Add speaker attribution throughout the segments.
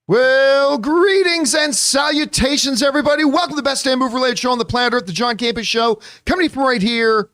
Speaker 1: Well, greetings and salutations, everybody. Welcome to the best damn movie-related show on the planet Earth, the John Campea Show, coming from right here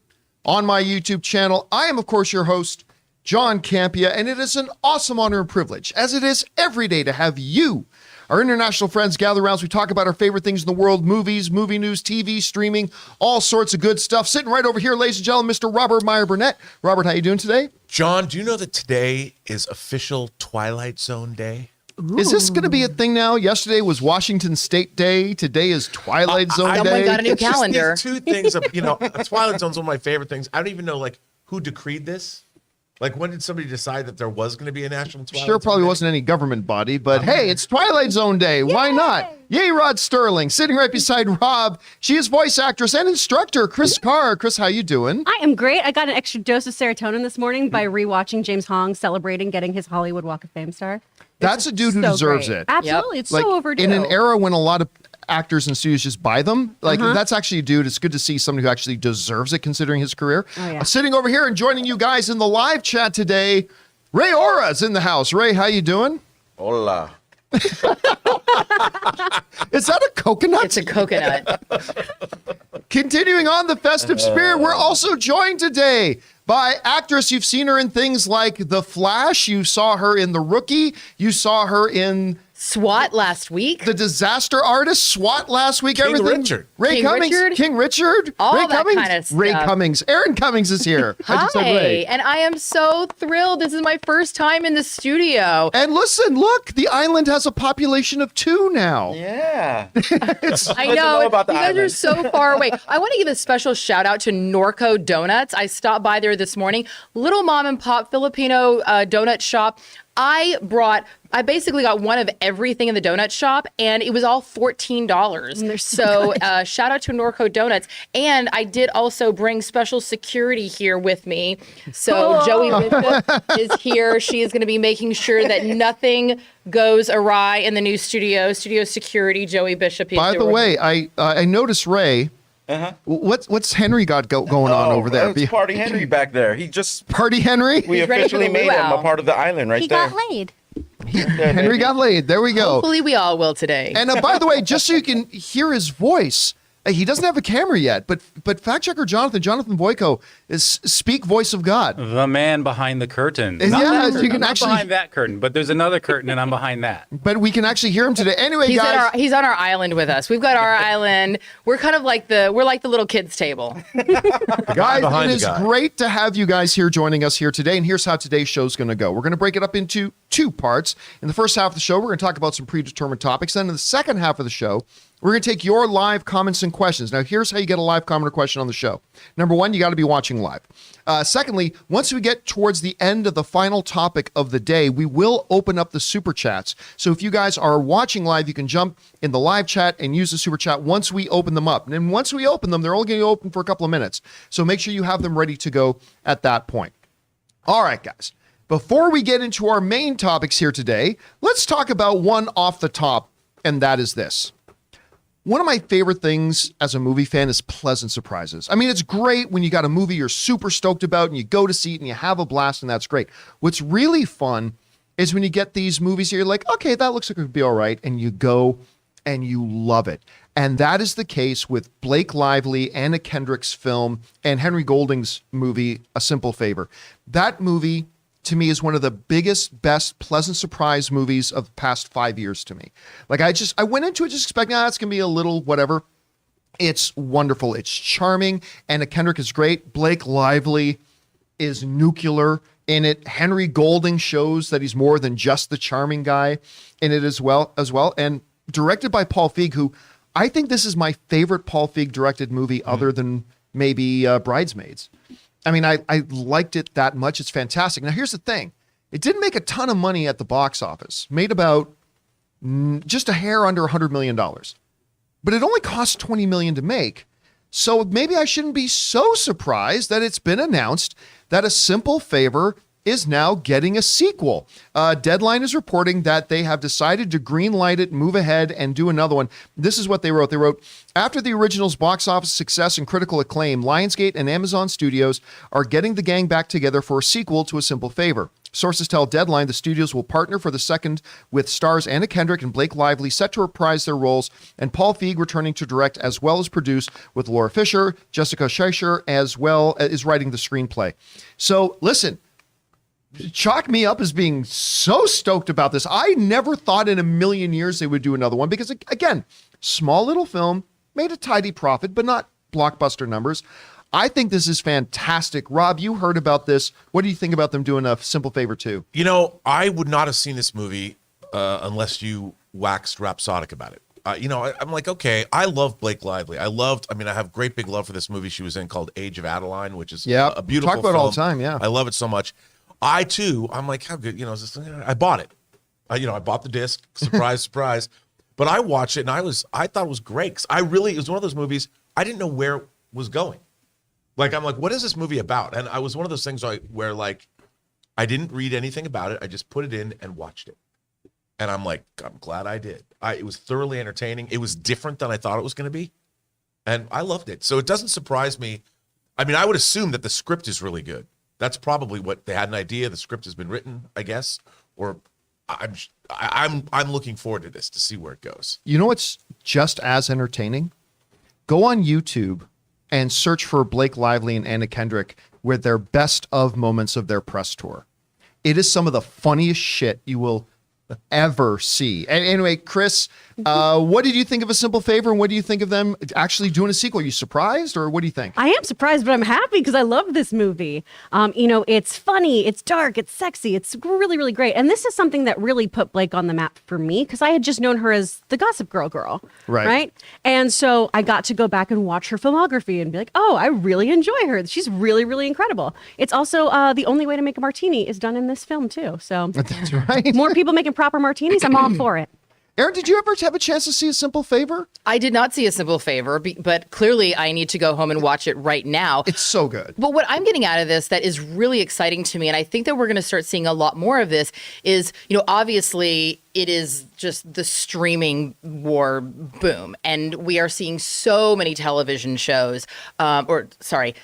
Speaker 1: on my YouTube channel. I am, of course, your host, John Campea, and it is an awesome honor and privilege, as it is every day, to have you, our international friends, gather around as we talk about our favorite things in the world, movies, movie news, TV, streaming, all sorts of good stuff. Sitting right over here, ladies and gentlemen, Mr. Robert Meyer Burnett. Robert, how you doing today?
Speaker 2: John, do you know that today is official Twilight Zone Day?
Speaker 1: Ooh. Is this going to be a thing now? Yesterday was Washington State Day. Today is Twilight Zone Day.
Speaker 3: Someone got a new calendar.
Speaker 2: Two things, Twilight Zone's one of my favorite things. I don't even know, who decreed this. When did somebody decide that there was going to be a national Twilight Zone
Speaker 1: probably
Speaker 2: Day?
Speaker 1: wasn't any government body, but hey, it's Twilight Zone Day. Why not? Yay, Rod Sterling, sitting right beside Rob. She is voice actress and instructor, Chris Carr. Chris, how you doing?
Speaker 4: I am great. I got an extra dose of serotonin this morning by rewatching James Hong celebrating getting his Hollywood Walk of Fame star.
Speaker 1: That's a dude who deserves it.
Speaker 4: Absolutely. It's so overdue.
Speaker 1: In an era when a lot of actors and studios just buy them, that's actually a dude. It's good to see somebody who actually deserves it considering his career. Oh, yeah. Sitting over here and joining you guys in the live chat today, Ray Ora's in the house. Ray, how you doing?
Speaker 5: Hola.
Speaker 1: Is that a coconut?
Speaker 3: It's a coconut.
Speaker 1: Continuing on the festive spirit, we're also joined today by actress. You've seen her in things like The Flash. You saw her in The Rookie. You saw her in
Speaker 3: SWAT last week.
Speaker 1: The Disaster Artist, SWAT last week.
Speaker 2: King Richard.
Speaker 1: Ray Cummings.
Speaker 3: Richard?
Speaker 1: King Richard.
Speaker 3: All
Speaker 1: Ray
Speaker 3: that
Speaker 1: Cummings.
Speaker 3: kind of stuff.
Speaker 1: Ray Cummings. Aaron Cummings is here.
Speaker 3: Hi, and I am so thrilled. This is my first time in the studio.
Speaker 1: And listen, look, the island has a population of 2 now.
Speaker 5: Yeah.
Speaker 3: I know,
Speaker 5: about the
Speaker 3: you guys
Speaker 5: island.
Speaker 3: are so far away. I want to give a special shout out to Norco Donuts. I stopped by there this morning. Little mom and pop Filipino donut shop. I basically got one of everything in the donut shop, and it was all $14. So shout out to Norco Donuts. And I did also bring special security here with me. So Joey Bishop is here. She is going to be making sure that nothing goes awry in the new studio. Studio security, Joey Bishop.
Speaker 1: By the way, I noticed, Ray, what's Henry got going on over there?
Speaker 5: It's Party Henry back there. He just
Speaker 1: Party Henry?
Speaker 5: We officially made him a part of the island right there.
Speaker 4: He got laid.
Speaker 1: Henry got laid. There we go.
Speaker 3: Hopefully we all will today.
Speaker 1: And by the way, just so you can hear his voice, he doesn't have a camera yet, but fact checker Jonathan Boyko is speak voice of God.
Speaker 6: The man behind the curtain.
Speaker 1: Yeah,
Speaker 6: Not
Speaker 1: you can
Speaker 6: I'm
Speaker 1: actually
Speaker 6: not behind that curtain, but there's another curtain, and I'm behind that.
Speaker 1: But we can actually hear him today. Anyway, guys,
Speaker 3: he's on our island with us. We've got our island. We're kind of like the little kids table.
Speaker 1: Guys, it is great to have you guys here joining us here today. And here's how today's show is going to go. We're going to break it up into 2 parts. In the first half of the show, we're going to talk about some predetermined topics. Then in the second half of the show, we're going to take your live comments and questions. Now, here's how you get a live comment or question on the show. Number 1, you got to be watching live. Secondly, once we get towards the end of the final topic of the day, we will open up the super chats. So if you guys are watching live, you can jump in the live chat and use the super chat once we open them up. And then once we open them, they're only going to be open for a couple of minutes. So make sure you have them ready to go at that point. All right, guys. Before we get into our main topics here today, let's talk about one off the top, and that is this. One of my favorite things as a movie fan is pleasant surprises. I mean, it's great when you got a movie you're super stoked about and you go to see it and you have a blast, and that's great. What's really fun is when you get these movies here, you're like, okay, that looks like it could be all right, and you go and you love it. And that is the case with Blake Lively, Anna Kendrick's film, and Henry Golding's movie, A Simple Favor. That movie, to me, is one of the biggest, best, pleasant surprise movies of the past 5 years to me. I went into it just expecting, it's going to be a little whatever. It's wonderful. It's charming. Anna Kendrick is great. Blake Lively is nuclear in it. Henry Golding shows that he's more than just the charming guy in it as well. And directed by Paul Feig, who I think this is my favorite Paul Feig directed movie other than maybe Bridesmaids. I mean, I liked it that much. It's fantastic. Now, here's the thing. It didn't make a ton of money at the box office. Made about just a hair under $100 million. But it only cost $20 million to make. So maybe I shouldn't be so surprised that it's been announced that A Simple Favor is now getting a sequel. Deadline is reporting that they have decided to greenlight it, move ahead, and do another one. This is what they wrote. They wrote, after the original's box office success and critical acclaim, Lionsgate and Amazon Studios are getting the gang back together for a sequel to A Simple Favor. Sources tell Deadline the studios will partner for the second with stars Anna Kendrick and Blake Lively set to reprise their roles, and Paul Feig returning to direct as well as produce, with Laura Fisher. Jessica Scheischer as well is writing the screenplay. So listen, chalk me up as being so stoked about this. I never thought in a million years they would do another one because, again, small little film, made a tidy profit, but not blockbuster numbers. I think this is fantastic. Rob, you heard about this. What do you think about them doing A Simple Favor 2?
Speaker 2: You know, I would not have seen this movie unless you waxed rhapsodic about it. I'm like, okay, I love Blake Lively. I have great big love for this movie she was in called Age of Adeline, which is a beautiful
Speaker 1: talk about
Speaker 2: film.
Speaker 1: it all the time, yeah.
Speaker 2: I love it so much. I'm like, how good, is this? I bought it. I bought the disc, surprise, surprise. But I watched it and I thought it was great. 'Cause it was one of those movies, I didn't know where it was going. Like, I'm like, what is this movie about? And I was one of those things where like, I didn't read anything about it. I just put it in and watched it. And I'm like, I'm glad I did. It was thoroughly entertaining. It was different than I thought it was going to be. And I loved it. So it doesn't surprise me. I mean, I would assume that the script is really good. That's probably what they had an idea. The script has been written, I guess, or I'm looking forward to this to see where it goes.
Speaker 1: You know what's just as entertaining? Go on YouTube and search for Blake Lively and Anna Kendrick with their best of moments of their press tour. It is some of the funniest shit you will ever see. And anyway, Chris, what did you think of A Simple Favor, and what do you think of them actually doing a sequel? Are you surprised, or what do you think?
Speaker 4: I am surprised, but I'm happy because I love this movie. It's funny, it's dark, it's sexy, it's really, really great. And this is something that really put Blake on the map for me because I had just known her as the Gossip Girl. Right? And so I got to go back and watch her filmography and be like, oh, I really enjoy her. She's really, really incredible. It's also The Only Way to Make a Martini is done in this film too. So
Speaker 1: that's right.
Speaker 4: More people making proper martinis, I'm all for it.
Speaker 1: Aaron, did you ever have a chance to see A Simple Favor?
Speaker 3: I did not see A Simple Favor, but clearly I need to go home and watch it right now.
Speaker 1: It's so good.
Speaker 3: But what I'm getting out of this that is really exciting to me, and I think that we're going to start seeing a lot more of this, is, obviously it is just the streaming war boom. And we are seeing so many television shows,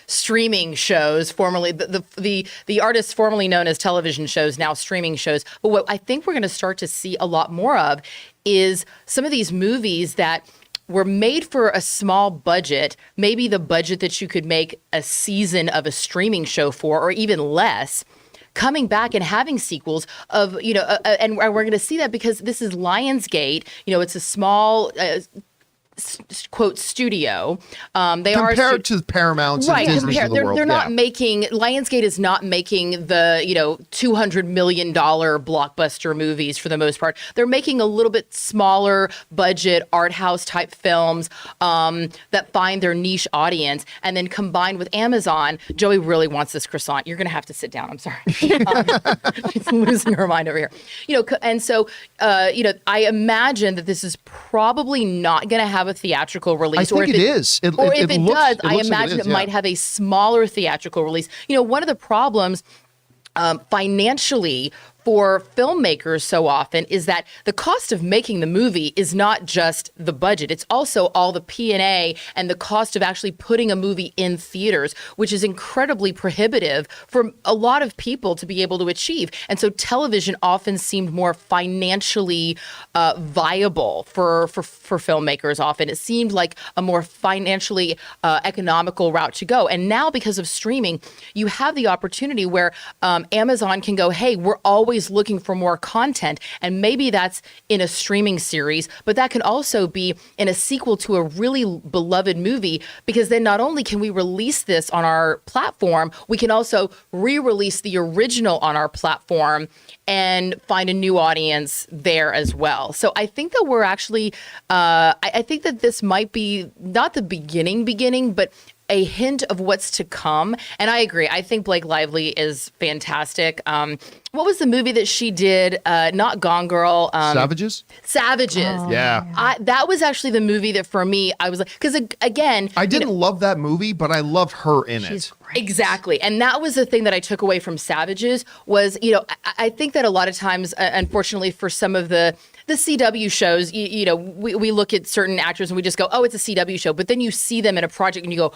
Speaker 3: streaming shows, formerly the artists formerly known as television shows, now streaming shows. But what I think we're going to start to see a lot more of is some of these movies that were made for a small budget, maybe the budget that you could make a season of a streaming show for, or even less, coming back and having sequels of, and we're going to see that because this is Lionsgate. It's a small quote studio. They
Speaker 1: compared to Paramount,
Speaker 3: right?
Speaker 1: And Disney of the world.
Speaker 3: They're not making. Lionsgate is not making the $200 million blockbuster movies for the most part. They're making a little bit smaller budget art house type films that find their niche audience, and then combined with Amazon. Joey really wants this croissant. You're going to have to sit down. I'm sorry. She's losing her mind over here. And so I imagine that this is probably not going to have a theatrical release.
Speaker 1: I think it is.
Speaker 3: Or if it does, I imagine it might have a smaller theatrical release. One of the problems financially for filmmakers so often is that the cost of making the movie is not just the budget. It's also all the P&A and the cost of actually putting a movie in theaters, which is incredibly prohibitive for a lot of people to be able to achieve. And so television often seemed more financially viable for filmmakers often. It seemed like a more financially economical route to go. And now because of streaming, you have the opportunity where Amazon can go, hey, we're always looking for more content, and maybe that's in a streaming series, but that can also be in a sequel to a really beloved movie, because then not only can we release this on our platform, we can also re-release the original on our platform and find a new audience there as well. So I think that we're actually, I think that this might be not the beginning, but a hint of what's to come. And I agree. I think Blake Lively is fantastic. What was the movie that she did? Not Gone Girl.
Speaker 1: Savages?
Speaker 3: Savages.
Speaker 4: Oh,
Speaker 1: yeah.
Speaker 3: That was actually the movie that for me, I was like, because again,
Speaker 1: I didn't love that movie, but I love her in
Speaker 4: she's
Speaker 1: it.
Speaker 4: great.
Speaker 3: Exactly. And that was the thing that I took away from Savages was, I think that a lot of times, unfortunately, for some of the CW shows, we look at certain actors and we just go, oh, it's a CW show. But then you see them in a project and you go,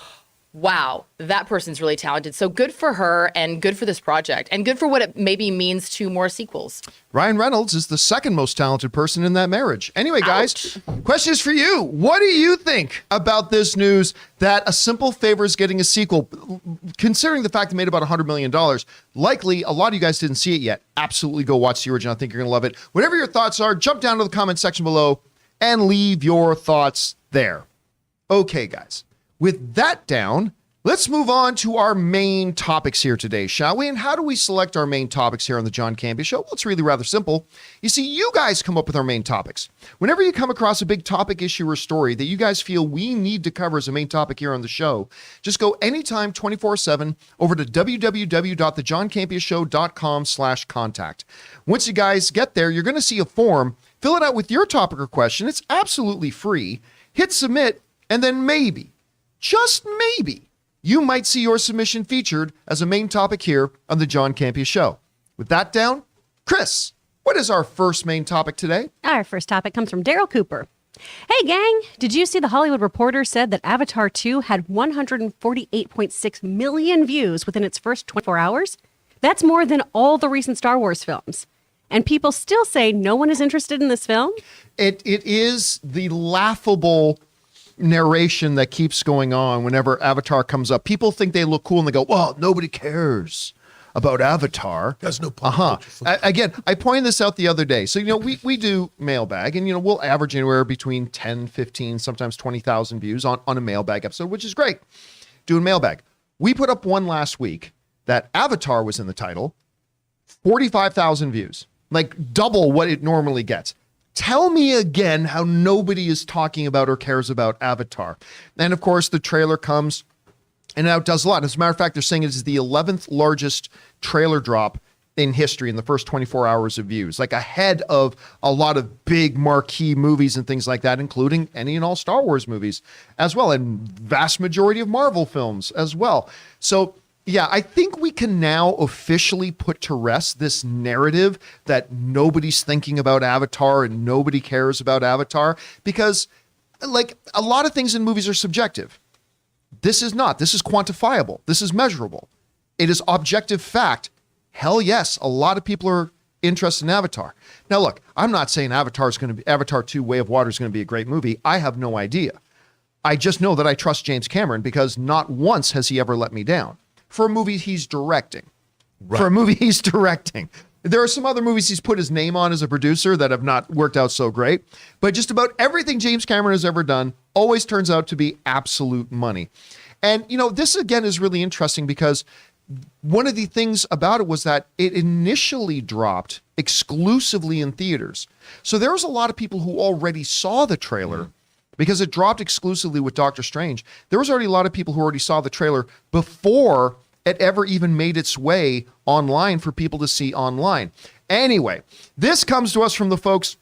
Speaker 3: wow, that person's really talented. So good for her and good for this project and good for what it maybe means to more sequels.
Speaker 1: Ryan Reynolds is the second most talented person in that marriage. Anyway, guys, question is for you. What do you think about this news that A Simple Favor is getting a sequel? Considering the fact it made about $100 million, likely a lot of you guys didn't see it yet. Absolutely go watch the original. I think you're going to love it. Whatever your thoughts are, jump down to the comment section below and leave your thoughts there. Okay, guys. With that down, let's move on to our main topics here today, shall we? And how do we select our main topics here on the John Campea Show? Well, it's really rather simple. You see, you guys come up with our main topics. Whenever you come across a big topic, issue, or story that you guys feel we need to cover as a main topic here on the show, just go anytime 24/7 over to www.thejohncampeashow.com/contact. Once you guys get there, you're going to see a form. Fill it out with your topic or question. It's absolutely free. Hit submit, and then maybe, just maybe, you might see your submission featured as a main topic here on the John Campea Show. With that down, Chris, what is our first main topic today?
Speaker 4: Our first topic comes from Daryl Cooper. Hey, gang, did you see the Hollywood Reporter said that Avatar 2 had 148.6 million views within its first 24 hours? That's more than all the recent Star Wars films. And people still say no one is interested in this film?
Speaker 1: It is the laughable narration that keeps going on whenever Avatar comes up. People think they look cool and they go, well, nobody cares about Avatar.
Speaker 2: That's no pop culture.
Speaker 1: Again, I pointed this out the other day. So, we do mailbag and, we'll average anywhere between 10, 15, sometimes 20,000 views on a mailbag episode, which is great. Doing mailbag. We put up one last week that Avatar was in the title, 45,000 views, like double what it normally gets. Tell me again how nobody is talking about or cares about Avatar. And of course, the trailer comes and outdoes a lot. As a matter of fact, they're saying it is the 11th largest trailer drop in history in the first 24 hours of views, like ahead of a lot of big marquee movies and things like that, including any and all Star Wars movies as well, and vast majority of Marvel films as well. So yeah, I think we can now officially put to rest this narrative that nobody's thinking about Avatar and nobody cares about Avatar, because like a lot of things in movies are subjective. This is not. This is quantifiable. This is measurable. It is objective fact. Hell yes, a lot of people are interested in Avatar. Now look, I'm not saying Avatar 2 Way of Water is going to be a great movie. I have no idea. I just know that I trust James Cameron because not once has he ever let me down. For a movie he's directing. Right. For a movie he's directing. There are some other movies he's put his name on as a producer that have not worked out so great. But just about everything James Cameron has ever done always turns out to be absolute money. And, this again is really interesting because one of the things about it was that it initially dropped exclusively in theaters. So there was a lot of people who already saw the trailer because it dropped exclusively with Doctor Strange. There was already a lot of people who already saw the trailer before it ever even made its way online for people to see online. Anyway, this comes to us from the folks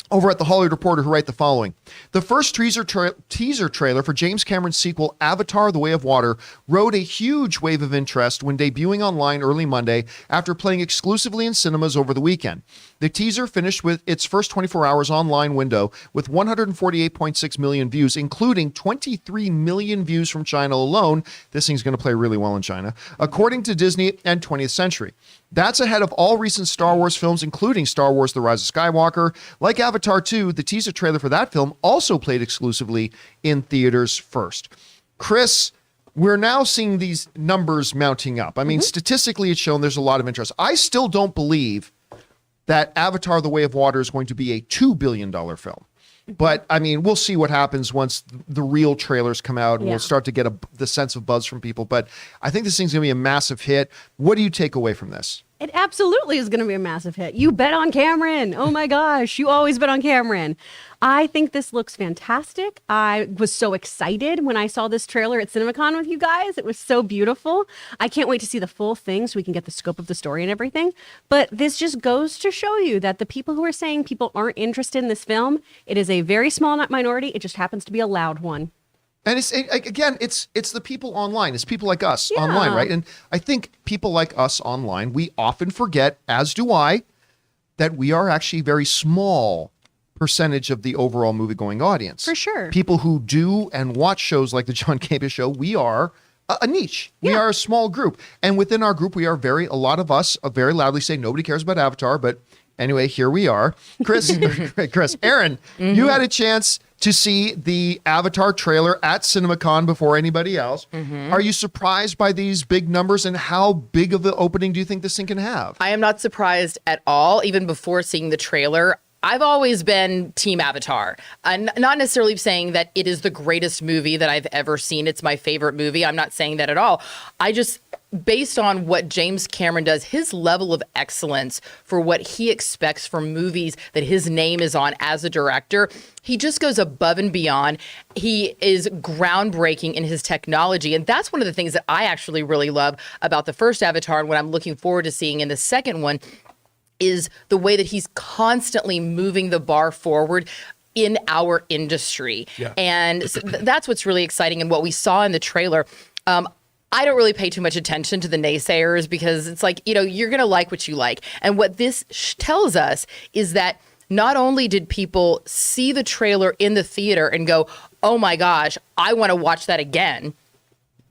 Speaker 1: over at the Hollywood Reporter who write the following. The first teaser trailer for James Cameron's sequel, Avatar: The Way of Water, rode a huge wave of interest when debuting online early Monday after playing exclusively in cinemas over the weekend. The teaser finished with its first 24 hours online window with 148.6 million views, including 23 million views from China alone. This thing's going to play really well in China, according to Disney and 20th Century. That's ahead of all recent Star Wars films, including Star Wars: The Rise of Skywalker. Like Avatar 2, the teaser trailer for that film also played exclusively in theaters first. Chris, we're now seeing these numbers mounting up. I mean, statistically, it's shown there's a lot of interest. I still don't believe that Avatar: The Way of Water is going to be a $2 billion film. But, I mean, we'll see what happens once the real trailers come out and we'll start to get the sense of buzz from people. But I think this thing's going to be a massive hit. What do you take away from this?
Speaker 4: It absolutely is going to be a massive hit. You bet on Cameron. Oh my gosh, you always bet on Cameron. I think this looks fantastic. I was so excited when I saw this trailer at CinemaCon with you guys. It was so beautiful. I can't wait to see the full thing so we can get the scope of the story and everything. But this just goes to show you that the people who are saying people aren't interested in this film, it is a very small minority. It just happens to be a loud one.
Speaker 1: And it's the people online. It's people like us online, right? And I think people like us online, we often forget, as do I, that we are actually a very small percentage of the overall movie-going audience.
Speaker 4: For sure.
Speaker 1: People who do and watch shows like the John Campea Show, we are a niche. We are a small group. And within our group, a lot of us very loudly say nobody cares about Avatar. But anyway, here we are. Aaron, you had a chance to see the Avatar trailer at CinemaCon before anybody else. Are you surprised by these big numbers, and how big of an opening do you think this thing can have?
Speaker 3: I am not surprised at all, even before seeing the trailer. I've always been Team Avatar. Not necessarily saying that it is the greatest movie that I've ever seen. It's my favorite movie. I'm not saying that at all. Based on what James Cameron does, his level of excellence for what he expects from movies that his name is on as a director, he just goes above and beyond. He is groundbreaking in his technology. And that's one of the things that I actually really love about the first Avatar, and what I'm looking forward to seeing in the second one is the way that he's constantly moving the bar forward in our industry. Yeah. And so that's what's really exciting. And what we saw in the trailer, I don't really pay too much attention to the naysayers, because it's like, you're going to like what you like. And what this tells us is that not only did people see the trailer in the theater and go, oh my gosh, I want to watch that again,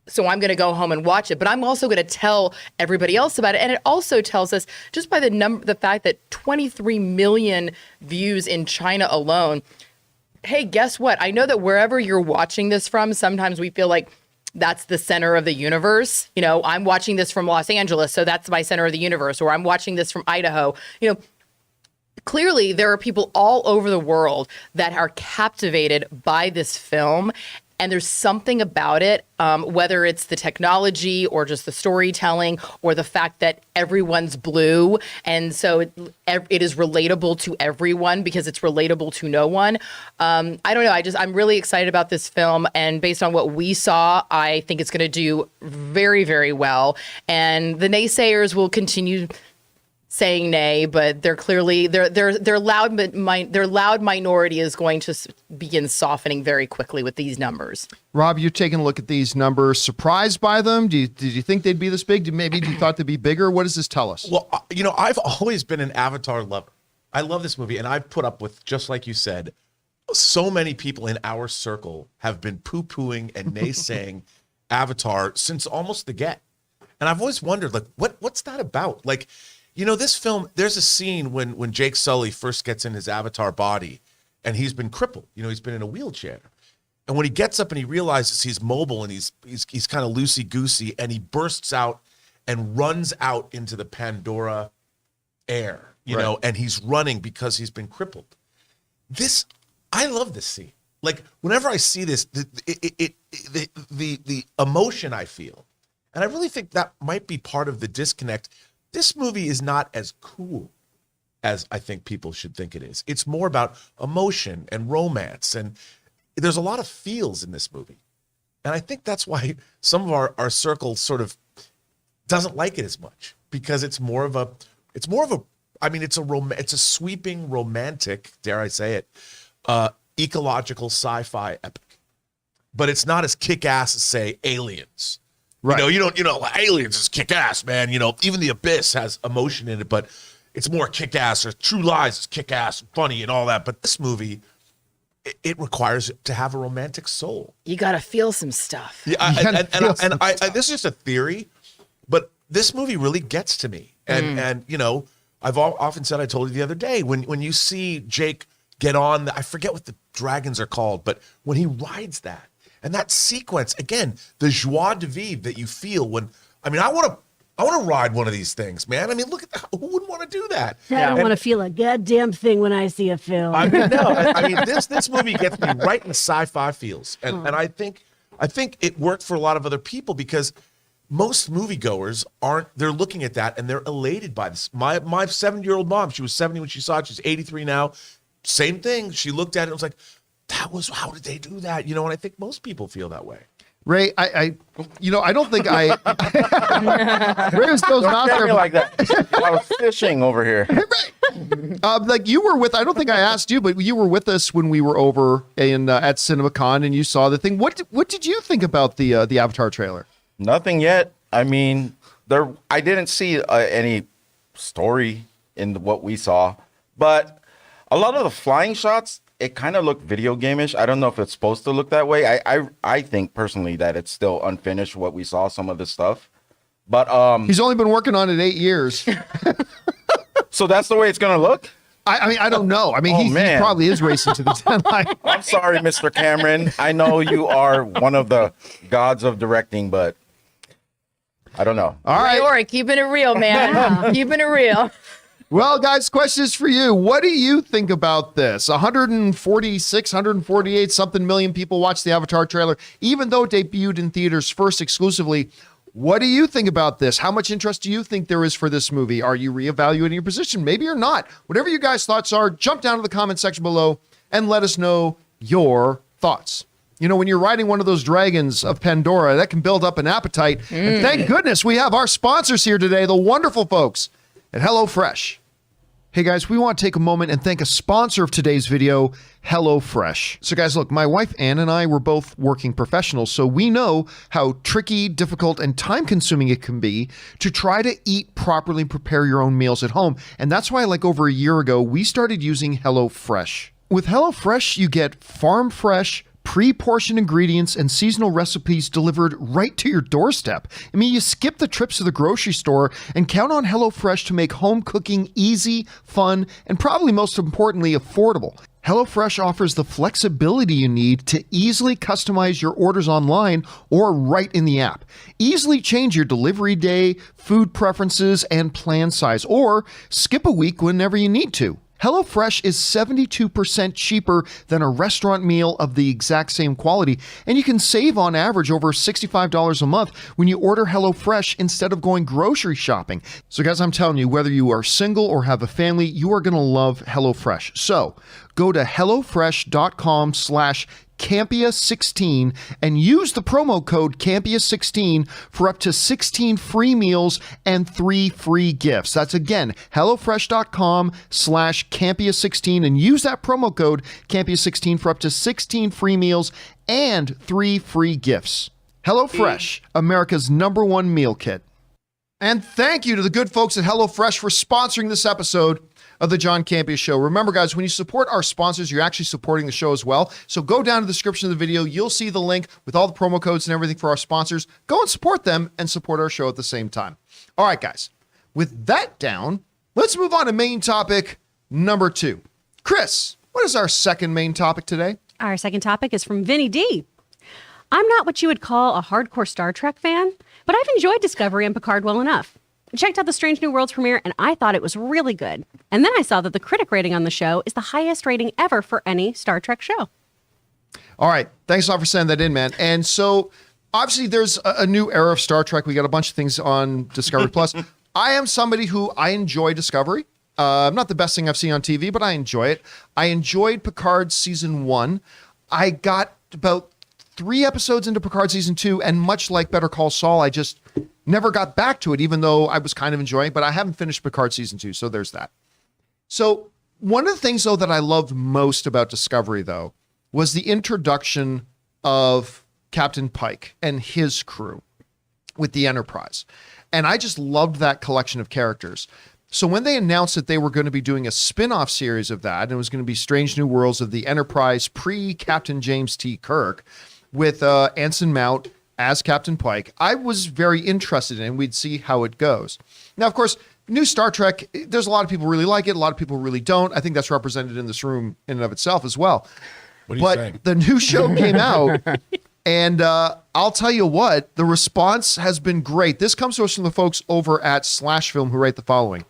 Speaker 3: so I'm going to go home and watch it, but I'm also going to tell everybody else about it. And it also tells us, just by the fact that 23 million views in China alone, hey, guess what? I know that wherever you're watching this from, sometimes we feel like that's the center of the universe. I'm watching this from Los Angeles, so that's my center of the universe. Or I'm watching this from Idaho. Clearly there are people all over the world that are captivated by this film. And there's something about it, whether it's the technology or just the storytelling or the fact that everyone's blue. And so it is relatable to everyone because it's relatable to no one. I don't know. I'm really excited about this film. And based on what we saw, I think it's going to do very, very well. And the naysayers will continue saying nay, but they're clearly their loud minority is going to begin softening very quickly with these numbers.
Speaker 1: Rob, you're taking a look at these numbers. Surprised by them? Did you think they'd be this big? Maybe you thought they'd be bigger? What does this tell us?
Speaker 2: Well, I've always been an Avatar lover. I love this movie, and I've put up with, just like you said, so many people in our circle have been poo-pooing and naysaying Avatar since almost the get. And I've always wondered, like, what's that about? Like, this film, there's a scene when Jake Sully first gets in his Avatar body and he's been crippled. He's been in a wheelchair. And when he gets up and he realizes he's mobile and he's kind of loosey-goosey, and he bursts out and runs out into the Pandora air, and he's running because he's been crippled. I love this scene. Like, whenever I see this, the emotion I feel, and I really think that might be part of the disconnect. This movie is not as cool as I think people should think it is. It's more about emotion and romance, and there's a lot of feels in this movie. And I think that's why some of our circle sort of doesn't like it as much, because it's a sweeping romantic, dare I say it, ecological sci-fi epic. But it's not as kick-ass as, say, Aliens. Right. Aliens is kick-ass, man. Even The Abyss has emotion in it, but it's more kick-ass. Or True Lies is kick-ass and funny and all that. But this movie, it requires it to have a romantic soul.
Speaker 3: You got to feel some stuff.
Speaker 2: Yeah, this is just a theory, but this movie really gets to me. And I've often said, I told you the other day, when you see Jake get on, I forget what the dragons are called, but when he rides that, and that sequence, again, the joie de vivre that you feel I want to ride one of these things, man. Look at that. Who wouldn't want to do that?
Speaker 4: I don't want to feel a goddamn thing when I see a film.
Speaker 2: This movie gets me right in the sci-fi feels. And I think it worked for a lot of other people, because most moviegoers they're looking at that and they're elated by this. My 70-year-old mom, she was 70 when she saw it. She's 83 now. Same thing. She looked at it and was like, how did they do that? And I think most people feel that way.
Speaker 1: Ray, I don't think I. Ray was still not there
Speaker 5: like that. I was fishing over here.
Speaker 1: Like you were with. I don't think I asked you, but you were with us when we were over at CinemaCon, and you saw the thing. What did you think about the Avatar trailer?
Speaker 5: Nothing yet. I didn't see any story in what we saw, but a lot of the flying shots, it kind of looked video game-ish. I don't know if it's supposed to look that way. I think personally that it's still unfinished what we saw, some of the stuff. But
Speaker 1: He's only been working on it 8 years.
Speaker 5: so that's the way it's gonna look?
Speaker 1: I mean, I don't know. I mean, he probably is racing to the deadline.
Speaker 5: I'm sorry, Mr. Cameron. I know you are one of the gods of directing, but I don't know.
Speaker 1: All right.
Speaker 3: Or keeping it real, man. Keeping it real.
Speaker 1: Well, guys, question is for you. What do you think about this? 146, 148 something million people watched the Avatar trailer, even though it debuted in theaters first exclusively. What do you think about this? How much interest do you think there is for this movie? Are you reevaluating your position? Maybe you're not. Whatever you guys' thoughts are, jump down to the comment section below and let us know your thoughts. You know, when you're riding one of those dragons of Pandora, that can build up an appetite. And thank goodness we have our sponsors here today, the wonderful folks at HelloFresh. Hey guys, we want to take a moment and thank a sponsor of today's video, HelloFresh. So guys, look, my wife Ann and I were both working professionals, so we know how tricky, difficult, and time-consuming it can be to try to eat properly and prepare your own meals at home. And that's why, like over a year ago, we started using HelloFresh. With HelloFresh, you get farm-fresh, pre-portioned ingredients and seasonal recipes delivered right to your doorstep. I mean, you skip the trips to the grocery store and count on HelloFresh to make home cooking easy, fun, and probably most importantly, affordable. HelloFresh offers the flexibility you need to easily customize your orders online or right in the app. Easily change your delivery day, food preferences, and plan size, or skip a week whenever you need to. HelloFresh is 72% cheaper than a restaurant meal of the exact same quality, and you can save on average over $65 a month when you order HelloFresh instead of going grocery shopping. So guys, I'm telling you, whether you are single or have a family, you are going to love HelloFresh. So go to HelloFresh.com/Campea16 and use the promo code Campea16 for up to 16 free meals and 3 free gifts. That's again, HelloFresh.com/Campea16 and use that promo code Campea16 for up to 16 free meals and 3 free gifts. HelloFresh, America's #1 meal kit. And thank you to the good folks at HelloFresh for sponsoring this episode of the John Campea Show. Remember, guys, when you support our sponsors, you're actually supporting the show as well. So go down to the description of the video. You'll see the link with all the promo codes and everything for our sponsors. Go and support them and support our show at the same time. All right, guys, with that down, let's move on to main topic number 2. Chris, what is our second main topic today?
Speaker 4: Our second topic is from Vinny D. I'm not what you would call a hardcore Star Trek fan, but I've enjoyed Discovery and Picard well enough. I checked out the Strange New Worlds premiere and I thought it was really good. And then I saw that the critic rating on the show is the highest rating ever for any Star Trek show.
Speaker 1: All right. Thanks a lot for sending that in, man. And so obviously there's a new era of Star Trek. We got a bunch of things on Discovery Plus. I am somebody who I enjoy Discovery. Not the best thing I've seen on TV, but I enjoy it. I enjoyed Picard season 1. I got about 3 episodes into Picard season 2, and much like Better Call Saul, I just never got back to it, even though I was kind of enjoying it, but I haven't finished Picard season 2, so there's that. So one of the things, though, that I loved most about Discovery, though, was the introduction of Captain Pike and his crew with the Enterprise. And I just loved that collection of characters. So when they announced that they were going to be doing a spin-off series of that, and it was going to be Strange New Worlds of the Enterprise pre-Captain James T. Kirk, with Anson Mount as Captain Pike, I was very interested in it, and we'd see how it goes. Now, of course, new Star Trek, there's a lot of people who really like it, a lot of people who really don't. I think that's represented in this room in and of itself as well.
Speaker 2: What are you saying?
Speaker 1: The new show came out, and I'll tell you what, the response has been great. This comes to us from the folks over at Slash Film who write the following.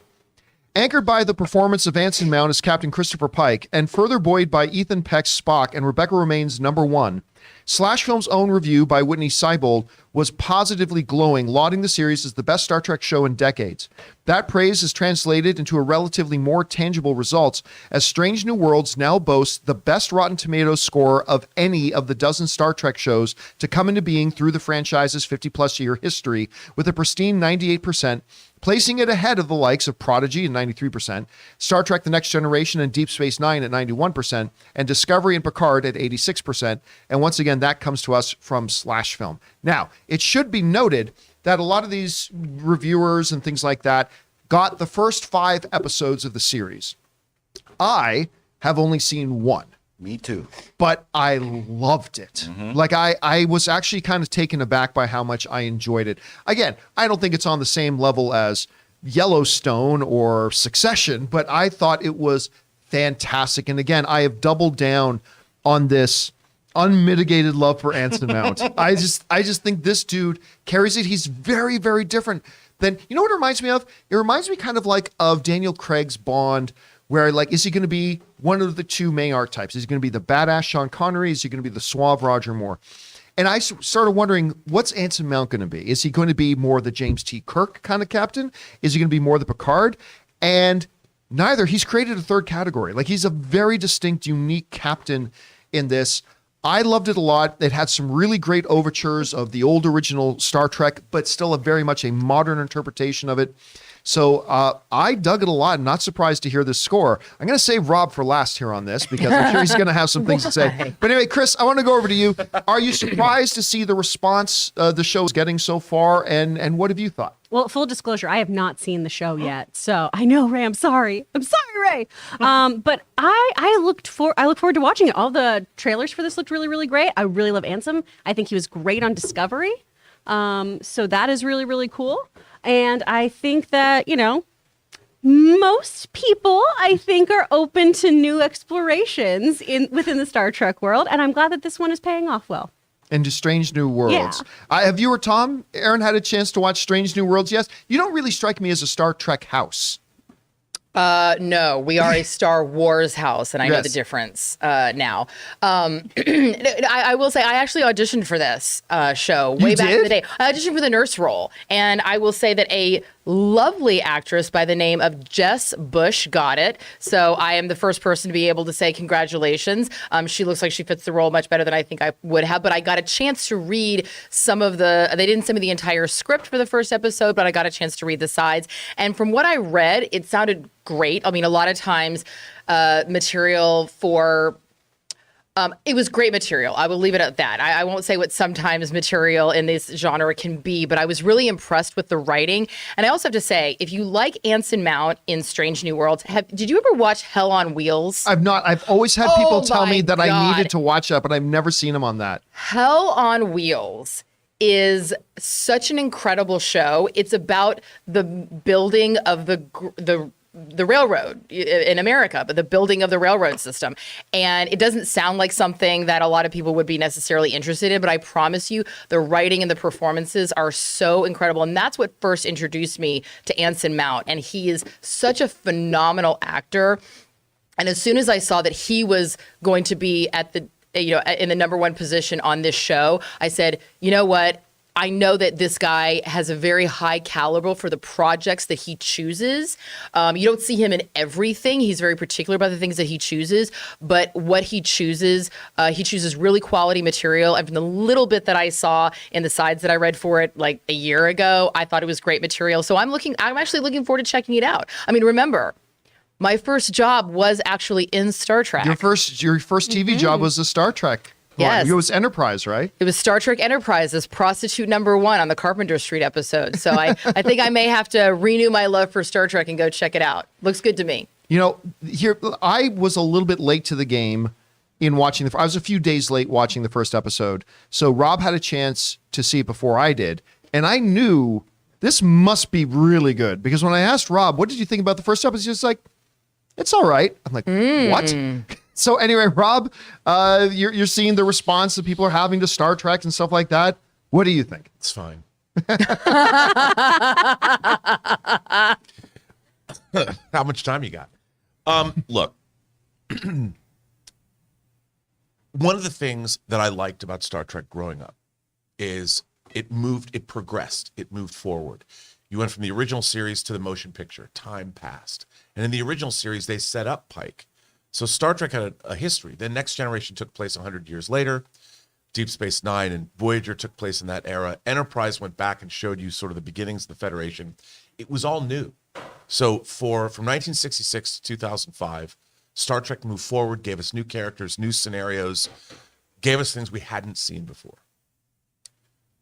Speaker 1: Anchored by the performance of Anson Mount as Captain Christopher Pike, and further buoyed by Ethan Peck's Spock and Rebecca Romijn's Number 1, Slash Film's own review by Whitney Seibold was positively glowing, lauding the series as the best Star Trek show in decades. That praise is translated into a relatively more tangible results, as Strange New Worlds now boasts the best Rotten Tomatoes score of any of the dozen Star Trek shows to come into being through the franchise's 50-plus year history, with a pristine 98%, placing it ahead of the likes of Prodigy at 93%, Star Trek The Next Generation and Deep Space Nine at 91%, and Discovery and Picard at 86%. And once again, that comes to us from Slash Film. Now, it should be noted that a lot of these reviewers and things like that got the first 5 episodes of the series. I have only seen 1.
Speaker 5: Me too.
Speaker 1: but I loved it. Like I was actually kind of taken aback by how much I enjoyed it. Again, I don't think it's on the same level as Yellowstone or Succession, but I thought it was fantastic. And again, I have doubled down on this unmitigated love for Anson Mount. I just think this dude carries it. He's very, very different than, you know what it reminds me of? It reminds me kind of like of Daniel Craig's Bond, where like, is he going to be one of the two main archetypes? Is he going to be the badass Sean Connery? Is he going to be the suave Roger Moore? And I started wondering, what's Anson Mount going to be? Is he going to be more the James T. Kirk kind of captain? Is he going to be more the Picard? And neither. He's created a third category. Like, he's a very distinct, unique captain in this. I loved it a lot. It had some really great overtures of the old original Star Trek, but still very much a modern interpretation of it. So I dug it a lot. Not surprised to hear this score. I'm going to save Rob for last here on this because I'm sure he's going to have some things to say. But anyway, Chris, I want to go over to you. Are you surprised to see the response the show is getting so far? And what have you thought?
Speaker 4: Well, full disclosure, I have not seen the show yet. So I know, Ray, I'm sorry. I'm sorry, Ray. But I look forward to watching it. All the trailers for this looked really, really great. I really love Ansem. I think he was great on Discovery. So that is really, really cool. And I think that, most people, I think, are open to new explorations within the Star Trek world. And I'm glad that this one is paying off well.
Speaker 1: Into Strange New Worlds. Have you or Tom, Aaron, had a chance to watch Strange New Worlds? Yes. You don't really strike me as a Star Trek house.
Speaker 3: No, we are a Star Wars house, and I know the difference now. I will say I actually auditioned for this show way back in the day. I auditioned for the nurse role, and I will say that a lovely actress by the name of Jess Bush got it. So I am the first person to be able to say congratulations. She looks like she fits the role much better than I think I would have, but I got a chance to read some of they didn't send me the entire script for the first episode, but I got a chance to read the sides. And from what I read, it sounded great. I mean, a lot of times material for it was great material. I will leave it at that. I won't say what sometimes material in this genre can be, but I was really impressed with the writing. And I also have to say, if you like Anson Mount in Strange New Worlds, did you ever watch Hell on Wheels?
Speaker 1: I've not. I've always had people tell me that I needed to watch that, but I've never seen him on that.
Speaker 3: Hell on Wheels is such an incredible show. It's about the building of the railroad in America, but the building of the railroad system. And it doesn't sound like something that a lot of people would be necessarily interested in, but I promise you the writing and the performances are so incredible. And that's what first introduced me to Anson Mount. And he is such a phenomenal actor. And as soon as I saw that he was going to be at in the number one position on this show, I said, you know what? I know that this guy has a very high caliber for the projects that he chooses. You don't see him in everything. He's very particular about the things that he chooses, but what he chooses really quality material. And from the little bit that I saw in the sides that I read for it like a year ago, I thought it was great material. So I'm actually looking forward to checking it out. I mean, remember, my first job was actually in Star Trek.
Speaker 1: Your first TV job was a Star Trek.
Speaker 3: Yes.
Speaker 1: It was Enterprise, right?
Speaker 3: It was Star Trek Enterprise as prostitute number 1 on the Carpenter Street episode. So I think I may have to renew my love for Star Trek and go check it out. Looks good to me.
Speaker 1: Here, I was a little bit late to the game in watching I was a few days late watching the first episode. So Rob had a chance to see it before I did. And I knew this must be really good because when I asked Rob, what did you think about the first episode? He was like, it's all right. I'm like, what? So anyway, Rob, you're seeing the response that people are having to Star Trek and stuff like that. What do you think?
Speaker 2: It's fine. How much time you got? Look, one of the things that I liked about Star Trek growing up is it progressed, it moved forward. You went from the original series to the motion picture. Time passed. And in the original series, they set up Pike. So Star Trek had a history. Then Next Generation took place 100 years later. Deep Space Nine and Voyager took place in that era. Enterprise went back and showed you sort of the beginnings of the Federation. It was all new. So from 1966 to 2005, Star Trek moved forward, gave us new characters, new scenarios, gave us things we hadn't seen before.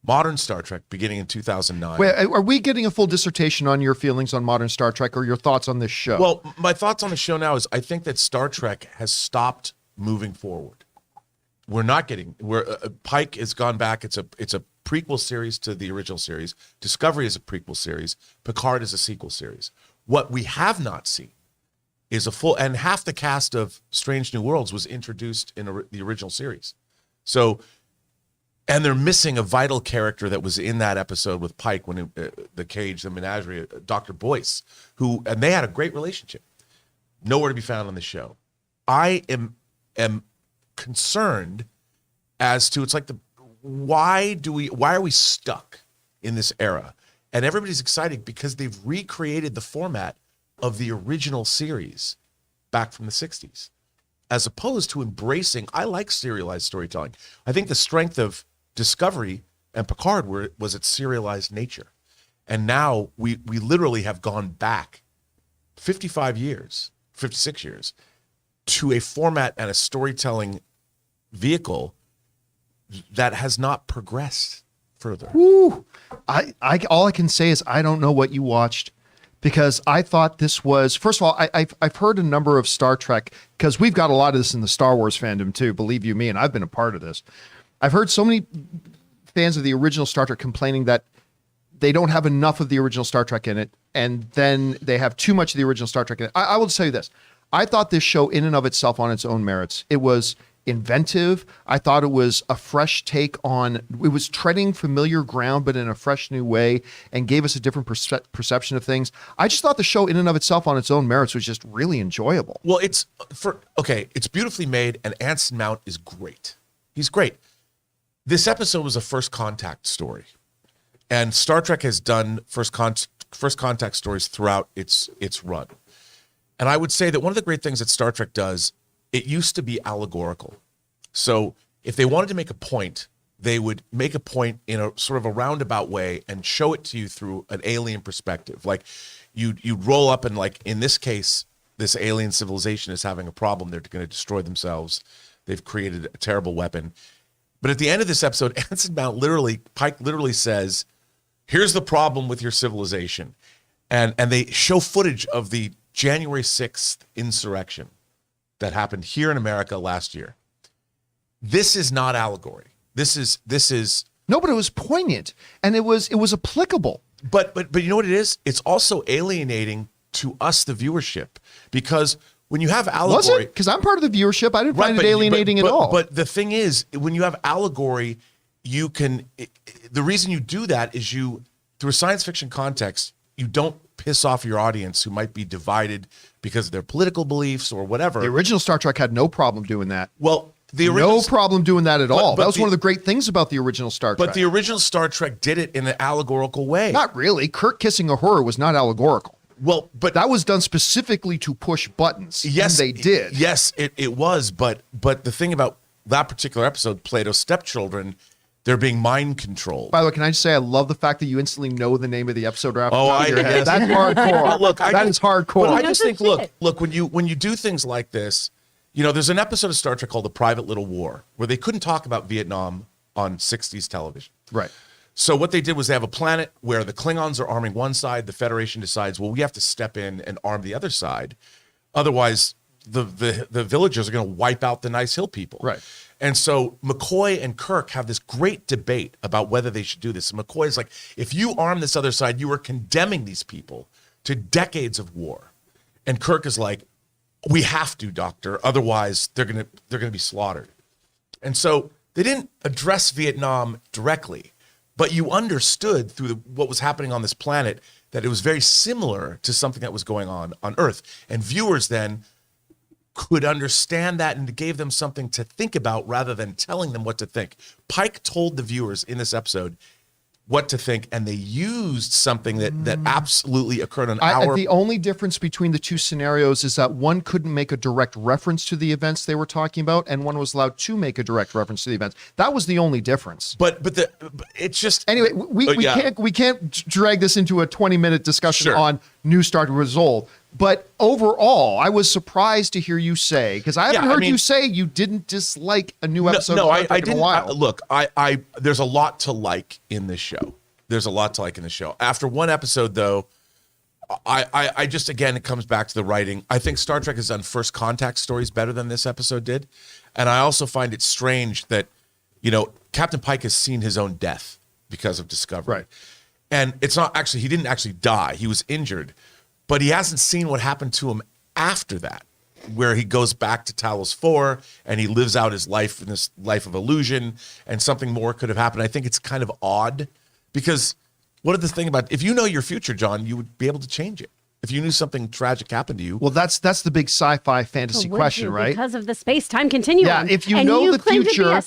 Speaker 2: Modern Star Trek, beginning in 2009.
Speaker 1: Wait, are we getting a full dissertation on your feelings on modern Star Trek or your thoughts on this show?
Speaker 2: Well, my thoughts on the show now is I think that Star Trek has stopped moving forward. We're not getting. Pike has gone back. It's a prequel series to the original series. Discovery is a prequel series. Picard is a sequel series. What we have not seen is a full, and half the cast of Strange New Worlds was introduced in the original series. So, and they're missing a vital character that was in that episode with Pike when the cage, the menagerie, Dr. Boyce, and they had a great relationship. Nowhere to be found on the show. I am concerned as to, it's like why are we stuck in this era? And everybody's excited because they've recreated the format of the original series back from the 60s, as opposed to embracing, I like serialized storytelling. I think the strength of Discovery and Picard was its serialized nature. And now we literally have gone back 56 years to a format and a storytelling vehicle that has not progressed further.
Speaker 1: Woo. All I can say is I don't know what you watched, because I thought this was, first of all, I've heard a number of Star Trek, because we've got a lot of this in the Star Wars fandom too, believe you me, and I've been a part of this. I've heard so many fans of the original Star Trek complaining that they don't have enough of the original Star Trek in it, and then they have too much of the original Star Trek in it. I will just tell you this. I thought this show in and of itself on its own merits, it was inventive. I thought it was a fresh take on, it was treading familiar ground, but in a fresh new way, and gave us a different perception of things. I just thought the show in and of itself on its own merits was just really enjoyable.
Speaker 2: Well, it's beautifully made, and Anson Mount is great. He's great. This episode was a first contact story, and Star Trek has done first contact stories throughout its run. And I would say that one of the great things that Star Trek does, it used to be allegorical. So if they wanted to make a point, they would make a point in a sort of a roundabout way and show it to you through an alien perspective. Like you'd roll up and, like, in this case, this alien civilization is having a problem. They're going to destroy themselves. They've created a terrible weapon. But at the end of this episode, Anson Mount Pike literally says, here's the problem with your civilization. And they show footage of the January 6th insurrection that happened here in America last year. This is not allegory. This is
Speaker 1: No, but it was poignant, and it was applicable.
Speaker 2: But you know what it is? It's also alienating to us, the viewership, because when you have allegory,
Speaker 1: Was it? Because I'm part of the viewership. I didn't find it alienating at all.
Speaker 2: But the thing is, when you have allegory, the reason you do that is through a science fiction context, you don't piss off your audience who might be divided because of their political beliefs or whatever.
Speaker 1: The original Star Trek had no problem doing that.
Speaker 2: Well, no
Speaker 1: problem doing that at all. That was one of the great things about the original Star Trek.
Speaker 2: But the original Star Trek did it in an allegorical way.
Speaker 1: Not really. Kirk kissing a horror was not allegorical.
Speaker 2: Well, but
Speaker 1: that was done specifically to push buttons.
Speaker 2: Yes,
Speaker 1: and they did.
Speaker 2: Yes, it was. But the thing about that particular episode, Plato's stepchildren, they're being mind controlled.
Speaker 1: By the way, can I just say I love the fact that you instantly know the name of the episode right
Speaker 2: off
Speaker 1: the top of your head. That's hardcore.
Speaker 2: Well, look,
Speaker 1: that is hardcore.
Speaker 2: But I just think, look, when you do things like this, there's an episode of Star Trek called The Private Little War, where they couldn't talk about Vietnam on 60s television.
Speaker 1: Right.
Speaker 2: So what they did was they have a planet where the Klingons are arming one side, the Federation decides, well, we have to step in and arm the other side. Otherwise, the villagers are going to wipe out the nice hill people.
Speaker 1: Right.
Speaker 2: And so McCoy and Kirk have this great debate about whether they should do this. And McCoy is like, if you arm this other side, you are condemning these people to decades of war. And Kirk is like, we have to, Doctor. Otherwise, they're gonna be slaughtered. And so they didn't address Vietnam directly, but you understood through what was happening on this planet that it was very similar to something that was going on Earth. And viewers then could understand that, and it gave them something to think about rather than telling them what to think. Pike told the viewers in this episode what to think, and they used something that absolutely occurred on our...
Speaker 1: The only difference between the two scenarios is that one couldn't make a direct reference to the events they were talking about, and one was allowed to make a direct reference to the events. That was the only difference.
Speaker 2: But it's just...
Speaker 1: Anyway, we can't drag this into a 20-minute discussion on New Star Trek Resolve. But overall, I was surprised to hear you say, because I haven't heard you say you didn't dislike a new episode of Star Trek in a while.
Speaker 2: Look, there's a lot to like in this show. After one episode, though, I just, again, it comes back to the writing. I think Star Trek has done first contact stories better than this episode did. And I also find it strange that, Captain Pike has seen his own death because of Discovery.
Speaker 1: Right.
Speaker 2: And it's not actually, he didn't actually die. He was injured, but he hasn't seen what happened to him after that, where he goes back to Talos 4 and he lives out his life in this life of illusion, and something more could have happened. I think it's kind of odd because what is the thing about, if you know your future, John, you would be able to change it. If you knew something tragic happened to you.
Speaker 1: Well, that's the big sci-fi fantasy
Speaker 4: Would
Speaker 1: question,
Speaker 4: you,
Speaker 1: right?
Speaker 4: Because of the space-time continuum.
Speaker 1: Yeah, if you
Speaker 4: And
Speaker 1: know
Speaker 4: you
Speaker 1: the
Speaker 4: claim to be
Speaker 1: future,
Speaker 4: a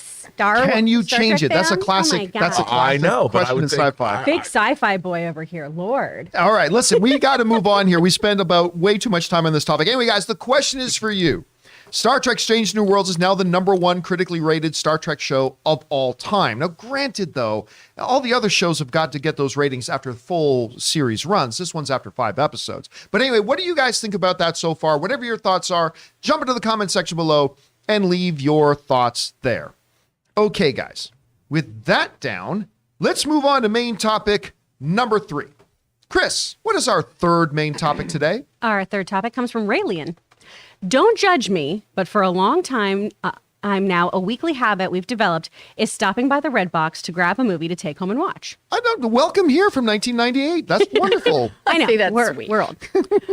Speaker 1: can you
Speaker 4: Star
Speaker 1: change
Speaker 4: Trek
Speaker 1: it? That's a
Speaker 4: fan?
Speaker 1: classic.
Speaker 4: Oh my
Speaker 1: That's a
Speaker 4: God.
Speaker 1: classic
Speaker 2: I know, but I
Speaker 1: question
Speaker 2: would
Speaker 1: in
Speaker 2: think-
Speaker 1: sci-fi.
Speaker 4: Big sci-fi boy over here, Lord.
Speaker 1: All right, listen, we got to move on here. We spend about way too much time on this topic. Anyway, guys, the question is for you. Star Trek Strange New Worlds is now the #1 critically rated Star Trek show of all time. Now, granted, though, all the other shows have got to get those ratings after full series runs. This one's after 5 episodes. But anyway, what do you guys think about that so far? Whatever your thoughts are, jump into the comment section below and leave your thoughts there. Okay, guys, with that down, let's move on to main topic number 3. Chris, what is our third main topic today?
Speaker 4: Our third topic comes from Raelian. Don't judge me, but for a long time, I'm now a weekly habit we've developed is stopping by the Redbox to grab a movie to take home and watch.
Speaker 1: Welcome here from 1998. That's wonderful.
Speaker 4: I know.
Speaker 3: See, that's
Speaker 4: we're,
Speaker 3: sweet.
Speaker 4: we're old.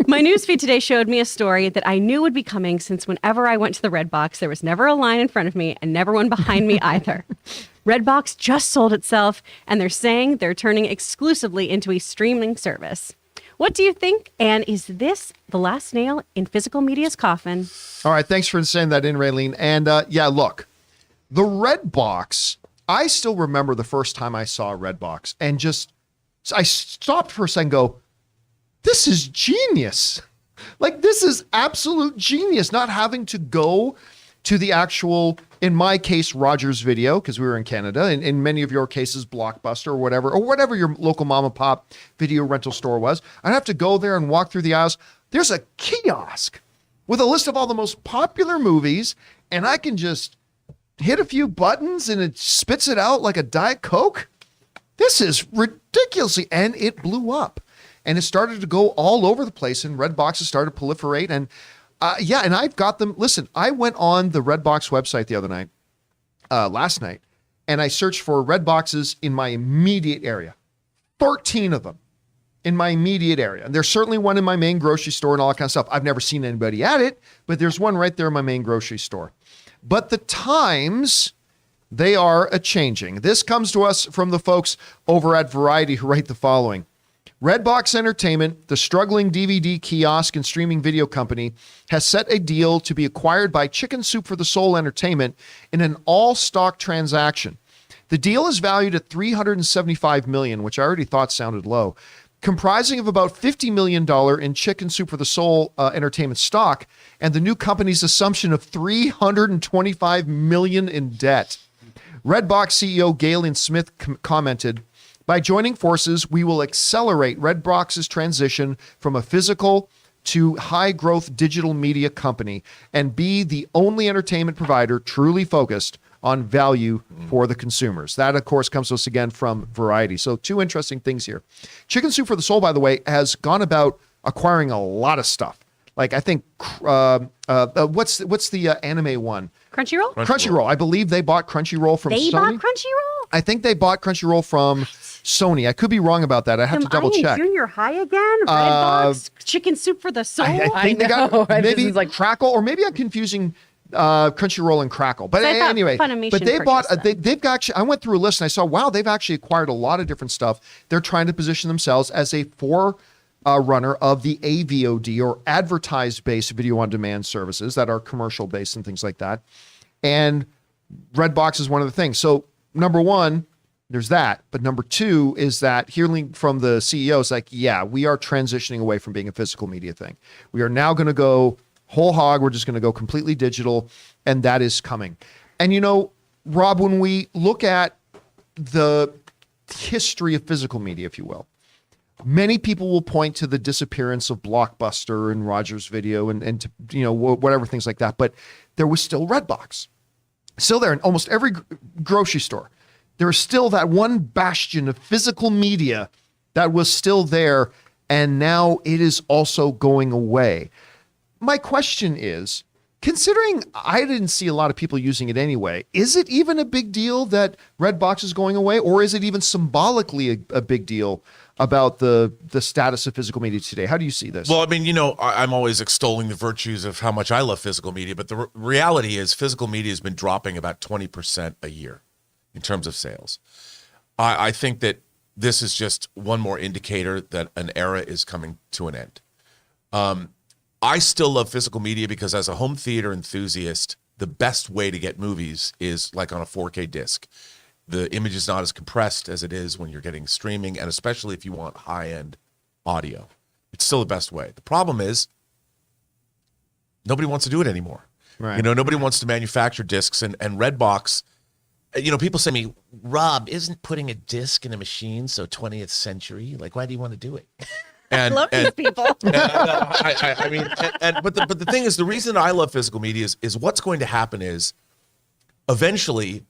Speaker 4: My newsfeed today showed me a story that I knew would be coming since whenever I went to the Redbox, there was never a line in front of me and never one behind me either. Redbox just sold itself, and they're saying they're turning exclusively into a streaming service. What do you think? And is this the last nail in physical media's coffin?
Speaker 1: All right, thanks for saying that in, Raylene. And yeah, look, the Redbox, I still remember the first time I saw a Redbox and I stopped for a second and go, this is genius. Like, this is absolute genius, not having to go to the actual, in my case, Rogers Video, because we were in Canada, and in many of your cases, Blockbuster or whatever your local mom and pop video rental store was. I'd have to go there and walk through the aisles. There's a kiosk with a list of all the most popular movies, and I can just hit a few buttons and it spits it out like a Diet Coke. This is ridiculously, and it blew up. And it started to go all over the place, and Redboxes started to proliferate, and yeah, and I've got them. Listen, I went on the Redbox website the other night, last night, and I searched for Redboxes in my immediate area. 13 of them in my immediate area. And there's certainly one in my main grocery store and all that kind of stuff. I've never seen anybody at it, but there's one right there in my main grocery store. But the times, they are a-changing. This comes to us from the folks over at Variety who write the following. Redbox Entertainment, the struggling DVD kiosk and streaming video company, has set a deal to be acquired by Chicken Soup for the Soul Entertainment in an all-stock transaction. The deal is valued at $375 million, which I already thought sounded low, comprising of about $50 million in Chicken Soup for the Soul Entertainment stock and the new company's assumption of $325 million in debt. Redbox CEO Galen Smith commented, by joining forces, we will accelerate Redbox's transition from a physical to high-growth digital media company and be the only entertainment provider truly focused on value for the consumers. That, of course, comes to us again from Variety. So 2 interesting things here. Chicken Soup for the Soul, by the way, has gone about acquiring a lot of stuff. Like, I think, what's the anime one?
Speaker 4: Crunchyroll?
Speaker 1: Crunchyroll. I believe they bought Crunchyroll from
Speaker 4: They
Speaker 1: Sony.
Speaker 4: bought Crunchyroll?
Speaker 1: I think they bought Crunchyroll from Sony. I could be wrong about that. I have to double
Speaker 4: Am I in
Speaker 1: check.
Speaker 4: junior high again? Redbox? Chicken Soup for the Soul?
Speaker 1: I think they got
Speaker 3: know.
Speaker 1: maybe
Speaker 3: This is like-
Speaker 1: Crackle, or maybe I'm confusing Crunchyroll and Crackle. But
Speaker 4: So I thought
Speaker 1: anyway,
Speaker 4: Funimation
Speaker 1: but they bought.
Speaker 4: purchased
Speaker 1: They've got. I went through a list and I saw, wow, they've actually acquired a lot of different stuff. They're trying to position themselves as a forerunner of the AVOD or advertised-based video on demand services that are commercial-based and things like that. And Redbox is one of the things. So number one, there's that. But number 2 is that hearing from the CEO is like, yeah, we are transitioning away from being a physical media thing. We are now going to go whole hog. We're just going to go completely digital. And that is coming. And, you know, Rob, when we look at the history of physical media, if you will, many people will point to the disappearance of Blockbuster and Rogers Video and to, you know, whatever, things like that. But there was still Redbox. Still there in almost every grocery store. There is still that one bastion of physical media that was still there. and now it is also going away. My question is, considering I didn't see a lot of people using it anyway, is it even a big deal that Redbox is going away, or is it even symbolically a big deal about the status of physical media today? How do you see this?
Speaker 2: Well, I mean, I'm always extolling the virtues of how much I love physical media, but the reality is physical media has been dropping about 20% a year in terms of sales. I think that this is just one more indicator that an era is coming to an end. I still love physical media because as a home theater enthusiast, the best way to get movies is like on a 4K disc. The image is not as compressed as it is when you're getting streaming, and especially if you want high-end audio. It's still the best way. The problem is nobody wants to do it anymore.
Speaker 1: Right.
Speaker 2: Nobody wants to manufacture discs, and Redbox, people say to me, Rob, isn't putting a disc in a machine so 20th century? Like, why do you want to do it? And,
Speaker 4: I love these people.
Speaker 2: but the thing is, the reason I love physical media is what's going to happen is eventually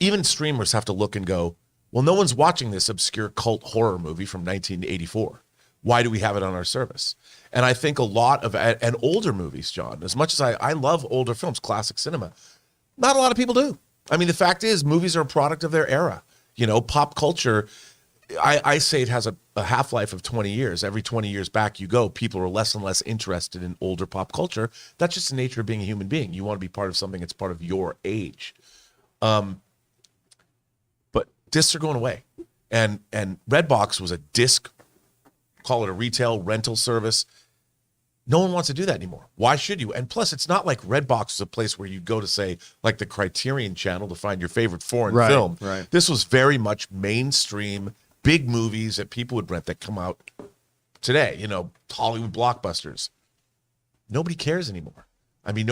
Speaker 2: even streamers have to look and go, well, no one's watching this obscure cult horror movie from 1984. Why do we have it on our service? And I think a lot of, and older movies, John, as much as I love older films, classic cinema, not a lot of people do. I mean, the fact is movies are a product of their era. Pop culture, I say it has a half-life of 20 years. Every 20 years back you go, people are less and less interested in older pop culture. That's just the nature of being a human being. You want to be part of something that's part of your age. But discs are going away. And Redbox was a disc, call it a retail rental service. No one wants to do that anymore. Why should you? And plus, it's not like Redbox is a place where you go to, say, like the Criterion channel to find your favorite foreign film.
Speaker 1: Right.
Speaker 2: This was very much mainstream, big movies that people would rent that come out today, Hollywood blockbusters. Nobody cares anymore. I mean,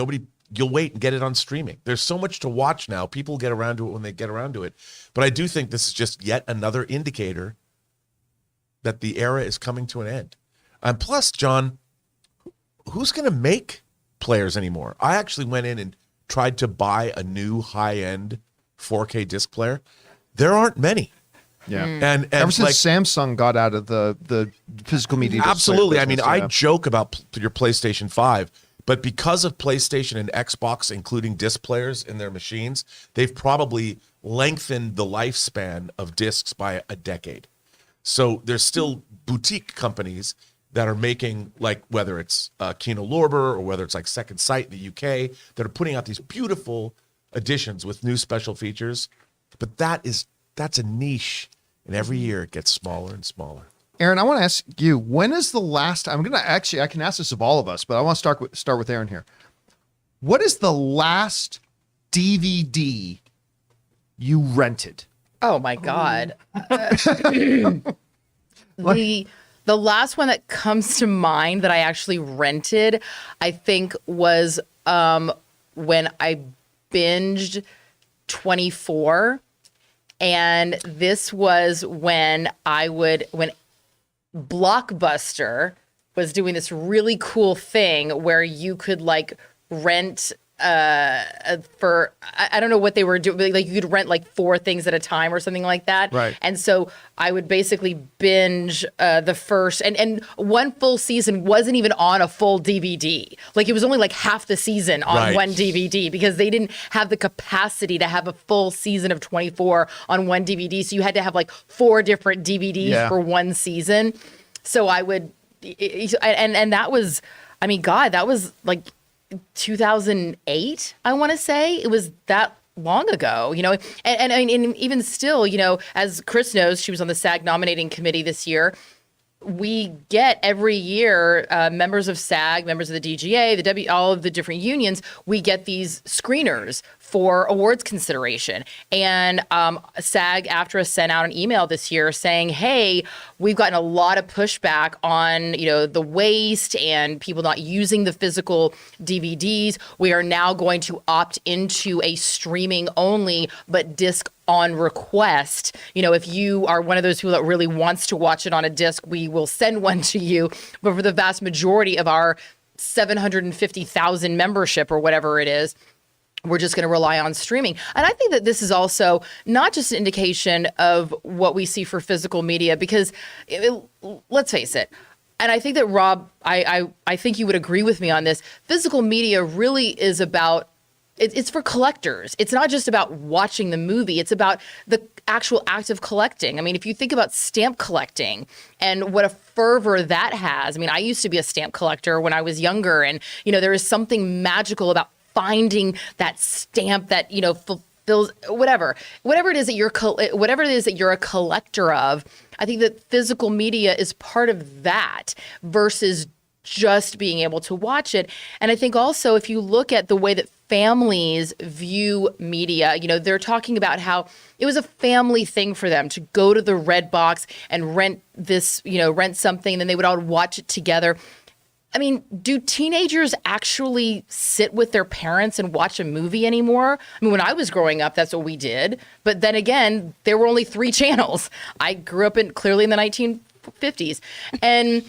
Speaker 2: you'll wait and get it on streaming. There's so much to watch now. People get around to it when they get around to it. But I do think this is just yet another indicator that the era is coming to an end. And plus, John, who's going to make players anymore? I actually went in and tried to buy a new high-end 4K disc player. There aren't many.
Speaker 1: Yeah.
Speaker 2: And
Speaker 1: ever since Samsung got out of the physical media display
Speaker 2: absolutely. I mean,
Speaker 1: business,
Speaker 2: I joke about your PlayStation 5, but because of PlayStation and Xbox including disc players in their machines, they've probably lengthened the lifespan of discs by a decade. So there's still boutique companies that are making, like, whether it's Kino Lorber or whether it's like Second Sight in the UK, that are putting out these beautiful editions with new special features. But that's a niche, and every year it gets smaller and smaller.
Speaker 1: Aaron, I want to ask you, when is the last time, I can ask this of all of us, but I want to start with Aaron here. What is the last DVD you rented?
Speaker 3: Oh my God. The last one that comes to mind that I actually rented, I think, was when I binged 24. And this was when Blockbuster was doing this really cool thing where you could like rent for, I don't know what they were doing, like you could rent like 4 things at a time or something like that.
Speaker 1: Right.
Speaker 3: And so I would basically binge the first, and one full season wasn't even on a full DVD. Like it was only like half the season on
Speaker 2: Right.
Speaker 3: one DVD because they didn't have the capacity to have a full season of 24 on one DVD. So you had to have like 4 different DVDs for one season. So I would, and that was, I mean, God, that was like 2008, I want to say. It was that long ago, and even still, as Chris knows, she was on the SAG nominating committee this year. We get every year members of SAG, members of the DGA, all of the different unions, we get these screeners for awards consideration. And SAG-AFTRA sent out an email this year saying, hey, we've gotten a lot of pushback on, the waste and people not using the physical DVDs. We are now going to opt into a streaming only, but disc on request. If you are one of those people that really wants to watch it on a disc, we will send one to you. But for the vast majority of our 750,000 membership or whatever it is, we're just going to rely on streaming. And I think that this is also not just an indication of what we see for physical media, because let's face it. And I think that Rob, I think you would agree with me on this. Physical media really is about, it's for collectors. It's not just about watching the movie. It's about the actual act of collecting. I mean, if you think about stamp collecting and what a fervor that has. I mean, I used to be a stamp collector when I was younger, and, there is something magical about finding that stamp that, fulfills whatever it is that you're a collector of. I think that physical media is part of that versus just being able to watch it. And I think also, if you look at the way that families view media, they're talking about how it was a family thing for them to go to the Redbox and rent something, and then they would all watch it together. I mean, do teenagers actually sit with their parents and watch a movie anymore? I mean, when I was growing up, that's what we did. But then again, there were only 3 channels. I grew up clearly in the 1950s. And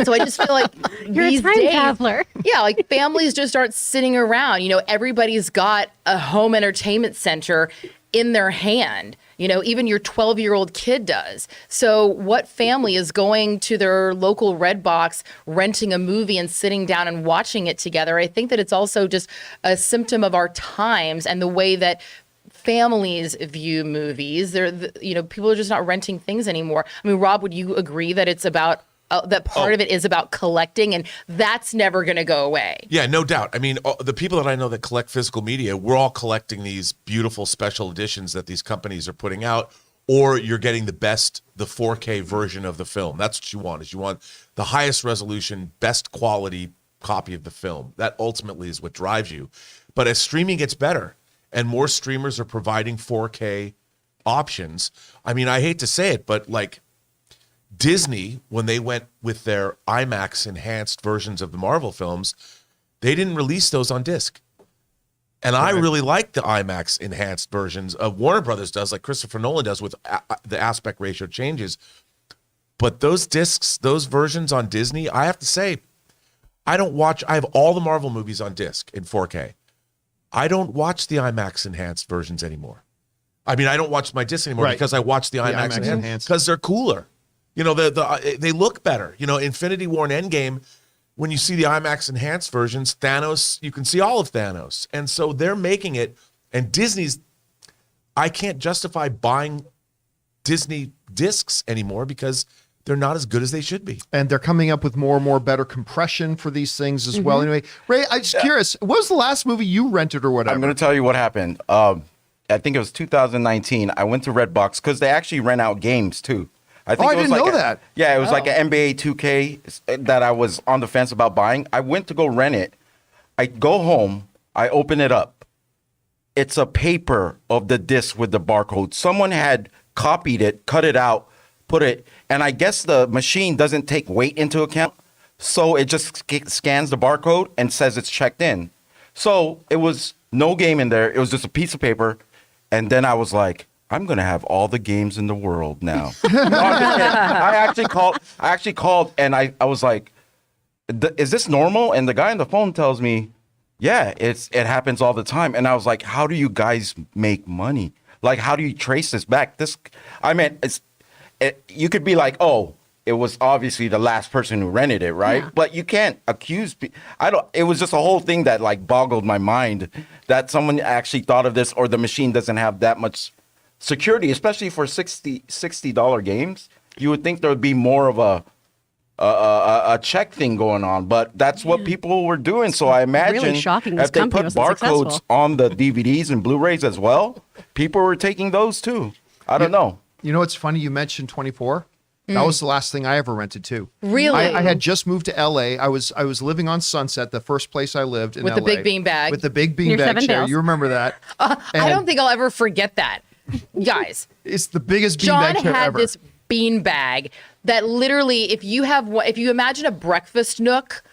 Speaker 3: so I just feel like
Speaker 4: You're
Speaker 3: these
Speaker 4: a time
Speaker 3: days,
Speaker 4: traveler.
Speaker 3: yeah, like families just aren't sitting around. Everybody's got a home entertainment center in their hand. Even your 12-year-old kid does. So what family is going to their local Redbox, renting a movie and sitting down and watching it together? I think that it's also just a symptom of our times and the way that families view movies. People are just not renting things anymore. I mean, Rob, would you agree that it's about that part of it is about collecting, and that's never going to go away?
Speaker 2: Yeah, no doubt. I mean, the people that I know that collect physical media, we're all collecting these beautiful special editions that these companies are putting out, or you're getting the 4K version of the film. That's what you want, is you want the highest resolution, best quality copy of the film. That ultimately is what drives you. But as streaming gets better and more streamers are providing 4K options, I mean, I hate to say it, but like Disney, when they went with their IMAX enhanced versions of the Marvel films, they didn't release those on disc. And I really like the IMAX enhanced versions of Warner Brothers does, like Christopher Nolan does with the aspect ratio changes. But those discs, those versions on Disney, I have to say, I have all the Marvel movies on disc in 4K. I don't watch the IMAX enhanced versions anymore. I mean, I don't watch my disc anymore because I watch the IMAX enhanced because they're cooler. They look better. Infinity War and Endgame, when you see the IMAX enhanced versions, Thanos, you can see all of Thanos. And so they're making it, and I can't justify buying Disney discs anymore because they're not as good as they should be.
Speaker 1: And they're coming up with more and more better compression for these things as well. Anyway, Ray, I'm just curious, what was the last movie you rented or whatever?
Speaker 5: I'm going to tell you what happened. I think it was 2019. I went to Redbox because they actually rent out games too. I
Speaker 1: didn't know that.
Speaker 5: Yeah, it was like an NBA 2K that I was on the fence about buying. I went to go rent it. I go home. I open it up. It's a paper of the disc with the barcode. Someone had copied it, cut it out, put it, and I guess the machine doesn't take weight into account. So it just scans the barcode and says it's checked in. So it was no game in there. It was just a piece of paper. And then I was like, I'm going to have all the games in the world now. I actually called and I was like, is this normal? And the guy on the phone tells me, yeah, it happens all the time. And I was like, how do you guys make money? Like, how do you trace this back? You could be like, oh, it was obviously the last person who rented it, right? Yeah. But you can't accuse people. It was just a whole thing that like boggled my mind that someone actually thought of this, or the machine doesn't have that much security, especially for $60 games. You would think there would be more of a check thing going on, but that's what people were doing. So I imagine
Speaker 4: really shocking if
Speaker 5: they put barcodes on the DVDs and Blu-rays as well, people were taking those too. I don't know.
Speaker 1: You know what's funny? You mentioned 24. That was the last thing I ever rented too.
Speaker 3: Really?
Speaker 1: I had just moved to LA. I was living on Sunset, the first place I lived in
Speaker 3: with
Speaker 1: LA.
Speaker 3: With the big bean bag.
Speaker 1: With the big bean bag chair. You remember that?
Speaker 3: I don't think I'll ever forget that. Guys,
Speaker 1: it's the biggest bean
Speaker 3: John
Speaker 1: bag chair
Speaker 3: had
Speaker 1: ever.
Speaker 3: this bean bag that literally, if you imagine a breakfast nook,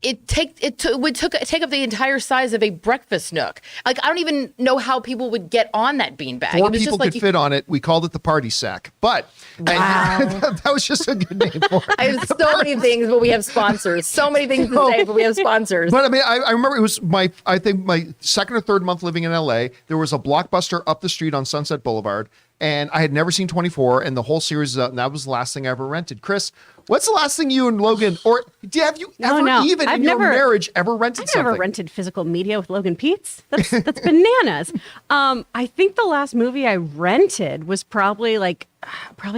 Speaker 3: would take up the entire size of a breakfast nook. Like, I don't even know how people would get on that beanbag.
Speaker 1: Four
Speaker 3: It was
Speaker 1: people
Speaker 3: just like
Speaker 1: could fit on it. We called it the party sack. But that was just a good name for it.
Speaker 3: I have so many things, but we have sponsors. So many things to say, but we have sponsors.
Speaker 1: But I mean, I remember it was I think my second or third month living in LA. There was a Blockbuster up the street on Sunset Boulevard, and I had never seen 24, and the whole series is out, and that was the last thing I ever rented. Chris, what's the last thing you and Logan, or have you ever, even in your marriage, ever rented something?
Speaker 4: I've never rented physical media with Logan Peets. That's bananas. I think the last movie I rented was probably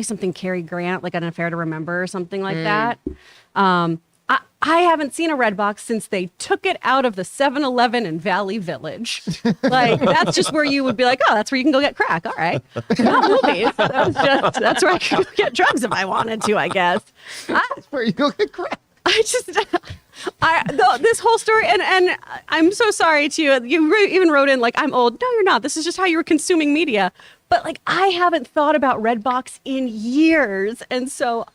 Speaker 4: something Cary Grant, like An Affair to Remember or something like that. I haven't seen a Redbox since they took it out of the 7-Eleven in Valley Village. Like, that's just where you would be like, oh, that's where you can go get crack. All right. Not movies. That's where I could go get drugs if I wanted to, I guess.
Speaker 1: That's where you go get crack.
Speaker 4: This whole story, and I'm so sorry to you. You even wrote in, like, I'm old. No, you're not. This is just how you were consuming media. But, like, I haven't thought about Redbox in years. And so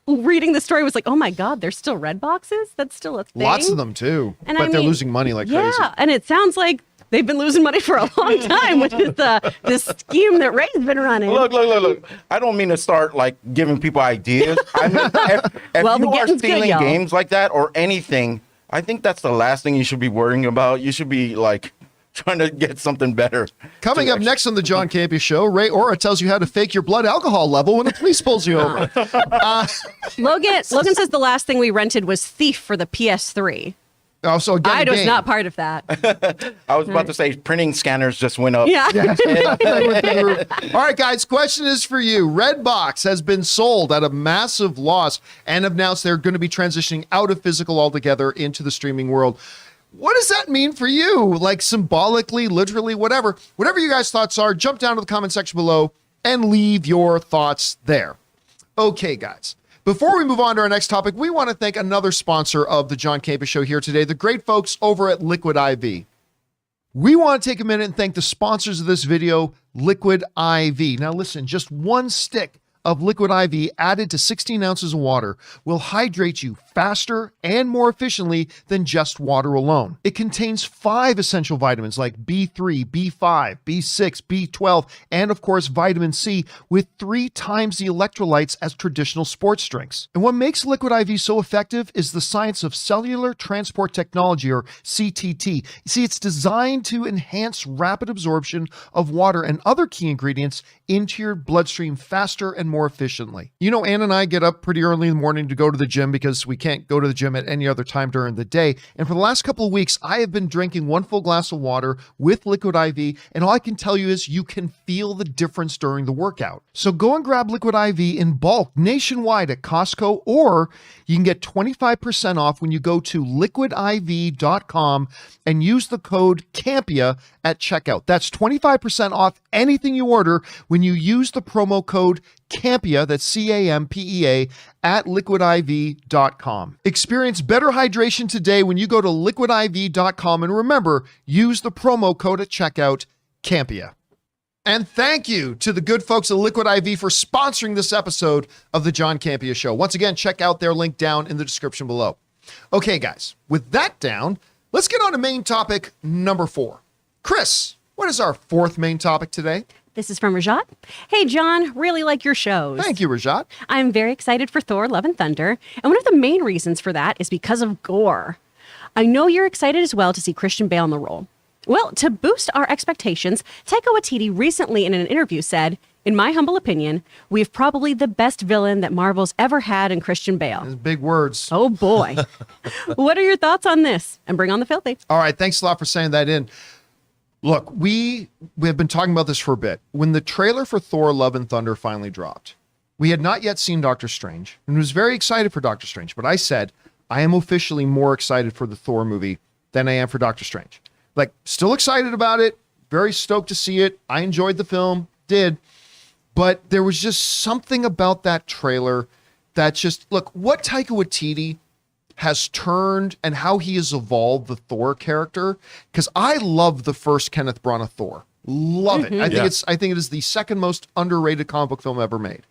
Speaker 4: reading the story was like, oh my God, there's still Red Boxes? That's still a thing?
Speaker 1: Lots of them too.
Speaker 4: And
Speaker 1: but they're losing money like crazy.
Speaker 4: Yeah, and it sounds like they've been losing money for a long time, which is this scheme that Ray's been running.
Speaker 5: Look. I don't mean to start like giving people ideas. I mean, if you are stealing games like that or anything, I think that's the last thing you should be worrying about. You should be like trying to get something better.
Speaker 1: Coming up next on the John Campea Show, Ray Ora tells you how to fake your blood alcohol level when the police pulls you over.
Speaker 4: Logan says the last thing we rented was Thief for the PS3.
Speaker 1: Oh, so again,
Speaker 4: I was not part of that.
Speaker 5: I was about to say printing scanners just went up.
Speaker 4: Yeah.
Speaker 1: All right, guys, question is for you. Redbox has been sold at a massive loss and announced they're going to be transitioning out of physical altogether into the streaming world. What does that mean for you? Like symbolically, literally, whatever. Whatever you guys' thoughts are, jump down to the comment section below and leave your thoughts there. Okay, guys. Before we move on to our next topic, we want to thank another sponsor of the John Campea Show here today, the great folks over at Liquid IV. We want to take a minute and thank the sponsors of this video, Liquid IV. Now listen, just one stick of Liquid IV added to 16 ounces of water will hydrate you faster and more efficiently than just water alone. It contains 5 essential vitamins like B3, B5, B6, B12, and of course vitamin C with 3 times the electrolytes as traditional sports drinks. And what makes Liquid IV so effective is the science of cellular transport technology, or CTT. You see, it's designed to enhance rapid absorption of water and other key ingredients into your bloodstream faster and more efficiently. You know, Ann and I get up pretty early in the morning to go to the gym because we can't go to the gym at any other time during the day. And for the last couple of weeks, I have been drinking 1 full glass of water with Liquid IV. And all I can tell you is you can feel the difference during the workout. So go and grab Liquid IV in bulk nationwide at Costco, or you can get 25% off when you go to liquidiv.com and use the code CAMPEA at checkout. That's 25% off anything you order when you use the promo code CAMPEA, that's CAMPEA, at liquidiv.com. Experience better hydration today when you go to liquidiv.com, and remember, use the promo code at checkout, CAMPEA. And thank you to the good folks at Liquid IV for sponsoring this episode of the John Campea Show. Once again, check out their link down in the description below. Okay, guys, with that down, let's get on to main topic number 4. Chris, what is our 4th main topic today?
Speaker 4: This is from Rajat. Hey, John, really like your shows.
Speaker 1: Thank you, Rajat.
Speaker 4: I'm very excited for Thor, Love and Thunder. And one of the main reasons for that is because of Gorr. I know you're excited as well to see Christian Bale in the role. Well, to boost our expectations, Taika Waititi recently in an interview said, in my humble opinion, we have probably the best villain that Marvel's ever had in Christian Bale.
Speaker 1: That's big words.
Speaker 4: Oh, boy. What are your thoughts on this? And bring on the filthy.
Speaker 1: All right, thanks a lot for saying that in. Look, we have been talking about this for a bit. When the trailer for Thor, Love and Thunder finally dropped, we had not yet seen Doctor Strange and was very excited for Doctor Strange. But I said, I am officially more excited for the Thor movie than I am for Doctor Strange. Like, still excited about it, very stoked to see it. I enjoyed the film, did. But there was just something about that trailer that just, look, what Taika Waititi has turned and how he has evolved the Thor character. Because I love the first Kenneth Branagh Thor. Love it. I think it is the second most underrated comic book film ever made.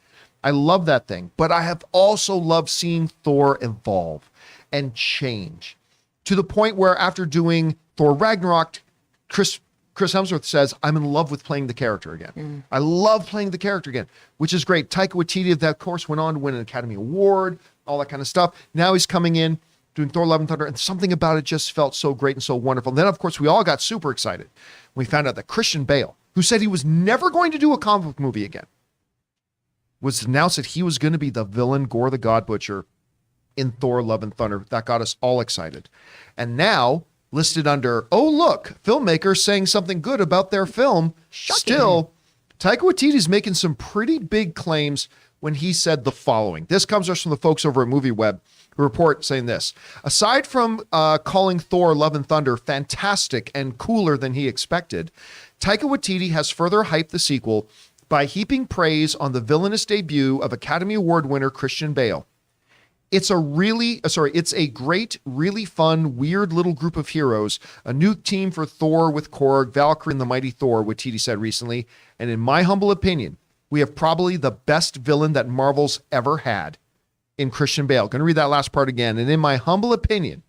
Speaker 1: I love that thing. But I have also loved seeing Thor evolve and change. to the point where after doing Thor Ragnarok, Chris Hemsworth says, I'm in love with playing the character again. I love playing the character again, which is great. Taika Waititi, of course, went on to win an Academy Award, all that kind of stuff. Now he's coming in, doing Thor Love and Thunder, and something about it just felt so great and so wonderful. And then, of course, we all got super excited when we found out that Christian Bale, who said he was never going to do a comic book movie again, was announced that he was going to be the villain, Gorr the God Butcher, in Thor Love and Thunder. That got us all excited. And now, listed under, oh, look, filmmakers saying something good about their film.
Speaker 4: Shocking.
Speaker 1: Still, Taika Waititi's making some pretty big claims when he said the following. This comes us from the folks over at MovieWeb, who report saying this. Aside from calling Thor Love and Thunder fantastic and cooler than he expected, Taika Waititi has further hyped the sequel by heaping praise on the villainous debut of Academy Award winner Christian Bale. It's a great, really fun, weird little group of heroes. A new team for Thor with Korg, Valkyrie, and the Mighty Thor, Waititi said recently. And in my humble opinion, we have probably the best villain that Marvel's ever had in Christian Bale. Going to read that last part again. And in my humble opinion,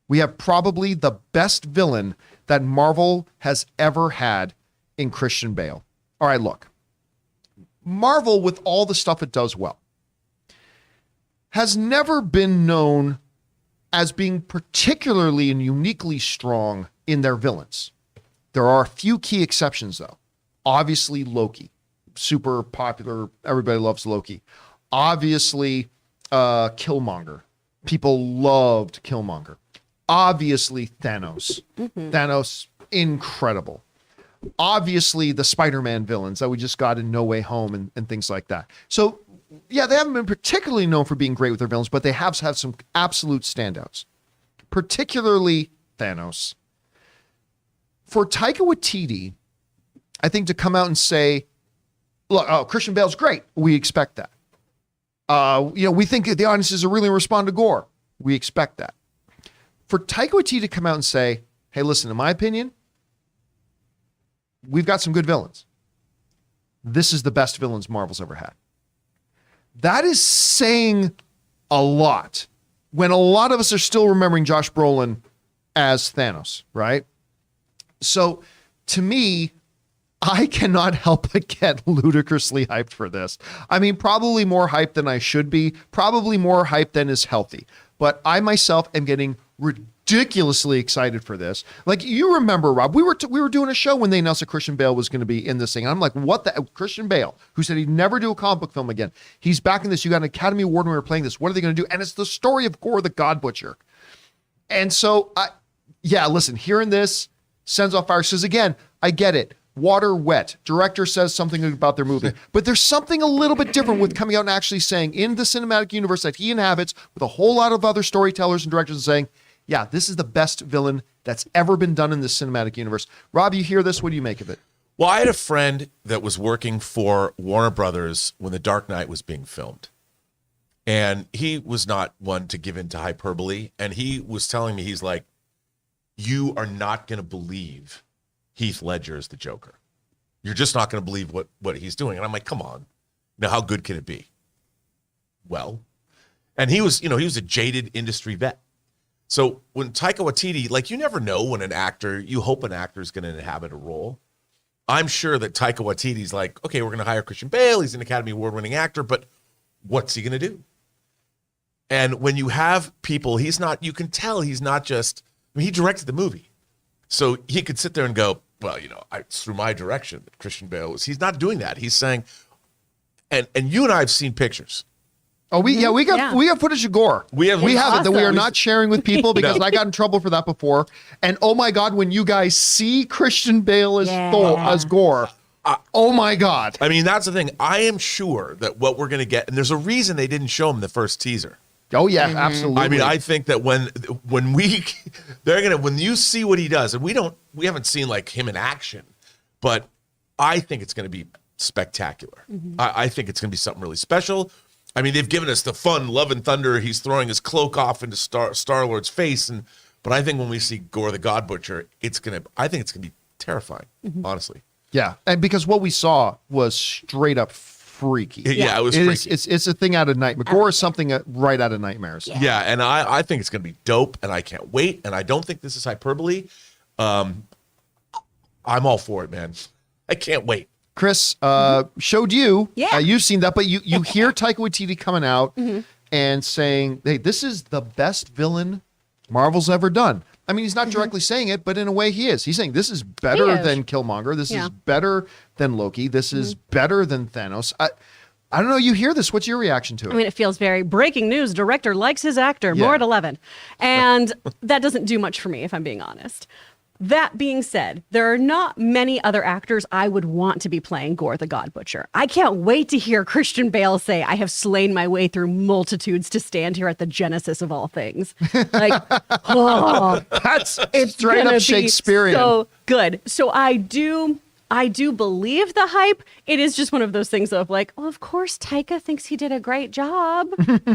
Speaker 1: we have probably the best villain that Marvel has ever had in Christian Bale. All right, look. Marvel, with all the stuff it does well, has never been known as being particularly and uniquely strong in their villains. There are a few key exceptions, though. Obviously, Loki. Super popular. Everybody loves Loki. Obviously, Killmonger. People loved Killmonger. Obviously, Thanos. Thanos, incredible. Obviously, the Spider-Man villains that we just got in No Way Home and things like that. So, yeah, they haven't been particularly known for being great with their villains, but they have had some absolute standouts, particularly Thanos. For Taika Waititi, I think to come out and say, look, Christian Bale's great. We expect that. We think that the audiences are really going to respond to Gorr. We expect that. For Taika Waititi to come out and say, hey, listen, in my opinion, we've got some good villains. This is the best villains Marvel's ever had. That is saying a lot when a lot of us are still remembering Josh Brolin as Thanos, right? So to me, I cannot help but get ludicrously hyped for this. I mean, probably more hyped than I should be, probably more hyped than is healthy. But I myself am getting ridiculously excited for this. Like, you remember, Rob, we were doing a show when they announced that Christian Bale was going to be in this thing. And I'm like, what the Christian Bale, who said he'd never do a comic book film again. He's back in this. You got an Academy Award when we were playing this. What are they going to do? And it's the story of Gorr the God Butcher. And so, listen, hearing this sends off fire. Says again, I get it. Water wet. Director says something about their movie. But there's something a little bit different with coming out and actually saying in the cinematic universe that he inhabits with a whole lot of other storytellers and directors and saying, yeah, this is the best villain that's ever been done in the cinematic universe. Rob, you hear this? What do you make of it?
Speaker 2: Well, I had a friend that was working for Warner Brothers when The Dark Knight was being filmed. And he was not one to give in to hyperbole. And he was telling me, he's like, you are not going to believe Heath Ledger is the Joker. You're just not going to believe what he's doing. And I'm like, come on. Now, how good can it be? Well, and he was a jaded industry vet. So when Taika Waititi, like, you never know when you hope an actor is going to inhabit a role. I'm sure that Taika Waititi's like, okay, we're going to hire Christian Bale. He's an Academy Award-winning actor, but what's he going to do? And when you have people, you can tell he's not just, he directed the movie. So he could sit there and go, well, it's through my direction that Christian Bale he's not doing that. He's saying, and you and I have seen pictures.
Speaker 1: Oh, we got footage of Gorr. We have it that we are not sharing with people because I got in trouble for that before. And oh my God, when you guys see Christian Bale as Thor, as Gorr, oh my God.
Speaker 2: I mean, that's the thing. I am sure that what we're going to get, and there's a reason they didn't show him the first teaser.
Speaker 1: Oh yeah, absolutely.
Speaker 2: I mean, I think that when you see what he does, and we haven't seen like him in action, but I think it's going to be spectacular. I think it's going to be something really special. I mean, they've given us the fun Love and Thunder. He's throwing his cloak off into Star-Lord's face, but I think when we see Gorr the God Butcher, I think it's gonna be terrifying, honestly.
Speaker 1: Yeah, and because what we saw was straight up freaky.
Speaker 2: Yeah, it was
Speaker 1: It
Speaker 2: freaky.
Speaker 1: is, it's a thing out of nightmare. Gorr is something right out of nightmares.
Speaker 2: Yeah, and I think it's going to be dope, and I can't wait. And I don't think this is hyperbole. I'm all for it, man. I can't wait.
Speaker 1: Chris showed you.
Speaker 4: Yeah.
Speaker 1: You've seen that, but you hear Taika Waititi coming out and saying, "Hey, this is the best villain Marvel's ever done." I mean, he's not directly saying it, but in a way he is. He's saying this is better than Killmonger. This is better than Loki. This is better than Thanos. I don't know. You hear this. What's your reaction to it?
Speaker 4: I mean, it feels very breaking news. Director likes his actor. More at 11. And that doesn't do much for me, if I'm being honest. That being said, there are not many other actors I would want to be playing Gorr the God Butcher. I can't wait to hear Christian Bale say, "I have slain my way through multitudes to stand here at the genesis of all things." Like, oh,
Speaker 1: That's
Speaker 4: it's
Speaker 1: straight
Speaker 4: gonna
Speaker 1: up
Speaker 4: be
Speaker 1: Shakespearean.
Speaker 4: so good. So I do believe the hype. It is just one of those things of like, oh, of course Taika thinks he did a great job.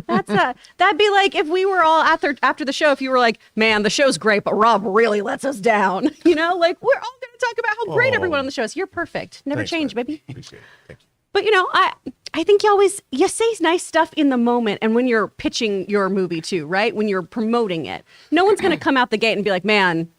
Speaker 4: That'd be like if we were all after the show, if you were like, man, the show's great, but Rob really lets us down. You know, like we're all going to talk about how great everyone on the show is. You're perfect. Never
Speaker 2: Thanks,
Speaker 4: change,
Speaker 2: man.
Speaker 4: baby.
Speaker 2: Appreciate it. Thank you.
Speaker 4: But you know, I think you say nice stuff in the moment and when you're pitching your movie too, right? When you're promoting it. No one's going to come out the gate and be like, man,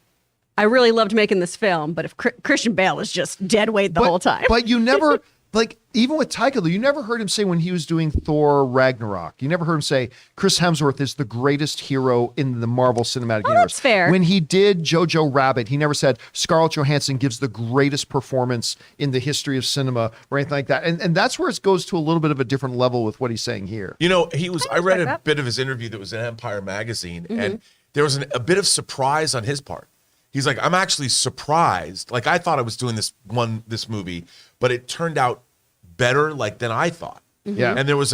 Speaker 4: I really loved making this film, but if Christian Bale is just dead weight the whole time.
Speaker 1: But you never, like, even with Taika, though, you never heard him say when he was doing Thor Ragnarok, you never heard him say Chris Hemsworth is the greatest hero in the Marvel Cinematic Universe.
Speaker 4: That's fair.
Speaker 1: When he did Jojo Rabbit, he never said Scarlett Johansson gives the greatest performance in the history of cinema or anything like that. And that's where it goes to a little bit of a different level with what he's saying here.
Speaker 2: You know, I read a
Speaker 4: that.
Speaker 2: bit of his interview that was in Empire Magazine, and there was a bit of surprise on his part. He's like, I'm actually surprised. Like, I thought I was doing this movie, but it turned out better, like, than I thought.
Speaker 1: Yeah.
Speaker 2: And there was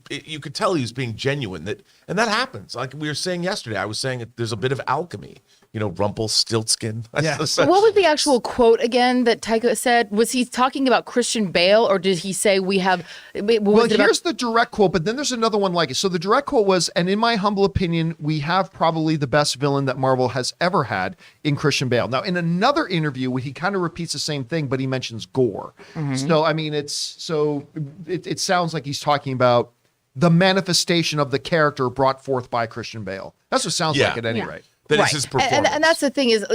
Speaker 2: you could tell he was being genuine, and that happens. Like we were saying yesterday, I was saying that there's a bit of alchemy, you know, Rumpelstiltskin.
Speaker 1: Yeah.
Speaker 3: What was the actual quote again that Taika said? Was he talking about Christian Bale, or did he say we have?
Speaker 1: Well, here's the direct quote, but then there's another one like it. So the direct quote was, and in my humble opinion, we have probably the best villain that Marvel has ever had in Christian Bale. Now, in another interview, he kind of repeats the same thing, but he mentions Gorr. So, I mean, it sounds like he's talking about the manifestation of the character brought forth by Christian Bale. That's what it sounds like at any rate.
Speaker 2: That
Speaker 3: right.
Speaker 2: is his performance.
Speaker 3: And that's the thing is,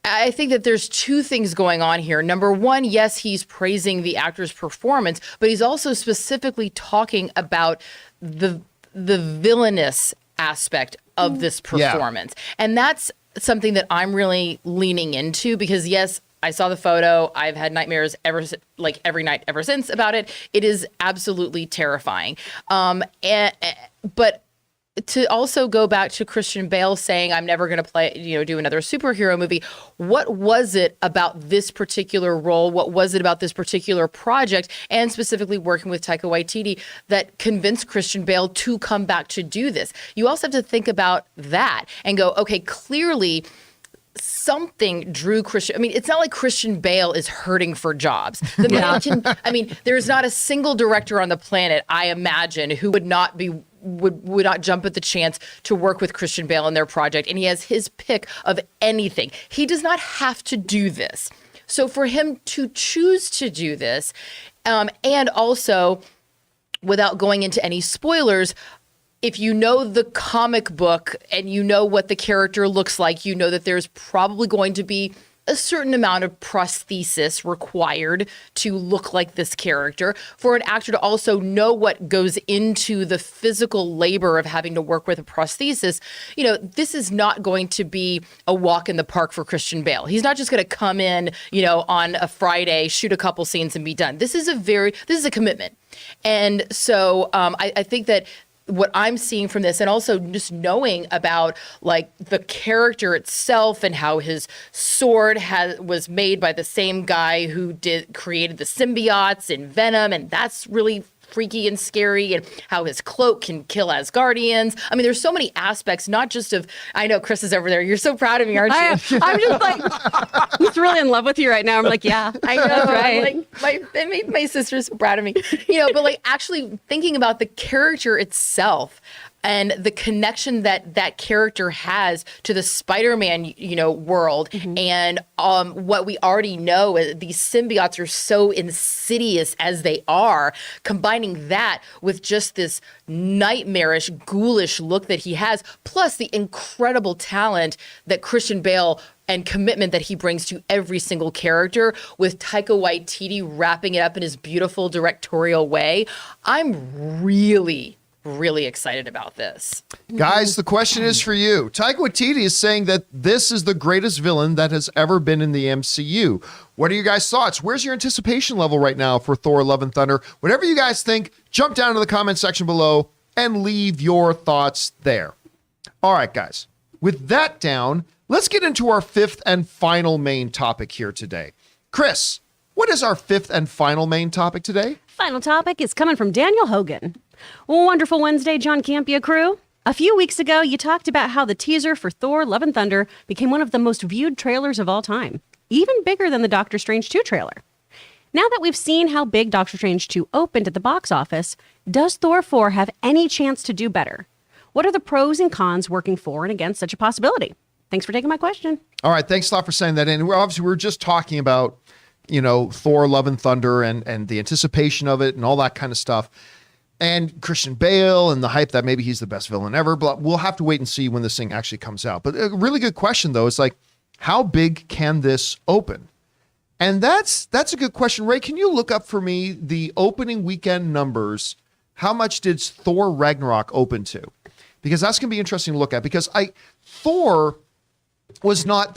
Speaker 3: I think that there's two things going on here. Number one, yes, he's praising the actor's performance, but he's also specifically talking about the villainous aspect of this performance. And that's something that I'm really leaning into because, yes, I saw the photo. I've had nightmares every night ever since about it. It is absolutely terrifying. But to also go back to Christian Bale saying, I'm never going to do another superhero movie. What was it about this particular role? What was it about this particular project? And specifically working with Taika Waititi that convinced Christian Bale to come back to do this? You also have to think about that and go, okay, clearly something drew Christian. I mean, it's not like Christian Bale is hurting for jobs. The man there's not a single director on the planet, I imagine, who would not jump at the chance to work with Christian Bale in their project. And he has his pick of anything. He does not have to do this. So for him to choose to do this, and also without going into any spoilers, if you know the comic book and you know what the character looks like, you know that there's probably going to be a certain amount of prosthesis required to look like this character. For an actor to also know what goes into the physical labor of having to work with a prosthesis, you know, this is not going to be a walk in the park for Christian Bale. He's not just going to come in, on a Friday, shoot a couple scenes and be done. This is a commitment. And so I think that what I'm seeing from this, and also just knowing about like the character itself and how his sword was made by the same guy who created the symbiotes in Venom, and that's really freaky and scary, and how his cloak can kill Asgardians. I mean, there's so many aspects, not just of, I know Chris is over there. You're so proud of me, aren't you?
Speaker 4: I'm just like, he's really in love with you right now. I'm like, yeah,
Speaker 3: I know.
Speaker 4: that's right.
Speaker 3: It made my sister so proud of me. But like actually thinking about the character itself, and the connection that that character has to the Spider-Man, world, and what we already know, these symbiotes are so insidious as they are, combining that with just this nightmarish, ghoulish look that he has, plus the incredible talent that Christian Bale and commitment that he brings to every single character, with Taika Waititi wrapping it up in his beautiful directorial way. I'm really excited about this.
Speaker 1: Guys, the question is for you. Taika Waititi is saying that this is the greatest villain that has ever been in the MCU. What are your guys' thoughts? Where's your anticipation level right now for Thor: Love and Thunder? Whatever you guys think, jump down to the comment section below and leave your thoughts there. All right, guys. With that down, let's get into our fifth and final main topic here today. Chris, what is our fifth and final main topic today?
Speaker 4: Final topic is coming from Daniel Hogan. Wonderful Wednesday, John Campea crew. A few weeks ago, you talked about how the teaser for Thor: Love and Thunder became one of the most viewed trailers of all time, even bigger than the Doctor Strange 2 trailer. Now that we've seen how big Doctor Strange 2 opened at the box office, does Thor 4 have any chance to do better? What are the pros and cons working for and against such a possibility? Thanks for taking my question.
Speaker 1: All right, thanks a lot for saying that. And we're just talking about, Thor: Love and Thunder and the anticipation of it and all that kind of stuff. And Christian Bale and the hype that maybe he's the best villain ever. But we'll have to wait and see when this thing actually comes out. But a really good question, though, is like, how big can this open? And that's a good question. Ray, can you look up for me the opening weekend numbers? How much did Thor Ragnarok open to? Because that's going to be interesting to look at. Because the first Thor was not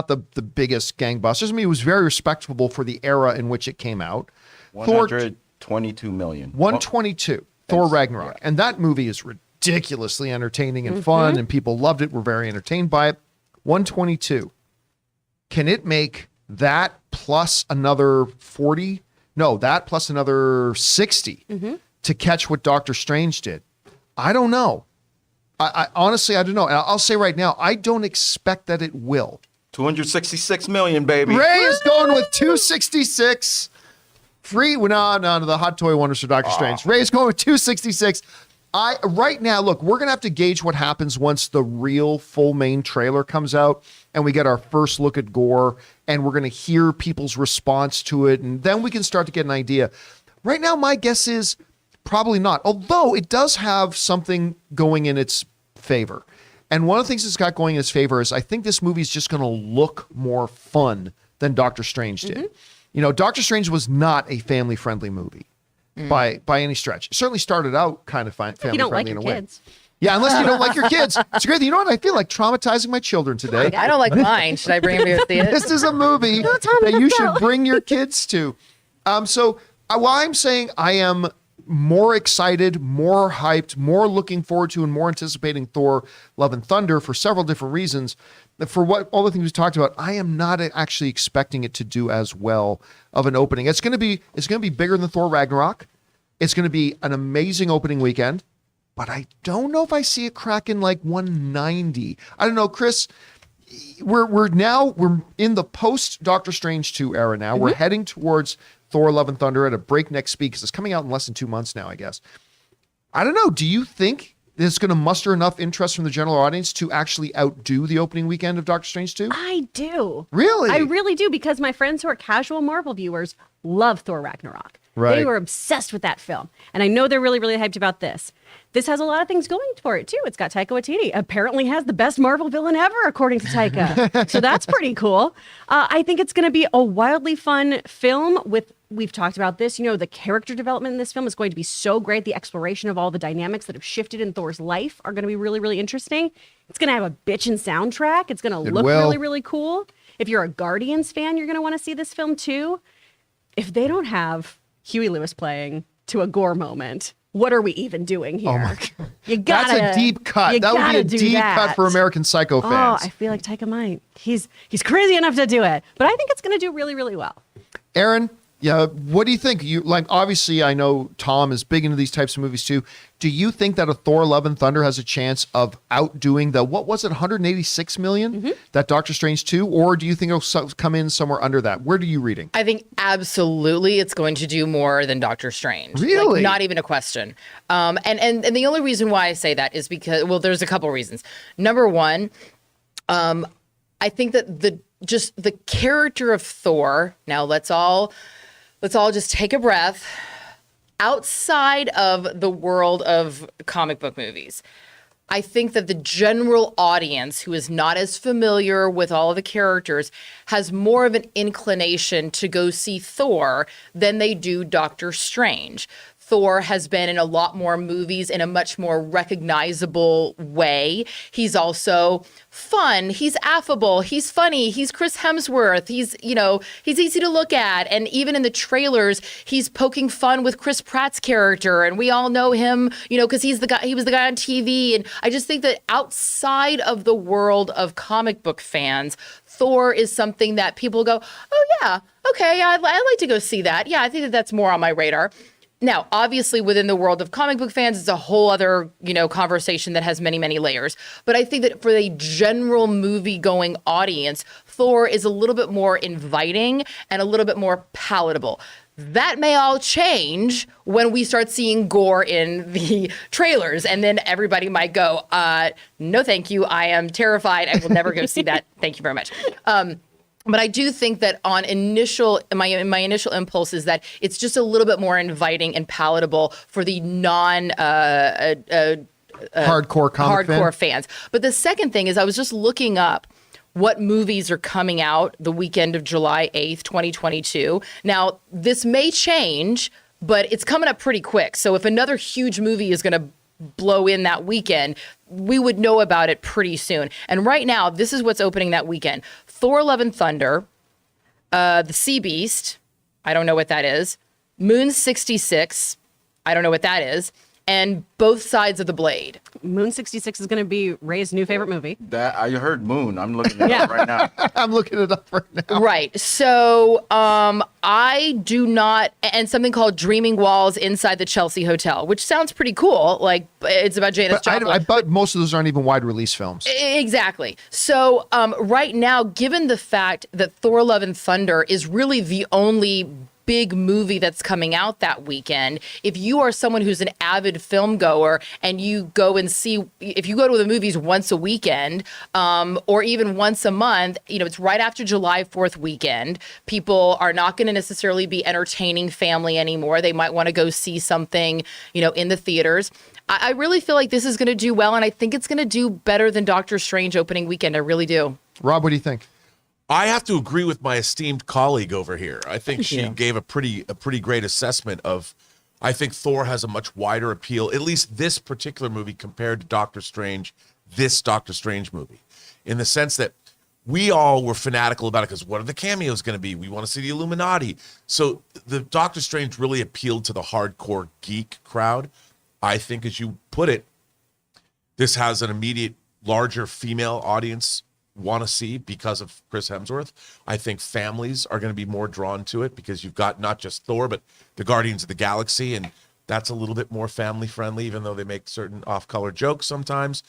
Speaker 1: the biggest gangbusters. I mean, it was very respectable for the era in which it came out.
Speaker 5: 122 million.
Speaker 1: 122, Thor Ragnarok. Yeah. And that movie is ridiculously entertaining and fun, and people loved it, were very entertained by it. 122. Can it make that plus another 40? No, that plus another 60 to catch what Doctor Strange did? I don't know. I honestly, I don't know. And I'll say right now, I don't expect that it will.
Speaker 5: 266 million, baby.
Speaker 1: Ray is going with 266. Free. No, the hot toy wonders for Doctor Strange. Ray is going with 266. Right now, look, we're going to have to gauge what happens once the real full main trailer comes out and we get our first look at Gorr, and we're going to hear people's response to it, and then we can start to get an idea. Right now, my guess is probably not, although it does have something going in its favor. And one of the things it's got going in its favor is I think this movie is just going to look more fun than Doctor Strange did. Doctor Strange was not a family-friendly movie by any stretch. It certainly started out kind of family-friendly in a way.
Speaker 4: Kids.
Speaker 1: Yeah, unless you don't like your kids. It's great. You know what? I feel like traumatizing my children today.
Speaker 3: I don't like mine. Should I bring them to see it?
Speaker 1: This is a movie that you should bring your kids to. So while I'm saying I am more excited, more hyped, more looking forward to, and more anticipating Thor: Love and Thunder for several different reasons, for what all the things we talked about, I am not actually expecting it to do as well of an opening. It's going to be bigger than Thor Ragnarok. It's going to be an amazing opening weekend, but I don't know if I see it cracking like 190. I don't know, Chris. We're in the post Doctor Strange 2 era now. We're heading towards Thor: Love and Thunder at a breakneck speed because it's coming out in less than 2 months now, I guess. I don't know. Do you think it's going to muster enough interest from the general audience to actually outdo the opening weekend of Doctor Strange 2?
Speaker 4: I do.
Speaker 1: Really?
Speaker 4: I really do, because my friends who are casual Marvel viewers love Thor Ragnarok.
Speaker 1: Right.
Speaker 4: They were obsessed with that film. And I know they're really, really hyped about this. This has a lot of things going for it, too. It's got Taika Waititi. Apparently has the best Marvel villain ever, according to Taika. So that's pretty cool. I think it's going to be a wildly fun film we've talked about this, the character development in this film is going to be so great. The exploration of all the dynamics that have shifted in Thor's life are going to be really, really interesting. It's going to have a bitchin' soundtrack. It's going to look really, really cool. If you're a Guardians fan, you're going to want to see this film, too. If they don't have Huey Lewis playing to a Gorr moment, what are we even doing here?
Speaker 1: Oh my God.
Speaker 4: You gotta,
Speaker 1: that's a deep cut. That would be a deep cut for American Psycho fans.
Speaker 4: Oh, I feel like Taika might. He's crazy enough to do it. But I think it's going to do really, really well.
Speaker 1: Aaron, Yeah, what do you think? You like obviously I know Tom is big into these types of movies too. Do you think that a Thor Love and Thunder has a chance of outdoing the what was it 186 million that Doctor Strange 2, or do you think it'll come in somewhere under that? Where are you reading?
Speaker 3: I think absolutely it's going to do more than Doctor Strange.
Speaker 1: Really?
Speaker 3: Like, not even a question. And the only reason why I say that is because, well, there's a couple reasons. Number one, I think that the character of Thor, now let's all just take a breath, outside of the world of comic book movies. I think that the general audience who is not as familiar with all of the characters has more of an inclination to go see Thor than they do Doctor Strange. Thor has been in a lot more movies in a much more recognizable way. He's also fun. He's affable. He's funny. He's Chris Hemsworth. He's easy to look at. And even in the trailers, he's poking fun with Chris Pratt's character. And we all know him, because he was the guy on TV. And I just think that outside of the world of comic book fans, Thor is something that people go, oh yeah, okay, I'd like to go see that. Yeah, I think that that's more on my radar. Now, obviously, within the world of comic book fans, it's a whole other, conversation that has many, many layers. But I think that for the general movie-going audience, Thor is a little bit more inviting and a little bit more palatable. That may all change when we start seeing Gorr in the trailers, and then everybody might go, no, thank you. I am terrified. I will never go see that. Thank you very much. But I do think that on my initial impulse is that it's just a little bit more inviting and palatable for the hardcore fans. But the second thing is I was just looking up what movies are coming out the weekend of July 8th, 2022. Now, this may change, but it's coming up pretty quick. So if another huge movie is going to blow in that weekend, we would know about it pretty soon. And right now, this is what's opening that weekend. Thor Love and Thunder, The Sea Beast, I don't know what that is. Moon 66, I don't know what that is. And Both Sides of the Blade.
Speaker 4: Moon 66 is going to be Ray's new favorite movie.
Speaker 5: That I heard Moon. I'm looking it up right now.
Speaker 1: I'm looking it up right now.
Speaker 3: Right. So I do not, and something called Dreaming Walls Inside the Chelsea Hotel, which sounds pretty cool. Like it's about Janis Joplin.
Speaker 1: I bet most of those aren't even wide release films.
Speaker 3: Exactly. So right now, given the fact that Thor Love and Thunder is really the only big movie that's coming out that weekend, if you are someone who's an avid film goer and you go and see, if you go to the movies once a weekend or even once a month, it's right after July 4th weekend. People are not going to necessarily be entertaining family anymore. They might want to go see something, in the theaters. I really feel like this is going to do well, and I think it's going to do better than Doctor Strange opening weekend. I really do.
Speaker 1: Rob, what do you think?
Speaker 2: I have to agree with my esteemed colleague over here. I think she gave a pretty great assessment of, I think Thor has a much wider appeal, at least this particular movie compared to Doctor Strange, this Doctor Strange movie, in the sense that we all were fanatical about it because what are the cameos going to be? We want to see the Illuminati. So the Doctor Strange really appealed to the hardcore geek crowd. I think, as you put it, this has an immediate larger female audience want to see because of Chris Hemsworth. I think families are going to be more drawn to it because you've got not just Thor, but the Guardians of the Galaxy, and that's a little bit more family friendly, even though they make certain off-color jokes sometimes.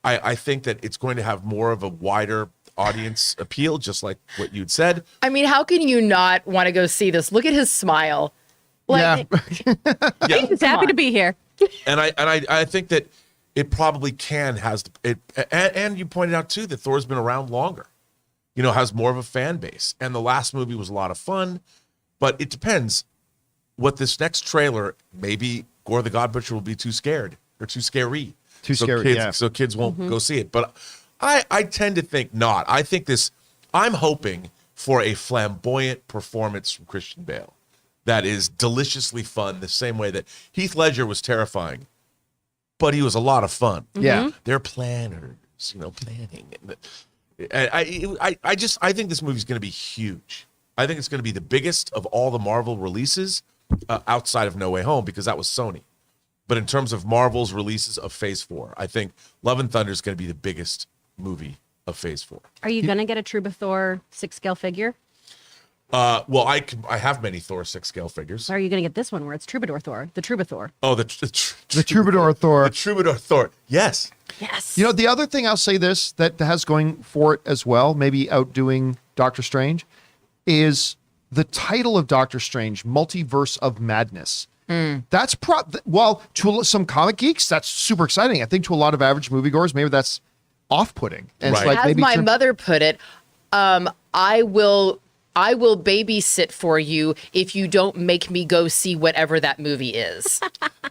Speaker 2: I think that it's going to have more of a wider audience appeal, just like what you'd said.
Speaker 3: I mean, how can you not want to go see this? Look at his smile. Like,
Speaker 2: Yeah.
Speaker 4: He's happy to be here.
Speaker 2: And I think that it probably has it, and you pointed out too that Thor's been around longer, has more of a fan base. And the last movie was a lot of fun, but it depends what this next trailer, maybe Gorr the God Butcher will be too scared or too scary. So kids won't go see it. But I tend to think not. I think I'm hoping for a flamboyant performance from Christian Bale that is deliciously fun, the same way that Heath Ledger was terrifying, but he was a lot of fun.
Speaker 1: Yeah.
Speaker 2: They're planners, planning. And I think this movie's going to be huge. I think it's going to be the biggest of all the Marvel releases outside of No Way Home, because that was Sony. But in terms of Marvel's releases of Phase 4, I think Love and Thunder is going to be the biggest movie of Phase 4.
Speaker 4: Are you going to get a Troubadour 6-scale figure?
Speaker 2: Well, I have many Thor 6 scale figures.
Speaker 4: So are you going to get this one where it's Troubadour Thor, the Troubadour?
Speaker 2: Oh, the
Speaker 1: Troubadour Thor.
Speaker 2: The Troubadour Thor. Yes.
Speaker 4: Yes.
Speaker 1: You know, the other thing I'll say this that has going for it as well, maybe outdoing Doctor Strange, is the title of Doctor Strange, Multiverse of Madness. That's to some comic geeks, that's super exciting. I think to a lot of average moviegoers, maybe that's off-putting. And
Speaker 2: Right.
Speaker 1: it's like
Speaker 3: As
Speaker 1: maybe
Speaker 3: my mother put it, I will babysit for you if you don't make me go see whatever that movie is.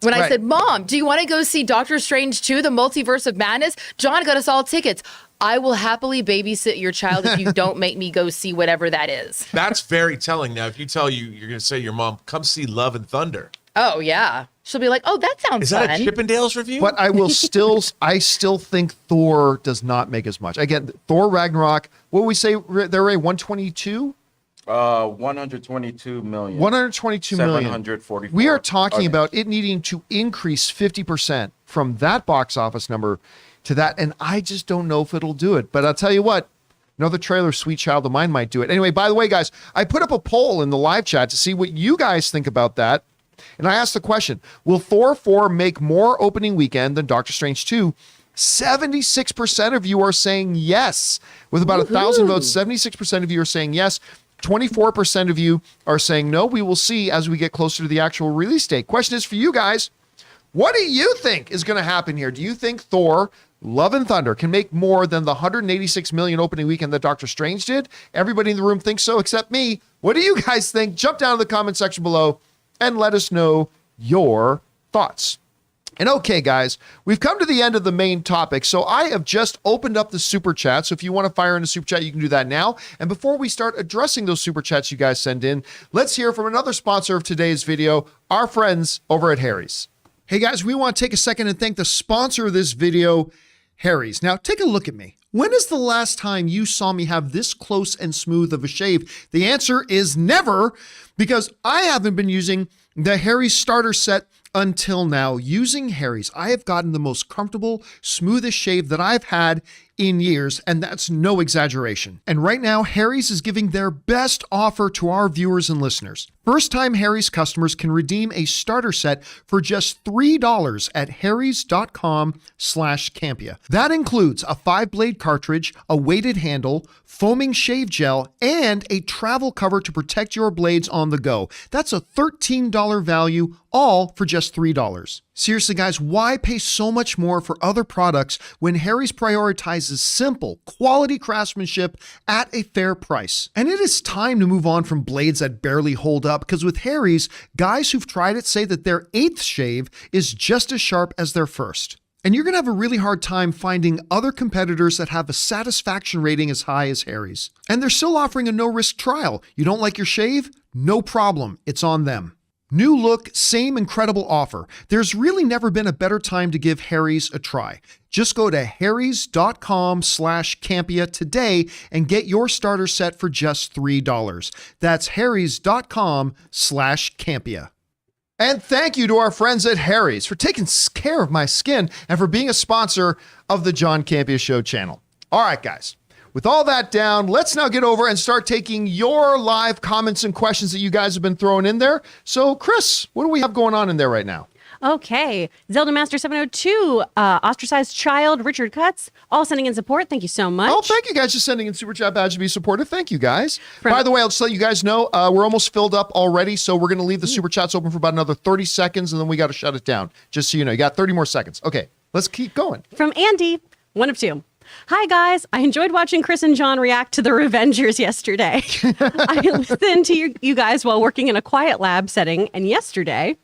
Speaker 3: When I
Speaker 1: Right.
Speaker 3: said, Mom, do you want to go see Doctor Strange 2, The Multiverse of Madness? John got us all tickets. I will happily babysit your child if you don't make me go see whatever that is.
Speaker 2: That's very telling. Now, if you tell you're going to say to your mom, come see Love and Thunder.
Speaker 3: Oh, yeah. She'll be like, oh, that sounds
Speaker 2: Is that
Speaker 3: fun.
Speaker 2: a Chippendales review?
Speaker 1: But I still think Thor does not make as much. Again, Thor Ragnarok, what we say, they're a 122?
Speaker 5: 122 million.
Speaker 1: 122 million.
Speaker 5: 744.
Speaker 1: We are talking
Speaker 5: Okay.
Speaker 1: about it needing to increase 50% from that box office number to that. And I just don't know if it'll do it. But I'll tell you what, another trailer, Sweet Child of Mine, might do it. Anyway, by the way, guys, I put up a poll in the live chat to see what you guys think about that. And I asked the question, will Thor 4 make more opening weekend than Doctor Strange 2? 76% of you are saying yes. With about 1,000 votes, 76% of you are saying yes. 24% of you are saying no. We will see as we get closer to the actual release date. Question is for you guys, what do you think is going to happen here? Do you think Thor Love and Thunder can make more than the 186 million opening weekend that Doctor Strange did? Everybody in the room thinks so except me. What do you guys think? Jump down to the comment section below and let us know your thoughts. And okay, guys, we've come to the end of the main topic. So I have just opened up the super chat. So if you want to fire in a super chat, you can do that now. And before we start addressing those super chats you guys send in, let's hear from another sponsor of today's video, our friends over at Harry's. Hey guys, we want to take a second and thank the sponsor of this video, Harry's. Now take a look at me. When is the last time you saw me have this close and smooth of a shave? The answer is never, because I haven't been using the Harry's starter set until now. Using Harry's, I have gotten the most comfortable, smoothest shave that I've had in years, and that's no exaggeration. And right now, Harry's is giving their best offer to our viewers and listeners. First-time Harry's customers can redeem a starter set for just $3 at harrys.com/Campea. That includes a 5-blade cartridge, a weighted handle, foaming shave gel, and a travel cover to protect your blades on the go. That's a $13 value, all for just $3. Seriously, guys, why pay so much more for other products when Harry's prioritizes simple, quality craftsmanship at a fair price? And it is time to move on from blades that barely hold up, because with Harry's, guys who've tried it say that their 8th shave is just as sharp as their first. And you're going to have a really hard time finding other competitors that have a satisfaction rating as high as Harry's. And they're still offering a no-risk trial. You don't like your shave? No problem. It's on them. New look, same incredible offer. There's really never been a better time to give Harry's a try. Just go to harrys.com/Campea today and get your starter set for just $3. That's harrys.com/Campea. And thank you to our friends at Harry's for taking care of my skin and for being a sponsor of the John Campea Show channel. All right, guys. With all that down, let's now get over and start taking your live comments and questions that you guys have been throwing in there. So, Chris, what do we have going on in there right now?
Speaker 4: Okay. Zelda Master 702, Ostracized Child, Richard Cutts, all sending in support. Thank you so much.
Speaker 1: Oh, thank you guys for sending in Super Chat badge to be supportive. Thank you guys. By the way, I'll just let you guys know, we're almost filled up already, so we're going to leave the Super Chats open for about another 30 seconds, and then we got to shut it down. Just so you know, you got 30 more seconds. Okay, let's keep going.
Speaker 4: From Andy, one of two. Hi, guys. I enjoyed watching Chris and John react to the Revengers yesterday. I listened to you guys while working in a quiet lab setting, and yesterday...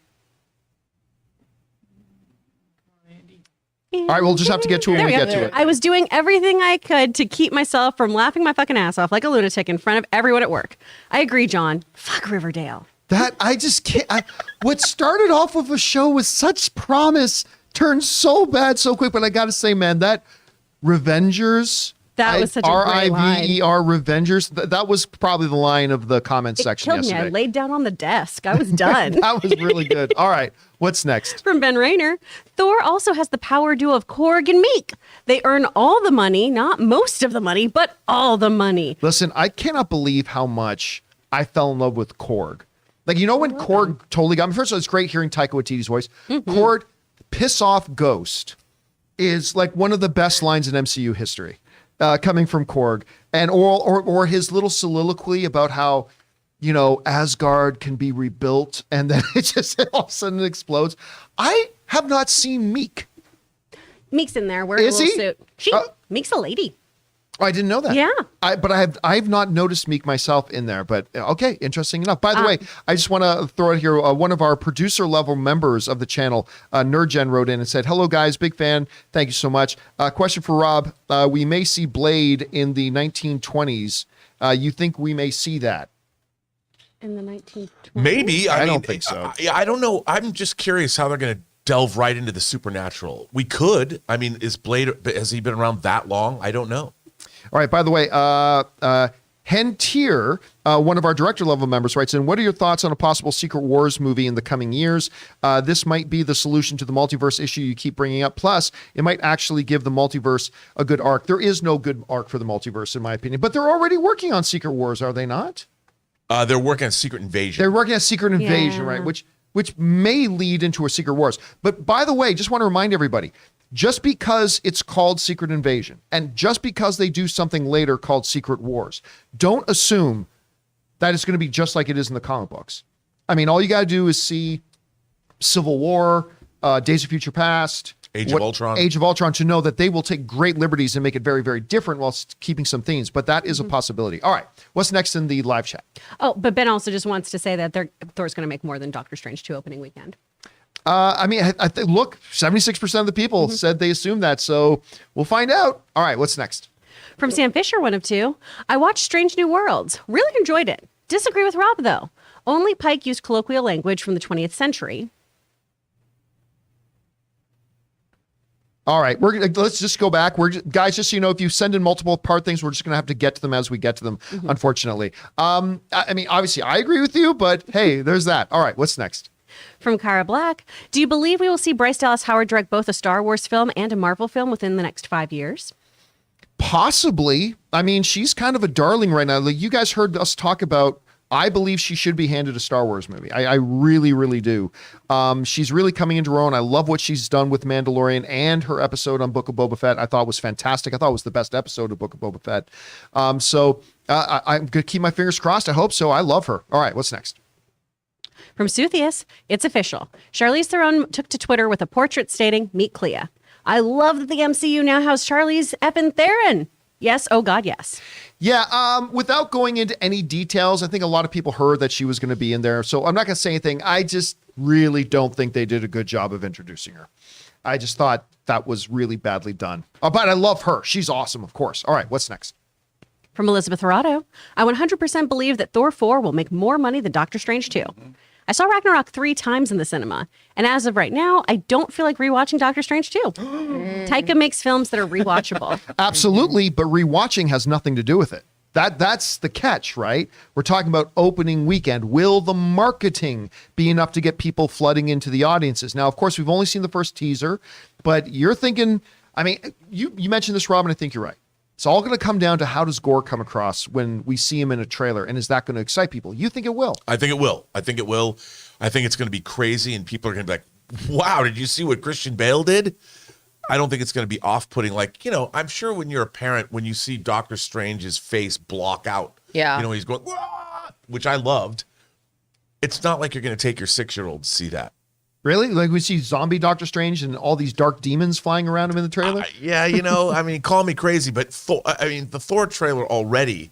Speaker 1: All right, we'll just have to get to it when we get to it.
Speaker 4: I was doing everything I could to keep myself from laughing my fucking ass off like a lunatic in front of everyone at work. I agree, John. Fuck Riverdale.
Speaker 1: That, I just can't. What started off with a show with such promise turned so bad so quick, but I got to say, man, that Revengers...
Speaker 4: That was such a great line.
Speaker 1: R-I-V-E-R, Revengers. That was probably the line of the comment section
Speaker 4: Killed
Speaker 1: yesterday.
Speaker 4: me. I laid down on the desk. I was done.
Speaker 1: That was really good. All right, what's next?
Speaker 4: From Ben Rayner, Thor also has the power duo of Korg and Meek. They earn all the money, not most of the money, but all the money.
Speaker 1: Listen, I cannot believe how much I fell in love with Korg. Like, you know when Korg totally got me? First of all, it's great hearing Taika Waititi's voice. Korg, piss off ghost, is like one of the best lines in MCU history, coming from Korg. And or his little soliloquy about how, Asgard can be rebuilt, and then it just all of a sudden explodes. I have not seen Meek.
Speaker 4: Meek's in there wearing
Speaker 1: Is
Speaker 4: a little
Speaker 1: he?
Speaker 4: suit. Meek's a lady.
Speaker 1: Oh, I didn't know that.
Speaker 4: Yeah.
Speaker 1: I've not noticed Meek myself in there, but okay, interesting enough. By the way, I just want to throw it here. One of our producer level members of the channel, NerdGen, wrote in and said, "Hello guys, big fan. Thank you so much. Question for Rob. We may see Blade in the 1920s. You think we may see that?"
Speaker 4: In the 1920s.
Speaker 2: Maybe.
Speaker 1: I don't think so.
Speaker 2: I don't know. I'm just curious how they're going to delve right into the supernatural. We could. I mean, has he been around that long? I don't know.
Speaker 1: All right. By the way, Hentier, one of our director level members, writes in, "What are your thoughts on a possible Secret Wars movie in the coming years? This might be the solution to the multiverse issue you keep bringing up. Plus, it might actually give the multiverse a good arc." There is no good arc for the multiverse, in my opinion. But they're already working on Secret Wars, are they not?
Speaker 2: They're working on Secret Invasion.
Speaker 1: They're working on Secret Invasion,
Speaker 4: Yeah.
Speaker 1: right? Which may lead into a Secret Wars. But by the way, just want to remind everybody, just because it's called Secret Invasion and just because they do something later called Secret Wars, don't assume that it's going to be just like it is in the comic books. I mean, all you got to do is see Civil War, Days of Future Past,
Speaker 2: Age of Ultron
Speaker 1: to know that they will take great liberties and make it very, very different while keeping some themes. But that is a possibility. All right. What's next in the live chat?
Speaker 4: Oh, but Ben also just wants to say that Thor's going to make more than Doctor Strange 2 opening weekend.
Speaker 1: I mean, I think, look, 76% of the people said they assumed that. So we'll find out. All right. What's next?
Speaker 4: From Sam Fisher, one of two. I watched Strange New Worlds. Really enjoyed it. Disagree with Rob, though. Only Pike used colloquial language from the 20th century.
Speaker 1: All right, let's just go back. Guys, just so you know, if you send in multiple part things, we're just going to have to get to them as we get to them, unfortunately. I mean, obviously, I agree with you, but hey, there's that. All right, what's next?
Speaker 4: From Cara Black, do you believe we will see Bryce Dallas Howard direct both a Star Wars film and a Marvel film within the next 5 years?
Speaker 1: Possibly. I mean, she's kind of a darling right now. Like, you guys heard us talk about, I believe she should be handed a Star Wars movie. I really, really do. She's really coming into her own. I love what she's done with Mandalorian, and her episode on Book of Boba Fett I thought was fantastic. I thought it was the best episode of Book of Boba Fett. So I'm going to keep my fingers crossed. I hope so. I love her. All right, what's next?
Speaker 4: From Suthius, it's official. Charlize Theron took to Twitter with a portrait stating, "Meet Clea." I love that the MCU now has Charlize effing Theron. Yes, oh God, yes.
Speaker 1: Yeah, without going into any details, I think a lot of people heard that she was going to be in there. So I'm not going to say anything. I just really don't think they did a good job of introducing her. I just thought that was really badly done. Oh, but I love her. She's awesome, of course. All right, what's next?
Speaker 4: From Elizabeth Horado, I 100% believe that Thor 4 will make more money than Doctor Strange 2. I saw Ragnarok 3 times in the cinema, and as of right now, I don't feel like rewatching Doctor Strange 2. Taika makes films that are rewatchable.
Speaker 1: Absolutely, but rewatching has nothing to do with it. That's the catch, right? We're talking about opening weekend. Will the marketing be enough to get people flooding into the audiences? Now, of course, we've only seen the first teaser, but you're thinking, I mean, you mentioned this, Robin, I think you're right. It's all going to come down to how does Gorr come across when we see him in a trailer, and is that going to excite people? You think it will?
Speaker 2: I think it will. I think it's going to be crazy, and people are going to be like, wow, did you see what Christian Bale did? I don't think it's going to be off-putting. Like, I'm sure when you're a parent, when you see Doctor Strange's face block out, he's going, wah! Which I loved. It's not like you're going to take your 6-year-old to see that.
Speaker 1: Really? Like we see zombie Doctor Strange and all these dark demons flying around him in the trailer?
Speaker 2: Yeah, I mean, call me crazy, but the Thor trailer already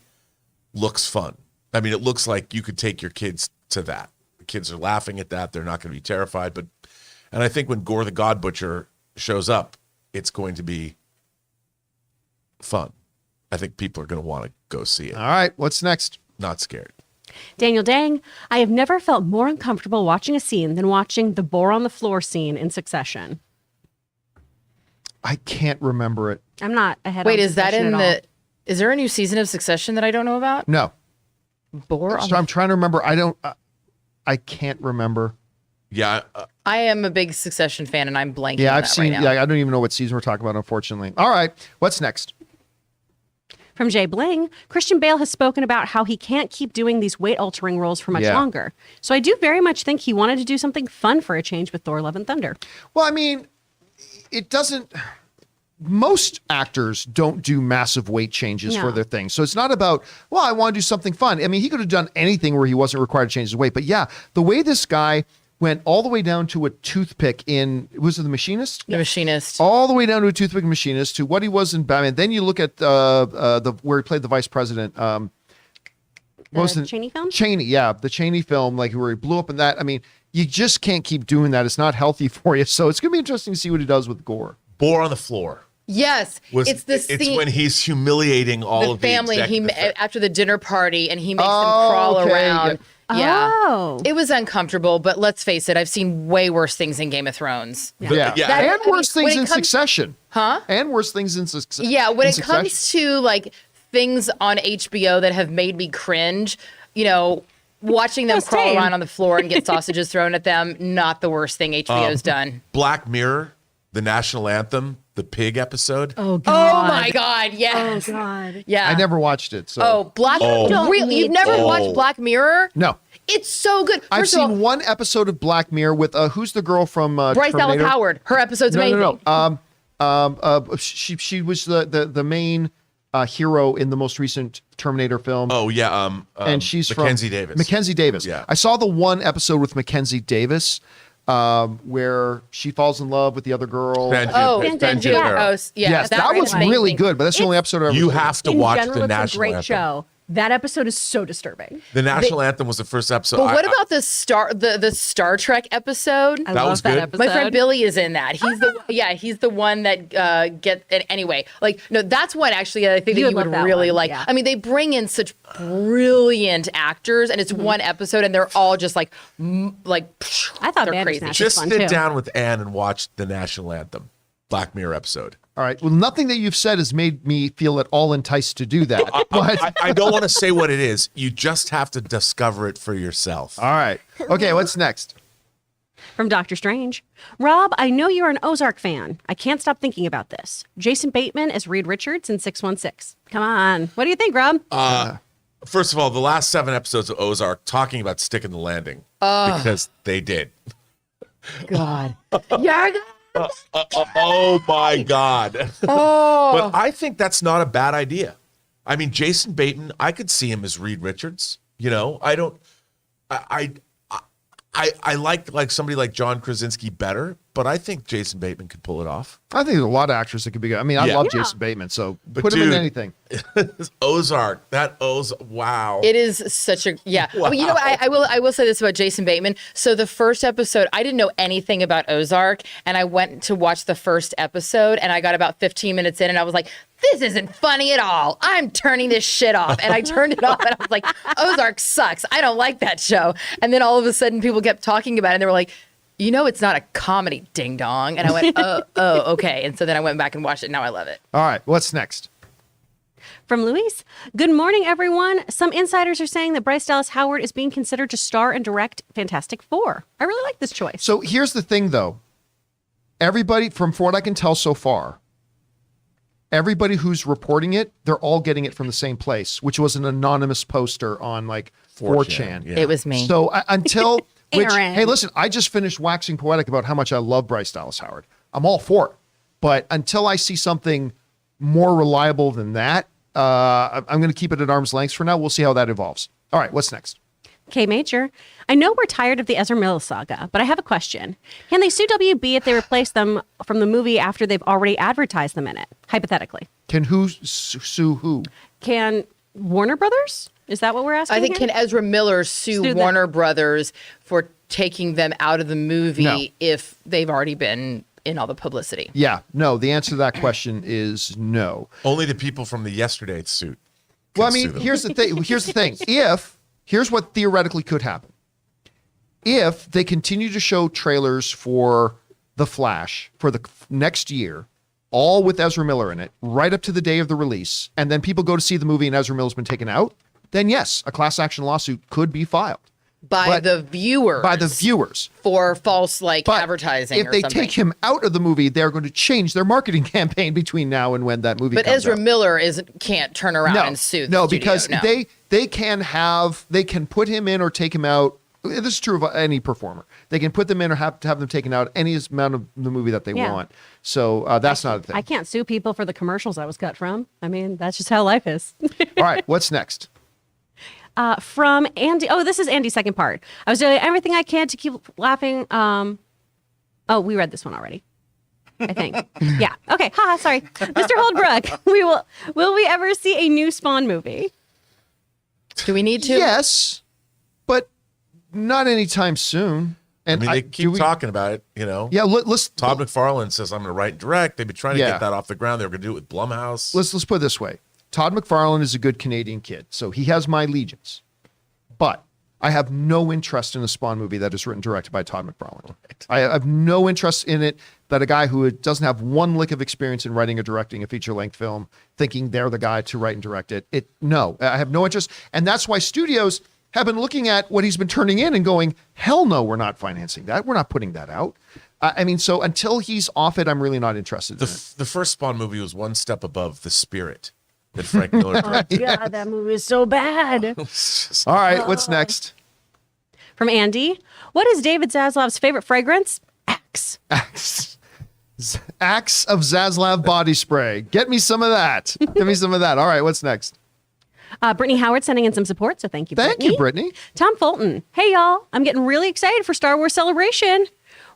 Speaker 2: looks fun. I mean, it looks like you could take your kids to that. The kids are laughing at that. They're not going to be terrified. And I think when Gorr the God Butcher shows up, it's going to be fun. I think people are going to want to go see it.
Speaker 1: All right, what's next?
Speaker 2: Not scared.
Speaker 4: Daniel Dang, I have never felt more uncomfortable watching a scene than watching the boar on the floor scene in Succession.
Speaker 1: I can't remember it.
Speaker 4: I'm not ahead.
Speaker 3: Wait,
Speaker 4: on
Speaker 3: is that
Speaker 4: Succession
Speaker 3: in
Speaker 4: at all.
Speaker 3: is there a new season of Succession that I don't know about?
Speaker 1: No.
Speaker 3: Boar on
Speaker 1: So I'm trying to remember. I can't remember.
Speaker 2: Yeah.
Speaker 3: I am a big Succession fan, and I'm blanking.
Speaker 1: Yeah,
Speaker 3: on
Speaker 1: I've
Speaker 3: that
Speaker 1: seen.
Speaker 3: right now.
Speaker 1: Yeah, I don't even know what season we're talking about, unfortunately. All right, what's next?
Speaker 4: From Jay Bling, Christian Bale has spoken about how he can't keep doing these weight-altering roles for much longer. So I do very much think he wanted to do something fun for a change with Thor: Love and Thunder.
Speaker 1: Well, I mean, it doesn't. Most actors don't do massive weight changes for their things. So it's not about, well, I want to do something fun. I mean, he could have done anything where he wasn't required to change his weight. But yeah, the way this guy went all the way down to a toothpick in, was it The Machinist?
Speaker 3: The Machinist.
Speaker 1: All the way down to a toothpick Machinist to what he was in Batman. Then you look at where he played the vice president. What was
Speaker 4: The Cheney film?
Speaker 1: Cheney, yeah, the Cheney film, like where he blew up in that. I mean, you just can't keep doing that. It's not healthy for you. So it's going to be interesting to see what he does with Gorr.
Speaker 2: Boar on the floor.
Speaker 3: Yes, it's the scene.
Speaker 2: It's when he's humiliating all
Speaker 3: the
Speaker 2: of
Speaker 3: family.
Speaker 2: the
Speaker 3: He
Speaker 2: executive.
Speaker 3: after the dinner party, and he makes them crawl around. Yeah.
Speaker 4: Oh.
Speaker 3: It was uncomfortable, but let's face it, I've seen way worse things in Game of Thrones.
Speaker 1: Yeah.
Speaker 2: Yeah.
Speaker 1: And worse
Speaker 3: when
Speaker 1: things
Speaker 3: it
Speaker 1: in
Speaker 3: comes-
Speaker 1: Succession.
Speaker 3: Huh?
Speaker 1: And worse things in Succession.
Speaker 3: Yeah, when it comes to like things on HBO that have made me cringe, watching them crawl
Speaker 4: same.
Speaker 3: around on the floor and get sausages thrown at them, not the worst thing HBO's done.
Speaker 2: Black Mirror, the national anthem, the pig episode.
Speaker 4: Oh,
Speaker 3: Oh
Speaker 4: God.
Speaker 3: my God, yes.
Speaker 4: Oh, God.
Speaker 3: Yeah.
Speaker 1: I never watched it. So
Speaker 3: Oh, really? You've never watched Black Mirror?
Speaker 1: no.
Speaker 3: It's so good.
Speaker 1: I've
Speaker 3: First of
Speaker 1: seen
Speaker 3: all,
Speaker 1: one episode of Black Mirror with who's the girl from
Speaker 3: Bryce Dallas
Speaker 1: Terminator?
Speaker 3: Howard. Her episode's amazing.
Speaker 1: No. She was the main hero in the most recent Terminator film.
Speaker 2: Oh yeah,
Speaker 1: and she's
Speaker 2: Mackenzie
Speaker 1: from
Speaker 2: Davis.
Speaker 1: Mackenzie Davis.
Speaker 2: Yeah.
Speaker 1: I saw the one episode with Mackenzie Davis where she falls in love with the other girl.
Speaker 3: Yes,
Speaker 1: Yes, that was really good, but that's the only episode I ever
Speaker 2: You
Speaker 1: seen.
Speaker 2: have to
Speaker 4: In
Speaker 2: watch
Speaker 4: general,
Speaker 2: the
Speaker 4: it's
Speaker 2: national
Speaker 4: a great
Speaker 2: anthem.
Speaker 4: show. That episode is so disturbing.
Speaker 2: The national anthem was the first episode.
Speaker 3: But what about the Star Trek episode?
Speaker 4: I
Speaker 2: That
Speaker 4: love
Speaker 2: was
Speaker 4: that
Speaker 2: good.
Speaker 4: episode.
Speaker 3: My friend Billy is in that. He's the one that anyway. Like no, that's one actually I think
Speaker 4: You
Speaker 3: that you
Speaker 4: would
Speaker 3: would
Speaker 4: love that
Speaker 3: really
Speaker 4: one,
Speaker 3: like.
Speaker 4: yeah.
Speaker 3: I mean, they bring in such brilliant actors, and it's one episode, and they're all just like
Speaker 4: I thought
Speaker 3: they're
Speaker 4: Bandersnatch
Speaker 3: crazy.
Speaker 4: was
Speaker 2: Just
Speaker 4: fun,
Speaker 2: sit
Speaker 4: too.
Speaker 2: down with Ann and watch the national anthem, Black Mirror episode.
Speaker 1: All right. Well, nothing that you've said has made me feel at all enticed to do that. But
Speaker 2: I don't want to say what it is. You just have to discover it for yourself.
Speaker 1: all right. Okay, what's next?
Speaker 4: From Doctor Strange. Rob, I know you're an Ozark fan. I can't stop thinking about this. Jason Bateman as Reed Richards in 616. Come on. What do you think, Rob?
Speaker 2: First of all, the last 7 episodes of Ozark talking about sticking the landing because they did.
Speaker 3: God. Yeah.
Speaker 2: Oh my God. But I think that's not a bad idea. I mean, Jason Bateman, I could see him as Reed Richards. I like somebody like John Krasinski better, but I think Jason Bateman could pull it off.
Speaker 1: I think there's a lot of actors that could be good. I mean, I
Speaker 2: Yeah.
Speaker 1: love
Speaker 4: Yeah.
Speaker 1: Jason Bateman, so
Speaker 2: But
Speaker 1: put him in
Speaker 2: dude-
Speaker 1: anything.
Speaker 2: Ozark, wow.
Speaker 3: It is such a But you know what? I will say this about Jason Bateman. So the first episode, I didn't know anything about Ozark, and I went to watch the first episode, and I got about 15 minutes in, and I was like, this isn't funny at all. I'm turning this shit off. And I turned it off, and I was like, Ozark sucks. I don't like that show. And then all of a sudden, people kept talking about it, and they were like, it's not a comedy, ding dong. And I went, oh, okay. And so then I went back and watched it. Now I love it.
Speaker 1: All right. What's next?
Speaker 4: From Luis. Good morning, everyone. Some insiders are saying that Bryce Dallas Howard is being considered to star and direct Fantastic Four. I really like this choice.
Speaker 1: So here's the thing, though. Everybody, from what I can tell so far, everybody who's reporting it, they're all getting it from the same place, which was an anonymous poster on like 4chan.
Speaker 2: Yeah.
Speaker 3: It was me.
Speaker 1: So until,
Speaker 4: Aaron.
Speaker 1: hey, listen, I just finished waxing poetic about how much I love Bryce Dallas Howard. I'm all for it. But until I see something more reliable than that, I'm going to keep it at arm's length for now. We'll see how that evolves. All right, what's next?
Speaker 4: K Major. I know we're tired of the Ezra Miller saga, but I have a question. Can they sue WB if they replace them from the movie after they've already advertised them in it? Hypothetically.
Speaker 1: Can who sue who?
Speaker 4: Can Warner Brothers? Is that what we're asking?
Speaker 3: I think
Speaker 4: here?
Speaker 3: can Ezra Miller sue
Speaker 4: Sue them.
Speaker 3: Warner Brothers for taking them out of the movie
Speaker 1: No.
Speaker 3: if they've already been in all the publicity?
Speaker 1: Yeah, no. The answer to that question is no.
Speaker 2: Only the people from the Yesterday suit.
Speaker 1: Well, I
Speaker 2: can sue
Speaker 1: mean,
Speaker 2: them.
Speaker 1: here's the thing. Here's what theoretically could happen. If they continue to show trailers for The Flash for the next year, all with Ezra Miller in it, right up to the day of the release, and then people go to see the movie and Ezra Miller's been taken out, then yes, a class action lawsuit could be filed.
Speaker 3: by the viewers.
Speaker 1: By the viewers.
Speaker 3: For false
Speaker 1: But
Speaker 3: advertising
Speaker 1: if
Speaker 3: or
Speaker 1: they
Speaker 3: something.
Speaker 1: take him out of the movie, they're going to change their marketing campaign between now and when that movie
Speaker 3: But
Speaker 1: comes
Speaker 3: Ezra
Speaker 1: out.
Speaker 3: Miller can't turn around and sue the
Speaker 1: No,
Speaker 3: studio.
Speaker 1: because
Speaker 3: No.
Speaker 1: they can put him in or take him out. This is true of any performer. They can put them in or have them taken out any amount of the movie that they
Speaker 4: Yeah.
Speaker 1: want. So that's not a thing.
Speaker 4: I can't sue people for the commercials I was cut from. I mean, that's just how life is.
Speaker 1: All right, what's next?
Speaker 4: From Andy. Oh, this is Andy's second part. I was doing everything I can to keep laughing. Oh, we read this one already, I think. Yeah. Okay. Haha. Sorry, Mr. Holdbrook. Will we ever see a new Spawn movie?
Speaker 3: Do we need to?
Speaker 1: Yes, but not anytime soon.
Speaker 2: I
Speaker 1: And
Speaker 2: mean, they
Speaker 1: do
Speaker 2: keep
Speaker 1: we-
Speaker 2: talking about it, you know.
Speaker 1: Yeah, let's
Speaker 2: Todd McFarlane says, I'm going to write and direct. They've been trying to
Speaker 1: Yeah.
Speaker 2: get that off the ground. They were going to do it with Blumhouse.
Speaker 1: let's put it this way. Todd McFarlane is a good Canadian kid, so he has my allegiance. But I have no interest in a Spawn movie that is written and directed by Todd McFarlane. I have no interest in it that a guy who doesn't have one lick of experience in writing or directing a feature-length film, thinking they're the guy to write and direct it. No, I have no interest. And that's why studios have been looking at what he's been turning in and going, hell no, we're not financing that. We're not putting that out. I mean, so until he's off it, I'm really not interested in it.
Speaker 2: The first Spawn movie was one step above The Spirit that Frank Miller directed.
Speaker 4: God, that movie is so bad.
Speaker 1: All right, what's next?
Speaker 4: From Andy. What is David Zaslav's favorite fragrance? Axe.
Speaker 1: Axe of Zaslav body spray. Get me some of that. Give me some of that. All right, what's next?
Speaker 4: Brittany Howard sending in some support, so thank you,
Speaker 1: Thank you, Brittany.
Speaker 4: Tom Fulton. Hey, y'all. I'm getting really excited for Star Wars Celebration.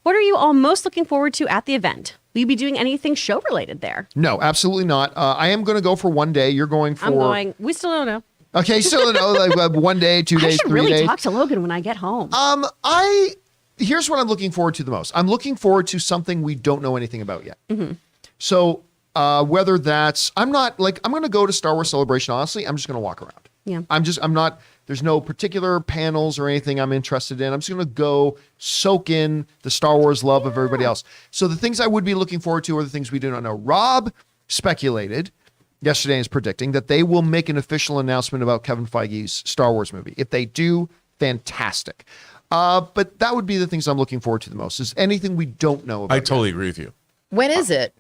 Speaker 4: What are you all most looking forward to at the event? Will you be doing anything show related there?
Speaker 1: No, absolutely not. I am going to go for one day. You're going for.
Speaker 4: I'm going. We still don't know.
Speaker 1: Okay, still no, like 1 day, 2
Speaker 4: I
Speaker 1: days,
Speaker 4: should
Speaker 1: 3
Speaker 4: really
Speaker 1: days.
Speaker 4: talk to Logan when I get home.
Speaker 1: Here's what I'm looking forward to the most. I'm looking forward to something we don't know anything about yet.
Speaker 4: Mm-hmm.
Speaker 1: So whether that's, I'm going to go to Star Wars Celebration. Honestly, I'm just going to walk around.
Speaker 4: Yeah.
Speaker 1: I'm not, there's no particular panels or anything I'm interested in. I'm just going to go soak in the Star Wars love of everybody else. So the things I would be looking forward to are the things we do not know. Rob speculated yesterday is predicting that they will make an official announcement about Kevin Feige's Star Wars movie. If they do, fantastic. But that would be the things I'm looking forward to the most, is anything we don't know about.
Speaker 2: I totally agree with you.
Speaker 3: When is it?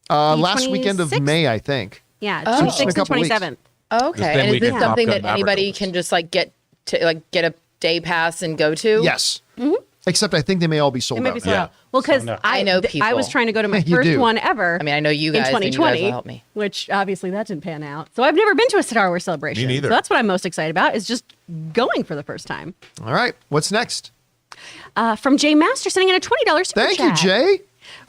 Speaker 1: Last weekend of
Speaker 4: 26th?
Speaker 1: May, I think.
Speaker 4: Yeah,
Speaker 3: Oh.
Speaker 4: 26th
Speaker 1: A
Speaker 4: and
Speaker 1: couple weeks.
Speaker 4: 27th.
Speaker 3: Oh,
Speaker 2: The
Speaker 3: okay.
Speaker 2: same
Speaker 3: And is
Speaker 2: weekend
Speaker 3: this something
Speaker 2: Top
Speaker 3: that
Speaker 2: Gun
Speaker 3: anybody
Speaker 2: Maverick
Speaker 3: can just get a day pass and go to?
Speaker 1: Yes. Except I think they may all be sold
Speaker 4: It might
Speaker 1: out.
Speaker 4: be sold
Speaker 2: Yeah.
Speaker 4: out. Well, because
Speaker 6: So, no.
Speaker 3: I know
Speaker 4: I was
Speaker 3: people.
Speaker 4: trying to go to my
Speaker 1: You
Speaker 4: first
Speaker 1: do.
Speaker 4: one ever.
Speaker 3: I mean, I know you guys,
Speaker 4: in
Speaker 3: and you guys
Speaker 4: 2020,
Speaker 3: will help me.
Speaker 4: which obviously that didn't pan out. So I've never been to a Star Wars Celebration.
Speaker 2: Me neither.
Speaker 4: So that's what I'm most excited about, is just going for the first time.
Speaker 1: All right. What's next?
Speaker 4: From Jay Master sending in a $20 super
Speaker 1: Thank
Speaker 4: chat.
Speaker 1: you, Jay.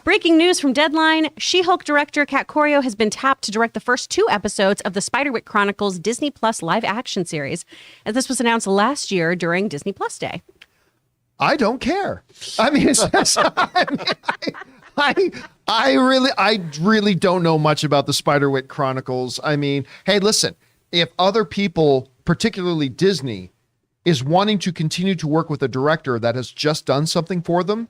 Speaker 4: Breaking news from Deadline. She-Hulk director Kat Corio has been tapped to direct the first 2 episodes of the Spiderwick Chronicles Disney Plus live action series. And this was announced last year during Disney Plus Day.
Speaker 1: I don't care. I mean, it's just, I really don't know much about the Spiderwick Chronicles. I mean, hey, listen, if other people, particularly Disney, is wanting to continue to work with a director that has just done something for them,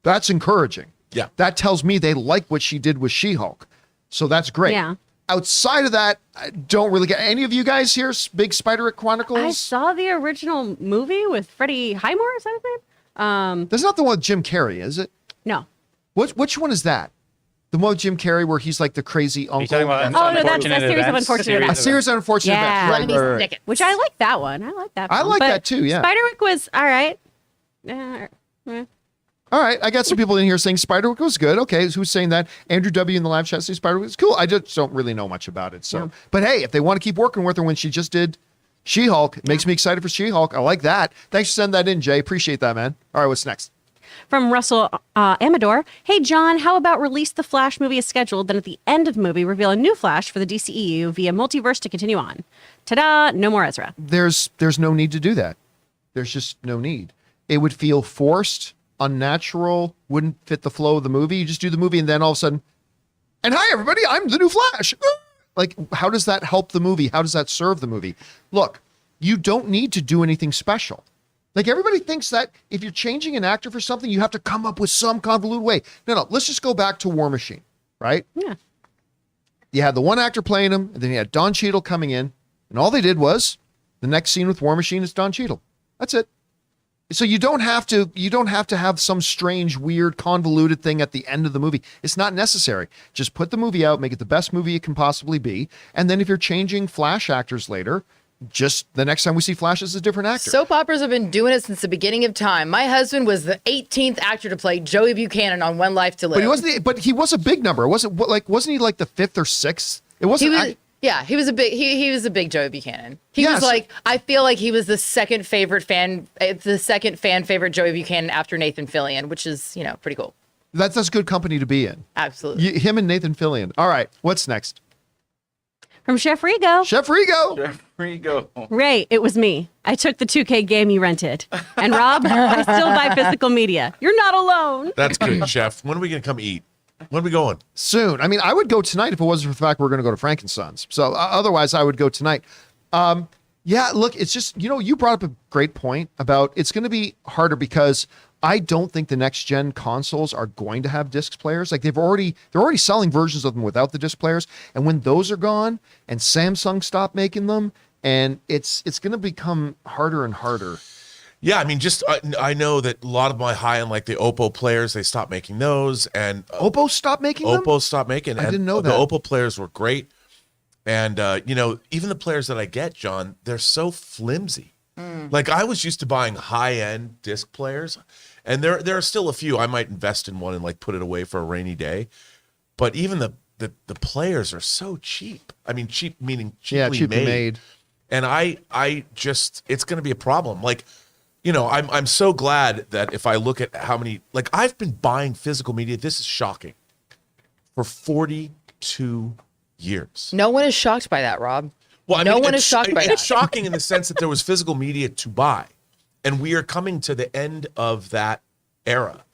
Speaker 1: that's encouraging.
Speaker 2: Yeah.
Speaker 1: That tells me they like what she did with She-Hulk. So that's great.
Speaker 4: Yeah.
Speaker 1: Outside of that, I don't really get any of you guys here, big Spiderwick Chronicles?
Speaker 4: I saw the original movie with Freddie Highmore, is that his name?
Speaker 1: That's not the one with Jim Carrey, is it?
Speaker 4: No.
Speaker 1: Which one is that? The one with Jim Carrey where he's like the crazy uncle?
Speaker 6: Are you talking about
Speaker 4: Oh, no, that's a
Speaker 6: Unfortunate
Speaker 4: series of
Speaker 6: Events?
Speaker 4: Unfortunate Events.
Speaker 1: A series of unfortunate
Speaker 4: Yeah.
Speaker 1: events.
Speaker 3: Lemony
Speaker 1: Right.
Speaker 3: Snicket.
Speaker 4: Which I like that one. I like that
Speaker 1: I
Speaker 4: film.
Speaker 1: like
Speaker 4: But
Speaker 1: that too, yeah.
Speaker 4: Spiderwick was all right.
Speaker 1: All right, I got some people in here saying Spiderwick was good. Okay, who's saying that? Andrew W. in the live chat saying Spiderwick was cool. I just don't really know much about it. So, but hey, if they want to keep working with her when she just did She-Hulk, it makes me excited for She-Hulk. I like that. Thanks for sending that in, Jay. Appreciate that, man. All right, what's next?
Speaker 4: From Russell Amador. Hey, John, how about release the Flash movie as scheduled, then at the end of the movie, reveal a new Flash for the DCEU via multiverse to continue on? Ta-da, no more Ezra.
Speaker 1: There's no need to do that. There's just no need. It would feel forced, unnatural, wouldn't fit the flow of the movie. You just do the movie and then all of a sudden, and hi everybody, I'm the new Flash. Like, how does that help the movie? How does that serve the movie? Look, you don't need to do anything special. Like, everybody thinks that if you're changing an actor for something, you have to come up with some convoluted way. No, let's just go back to War Machine, right?
Speaker 4: Yeah.
Speaker 1: You had the one actor playing him, and then you had Don Cheadle coming in, and all they did was the next scene with War Machine is Don Cheadle. That's it. So you don't have to have some strange, weird, convoluted thing at the end of the movie. It's not necessary. Just put the movie out, make it the best movie it can possibly be, and then if you're changing Flash actors later, just the next time we see Flash is a different actor.
Speaker 3: Soap operas have been doing it since the beginning of time. My husband was the 18th actor to play Joey Buchanan on One Life to Live.
Speaker 1: But he was a big number. Wasn't he like the 5th or 6th? It wasn't.
Speaker 3: He was a big he was a big Joey Buchanan. He
Speaker 1: Yes.
Speaker 3: was like, I feel like he was the second fan favorite Joey Buchanan after Nathan Fillion, which is, pretty cool.
Speaker 1: That's good company to be in.
Speaker 3: Absolutely.
Speaker 1: Him and Nathan Fillion. All right, what's next?
Speaker 4: From Chef Rigo.
Speaker 1: Chef Rigo.
Speaker 5: There you go.
Speaker 4: Ray, it was me. I took the 2K game you rented. And Rob, I still buy physical media. You're not alone.
Speaker 2: That's good, Chef. When are we going to come eat? When are we going?
Speaker 1: Soon. I mean, I would go tonight if it wasn't for the fact we're going to go to Frankenstein's. So otherwise, I would go tonight. Yeah, look, it's just, you brought up a great point about it's going to be harder because I don't think the next gen consoles are going to have disc players. Like they're already selling versions of them without the disc players. And when those are gone and Samsung stopped making them, and it's going to become harder and harder.
Speaker 2: Yeah, I mean, I know that a lot of my high-end, like the Oppo players, they stopped making those, and
Speaker 1: Oppo stopped making them?
Speaker 2: Oppo stopped making.
Speaker 1: I didn't know
Speaker 2: the
Speaker 1: that.
Speaker 2: Oppo players were great, and even the players that I get, John, they're so flimsy. Like I was used to buying high-end disc players, and there are still a few. I might invest in one and like put it away for a rainy day, but even the players are so cheap. I mean, cheap meaning cheaply made. And I just, it's going to be a problem. Like, I'm so glad that if I look at how many, like I've been buying physical media, this is shocking, for 42 years.
Speaker 3: No one is shocked by that, Rob.
Speaker 2: Well, I mean,
Speaker 3: no one is shocked by that.
Speaker 2: It's shocking in the sense that there was physical media to buy, and we are coming to the end of that era.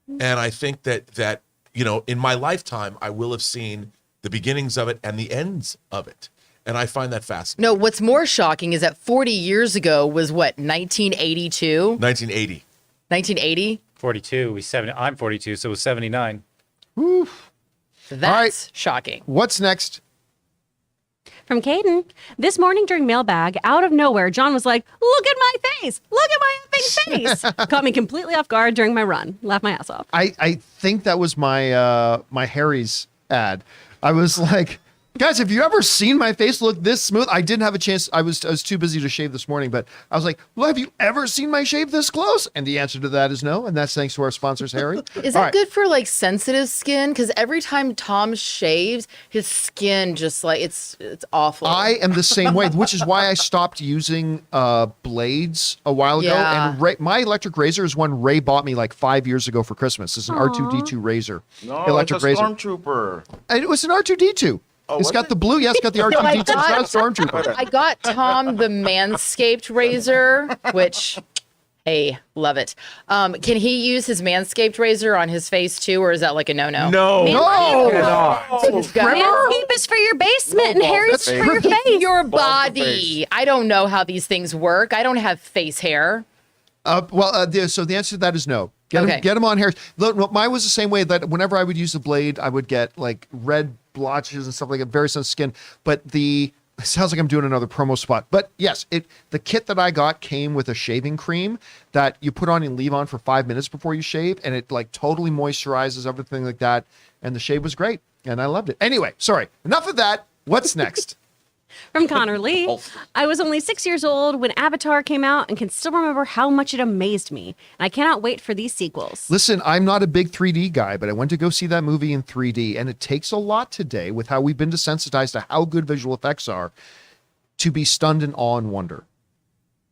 Speaker 2: And I think that in my lifetime, I will have seen the beginnings of it and the ends of it. And I find that fascinating.
Speaker 3: No, what's more shocking is that 40 years ago was what, 1982?
Speaker 2: 1980.
Speaker 3: 1980?
Speaker 6: 42. I'm 42, so it was 79.
Speaker 3: That's
Speaker 1: right.
Speaker 3: shocking.
Speaker 1: What's next?
Speaker 4: From Caden. This morning during mailbag, out of nowhere, John was like, look at my face. Look at my effing face. Caught me completely off guard during my run. Laughed my ass off.
Speaker 1: I think that was my Harry's ad. I was like, guys, have you ever seen my face look this smooth? I didn't have a chance. I was too busy to shave this morning, but I was like, well, have you ever seen my shave this close? And the answer to that is no. And that's thanks to our sponsors, Harry.
Speaker 3: Is
Speaker 1: All
Speaker 3: that
Speaker 1: right.
Speaker 3: good for like sensitive skin? Because every time Tom shaves, his skin just like it's awful.
Speaker 1: I am the same way, which is why I stopped using blades a while ago.
Speaker 3: Yeah.
Speaker 1: And my electric razor is one Ray bought me like 5 years ago for Christmas. It's an R2D2 razor.
Speaker 5: No,
Speaker 1: electric
Speaker 5: it's a
Speaker 1: razor.
Speaker 5: stormtrooper.
Speaker 1: And it was an R2D2. It's
Speaker 5: was
Speaker 1: got
Speaker 5: it?
Speaker 1: the blue. Yes, it's got the R2D2. It's not a stormtrooper.
Speaker 3: I got Tom the Manscaped razor, which, hey, love it. Can he use his Manscaped razor on his face too, or is that like a no-no?
Speaker 2: No.
Speaker 4: Manscaped is for your basement and Harry's for your face.
Speaker 3: Your
Speaker 5: Balls to
Speaker 3: body. I don't know how these things work. I don't have face hair.
Speaker 1: So the answer to that is no. Get
Speaker 3: Okay.
Speaker 1: him on hair. Look, mine was the same way that whenever I would use the blade, I would get like red blotches and stuff like that, very sensitive skin. But it sounds like I'm doing another promo spot. But yes, the kit that I got came with a shaving cream that you put on and leave on for 5 minutes before you shave, and it like totally moisturizes everything like that. And the shave was great, and I loved it. Anyway, sorry, enough of that. What's next?
Speaker 4: From Connor Lee. I was only 6 years old when Avatar came out and can still remember how much it amazed me. And I cannot wait for these sequels.
Speaker 1: Listen, I'm not a big 3D guy, but I went to go see that movie in 3D, and it takes a lot today with how we've been desensitized to how good visual effects are to be stunned in awe and wonder.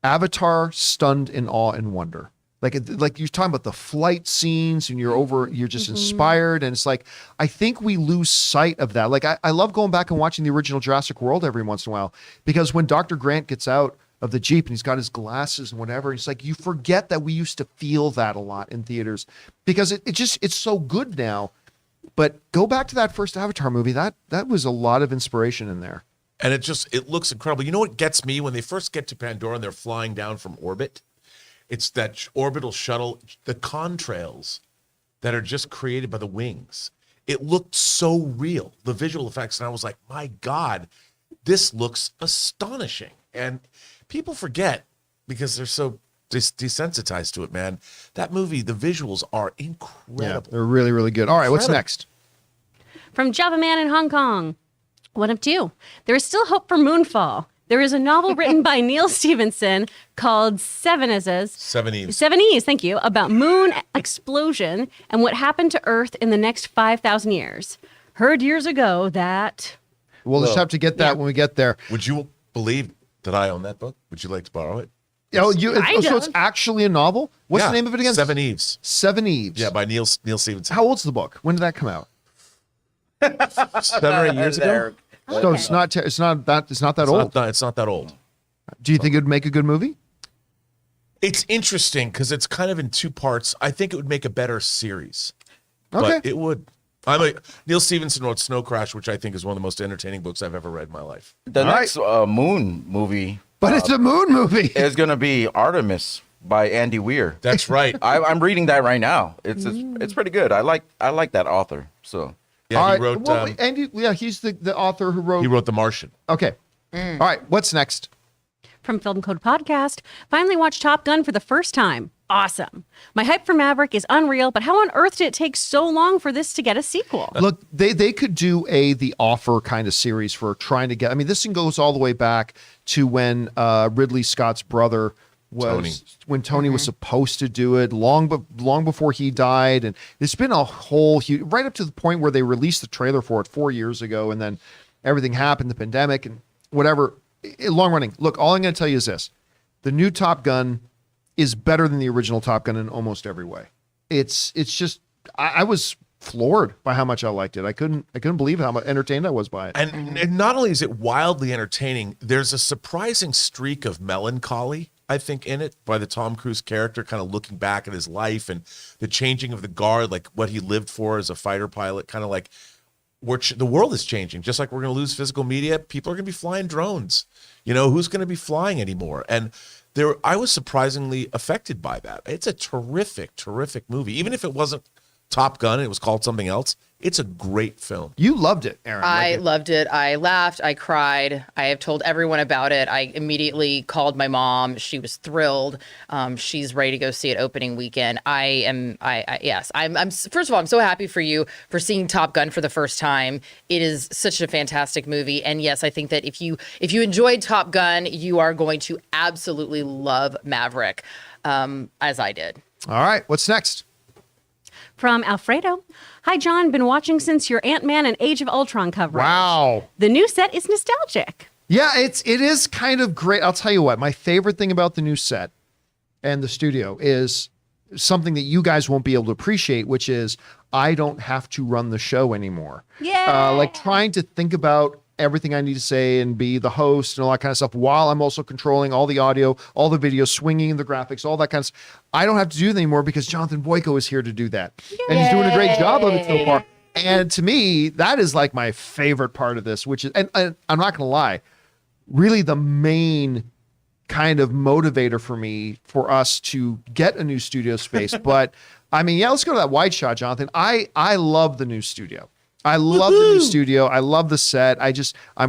Speaker 1: Avatar stunned in awe and wonder. Like you're talking about the flight scenes and you're just inspired. And it's like, I think we lose sight of that. Like I love going back and watching the original Jurassic World every once in a while, because when Dr. Grant gets out of the Jeep and he's got his glasses and whatever, it's like, you forget that we used to feel that a lot in theaters because it's so good now. But go back to that first Avatar movie. That was a lot of inspiration in there.
Speaker 2: And it looks incredible. You know what gets me when they first get to Pandora and they're flying down from orbit? It's that orbital shuttle, the contrails that are just created by the wings. It looked so real, the visual effects. And I was like, my God, this looks astonishing. And people forget because they're so desensitized to it, man. That movie, the visuals are
Speaker 1: Yeah,
Speaker 2: incredible.
Speaker 1: they're really, really good. All right, what's
Speaker 2: Incredible.
Speaker 1: next?
Speaker 4: From Java Man in Hong Kong. One of two. There is still hope for Moonfall. There is a novel written by Neil Stevenson called Seven Eves, thank you, about moon explosion and what happened to Earth in the next 5,000 years. Heard years ago that...
Speaker 1: We'll just have to get that when we get there.
Speaker 2: Would you believe that I own that book? Would you like to borrow it?
Speaker 1: So
Speaker 4: Kind
Speaker 1: it's
Speaker 4: of.
Speaker 1: actually a novel? What's the name of it again?
Speaker 2: Seven Eves.
Speaker 1: Seven Eves.
Speaker 2: Yeah, by Neil Stevenson.
Speaker 1: How old's the book? When did that come out?
Speaker 2: 7 or 8 years ago.
Speaker 1: So it's not that old.
Speaker 2: It's not that old.
Speaker 1: Do you think it would make a good movie?
Speaker 2: It's interesting because it's kind of in two parts. I think it would make a better series.
Speaker 1: Okay.
Speaker 2: But it would. Neil Stevenson wrote Snow Crash, which I think is one of the most entertaining books I've ever read in my life.
Speaker 5: The
Speaker 1: All
Speaker 5: next Moon movie
Speaker 1: But it's a moon movie.
Speaker 5: is going to be Artemis by Andy Weir.
Speaker 2: That's right.
Speaker 5: I'm reading that right now. It's pretty good. I like that author. So
Speaker 2: Yeah,
Speaker 1: All
Speaker 2: he
Speaker 1: right.
Speaker 2: wrote.
Speaker 1: Well, Andy, he's the author who wrote.
Speaker 2: He wrote The Martian.
Speaker 1: Okay. All right. What's next?
Speaker 4: From Film Code Podcast, finally watched Top Gun for the first time. Awesome. My hype for Maverick is unreal, but how on earth did it take so long for this to get a sequel?
Speaker 1: Look, they could do The Offer kind of series for trying to get. I mean, this thing goes all the way back to when Ridley Scott's brother when Tony was supposed to do it, long before he died, and it's been a whole huge, right up to the point where they released the trailer for it 4 years ago, and then everything happened, the pandemic and whatever. Long running. Look, all I'm going to tell you is this: the new Top Gun is better than the original Top Gun in almost every way. It's just I was floored by how much I liked it. I couldn't believe how much entertained I was by it.
Speaker 2: And not only is it wildly entertaining, there's a surprising streak of melancholy, I think, in it by the Tom Cruise character, kind of looking back at his life and the changing of the guard, like what he lived for as a fighter pilot, kind of like the world is changing. Just like we're going to lose physical media, people are going to be flying drones. Who's going to be flying anymore? And I was surprisingly affected by that. It's a terrific, terrific movie. Even if it wasn't Top Gun, it was called something else. It's a great film.
Speaker 1: You loved it, Aaron.
Speaker 3: I loved it. I laughed. I cried. I have told everyone about it. I immediately called my mom. She was thrilled. She's ready to go see it opening weekend. Yes. I'm first of all, I'm so happy for you for seeing Top Gun for the first time. It is such a fantastic movie. And yes, I think that if you enjoyed Top Gun, you are going to absolutely love Maverick, as I did.
Speaker 1: All right. What's next?
Speaker 4: From Alfredo. Hi, John. Been watching since your Ant-Man and Age of Ultron coverage.
Speaker 1: Wow.
Speaker 4: The new set is nostalgic.
Speaker 1: Yeah, it is kind of great. I'll tell you what, my favorite thing about the new set and the studio is something that you guys won't be able to appreciate, which is I don't have to run the show anymore.
Speaker 4: Yeah.
Speaker 1: Like trying to think about everything I need to say and be the host and all that kind of stuff while I'm also controlling all the audio, all the video, swinging the graphics, all that kind of stuff. I don't have to do that anymore because Jonathan Boyko is here to do that. And he's doing a great job of it so far. And to me, that is like my favorite part of this, which is, and I'm not going to lie, really the main kind of motivator for me for us to get a new studio space. But I mean, yeah, let's go to that wide shot, Jonathan. I love the new studio. I love the new studio. I love the set.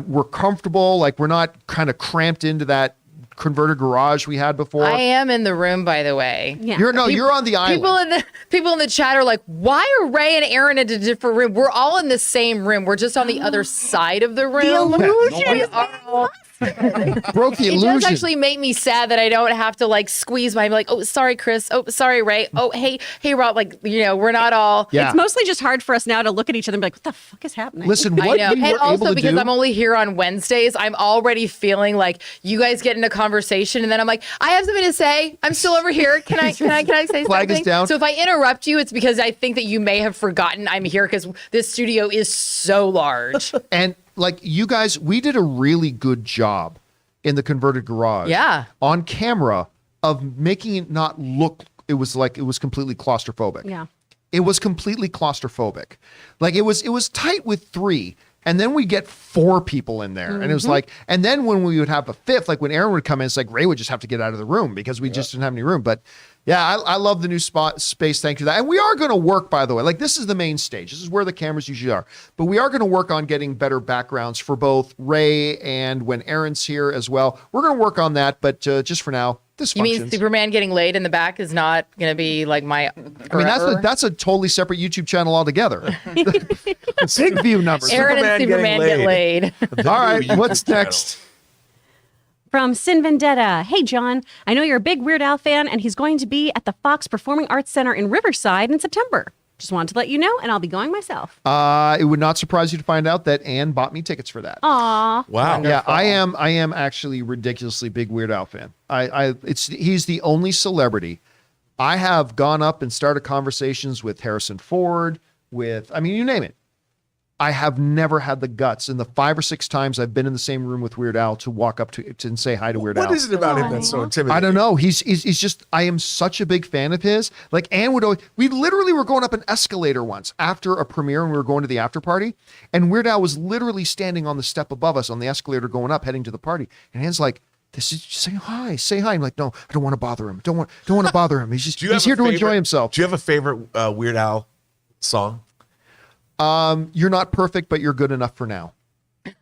Speaker 1: We're comfortable. Like we're not kind of cramped into that converted garage we had before.
Speaker 3: I am in the room, by the way.
Speaker 4: Yeah.
Speaker 1: You're on the island.
Speaker 3: People in the chat are like, why are Ray and Aaron in a different room? We're all in the same room. We're just on the other side of the room. We are all-
Speaker 1: Broke the
Speaker 3: It
Speaker 1: illusion.
Speaker 3: does actually make me sad that I don't have to like squeeze my like, oh, sorry, Chris. Oh, sorry, Ray. Oh, hey, Rob. Like, we're not all.
Speaker 1: Yeah.
Speaker 4: It's mostly just hard for us now to look at each other and be like, what the fuck is happening?
Speaker 1: Listen,
Speaker 3: I
Speaker 1: what
Speaker 3: know.
Speaker 1: we were
Speaker 3: And
Speaker 1: able
Speaker 3: also
Speaker 1: to
Speaker 3: because
Speaker 1: do,
Speaker 3: I'm only here on Wednesdays, I'm already feeling like you guys get in a conversation and then I'm like, I have something to say. I'm still over here. Can I say
Speaker 1: Flag us
Speaker 3: something?
Speaker 1: down.
Speaker 3: So if I interrupt you, it's because I think that you may have forgotten I'm here because this studio is so large.
Speaker 1: and like you guys, we did a really good job in the converted garage.
Speaker 3: Yeah.
Speaker 1: On camera of making it not look, it was completely claustrophobic.
Speaker 4: Yeah.
Speaker 1: It was completely claustrophobic. Like it was tight with 3. And then we get 4 people in there. And it was like, and then when we would have a 5th, like when Aaron would come in, it's like Ray would just have to get out of the room because we just didn't have any room. But Yeah, I love the new space. Thank you for that. And we are going to work, by the way. Like, this is the main stage. This is where the cameras usually are. But we are going to work on getting better backgrounds for both Ray and when Aaron's here as well. We're going to work on that. But just for now, this
Speaker 3: You
Speaker 1: functions.
Speaker 3: mean Superman getting laid in the back is not going to be like my.
Speaker 1: I mean, that's a totally separate YouTube channel altogether. Big view numbers.
Speaker 3: Aaron and
Speaker 2: Superman
Speaker 3: Superman
Speaker 2: getting
Speaker 3: get laid.
Speaker 1: All right, what's next?
Speaker 4: From Sin Vendetta. Hey, John, I know you're a big Weird Al fan, and he's going to be at the Fox Performing Arts Center in Riverside in September. Just wanted to let you know, and I'll be going myself.
Speaker 1: It would not surprise you to find out that Anne bought me tickets for that.
Speaker 4: Aw.
Speaker 2: Wow.
Speaker 1: Yeah, I am actually ridiculously big Weird Al fan. He's the only celebrity. I have gone up and started conversations with Harrison Ford, you name it. I have never had the guts in the 5 or 6 times I've been in the same room with Weird Al to walk up to and say hi to Weird Al.
Speaker 2: What is it about him that's so intimidating?
Speaker 1: I don't know. He's just, I am such a big fan of his. Like, Anne would always, we literally were going up an escalator once after a premiere and we were going to the after party. And Weird Al was literally standing on the step above us on the escalator going up, heading to the party. And Anne's like, this is say hi. I'm like, no, I don't want to bother him. Don't want to bother him. He's here to enjoy himself.
Speaker 2: Do you have a favorite Weird Al song?
Speaker 1: You're not perfect, but you're good enough for now.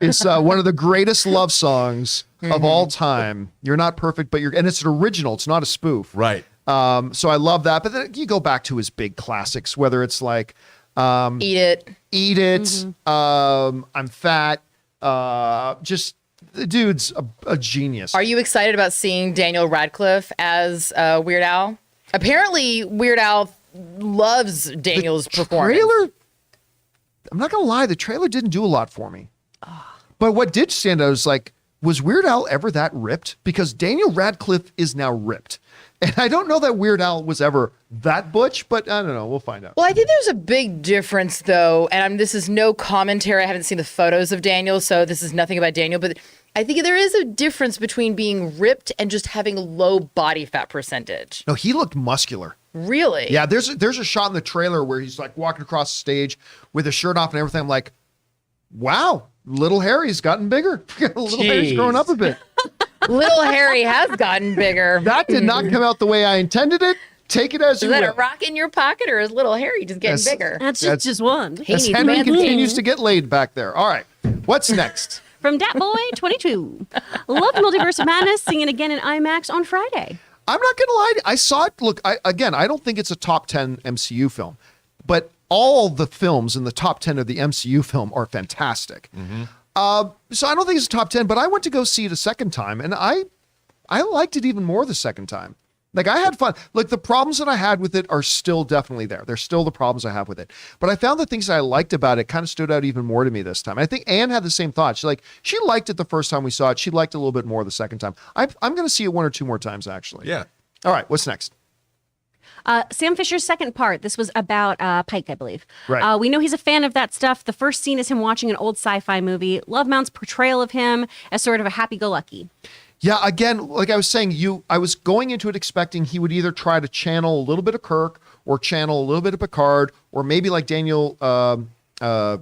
Speaker 1: It's one of the greatest love songs of all time. You're not perfect, but and it's an original. It's not a spoof.
Speaker 2: Right.
Speaker 1: So I love that. But then you go back to his big classics, whether it's like
Speaker 3: Eat It.
Speaker 1: I'm Fat. Just the dude's a genius.
Speaker 3: Are you excited about seeing Daniel Radcliffe as Weird Al? Apparently, Weird Al loves Daniel's performance.
Speaker 1: Trailer, I'm not gonna lie, the trailer didn't do a lot for me. But what did stand out is like, was Weird Al ever that ripped? Because Daniel Radcliffe is now ripped. And I don't know that Weird Al was ever that butch, but I don't know. We'll find out.
Speaker 3: Well, I think there's a big difference, though, and this is no commentary. I haven't seen the photos of Daniel, so this is nothing about Daniel, but I think there is a difference between being ripped and just having low body fat percentage.
Speaker 1: No, he looked muscular.
Speaker 3: Really?
Speaker 1: Yeah, there's a shot in the trailer where he's like walking across the stage with his shirt off and everything. I'm like, wow, little Harry's gotten bigger. Little Harry's growing up a bit.
Speaker 3: Little Harry has gotten bigger.
Speaker 1: That did not come out the way I intended it. Take it as
Speaker 3: Is
Speaker 1: you
Speaker 3: that
Speaker 1: will.
Speaker 3: a rock in your pocket, or is little Harry just getting bigger?
Speaker 4: That's
Speaker 1: That's-
Speaker 4: just one.
Speaker 3: He
Speaker 1: As
Speaker 3: needs
Speaker 1: Henry
Speaker 3: man
Speaker 1: continues
Speaker 3: things.
Speaker 1: to get laid back there. All right, what's next?
Speaker 4: From DatBoy22. Love Multiverse of Madness, seeing it again in IMAX on Friday.
Speaker 1: I'm not gonna lie. I saw it. Look, I don't think it's a top 10 MCU film, but all the films in the top 10 of the MCU film are fantastic. So I don't think it's a top 10, but I went to go see it a second time, and I liked it even more the second time. Like, I had fun. Like, the problems that I had with it are still definitely there. They're still the problems I have with it. But I found the things that I liked about it kind of stood out even more to me this time. I think Anne had the same thought. She liked it the first time we saw it. She liked it a little bit more the second time. I'm going to see it 1 or 2 more times, actually.
Speaker 2: Yeah.
Speaker 1: All right, what's next?
Speaker 4: Sam Fisher's second part. This was about Pike, I believe.
Speaker 1: Right.
Speaker 4: We know he's a fan of that stuff. The first scene is him watching an old sci-fi movie. Love Mount's portrayal of him as sort of a happy-go-lucky.
Speaker 1: Yeah, again, like I was saying, I was going into it expecting he would either try to channel a little bit of Kirk or channel a little bit of Picard, or maybe like Daniel Craig. I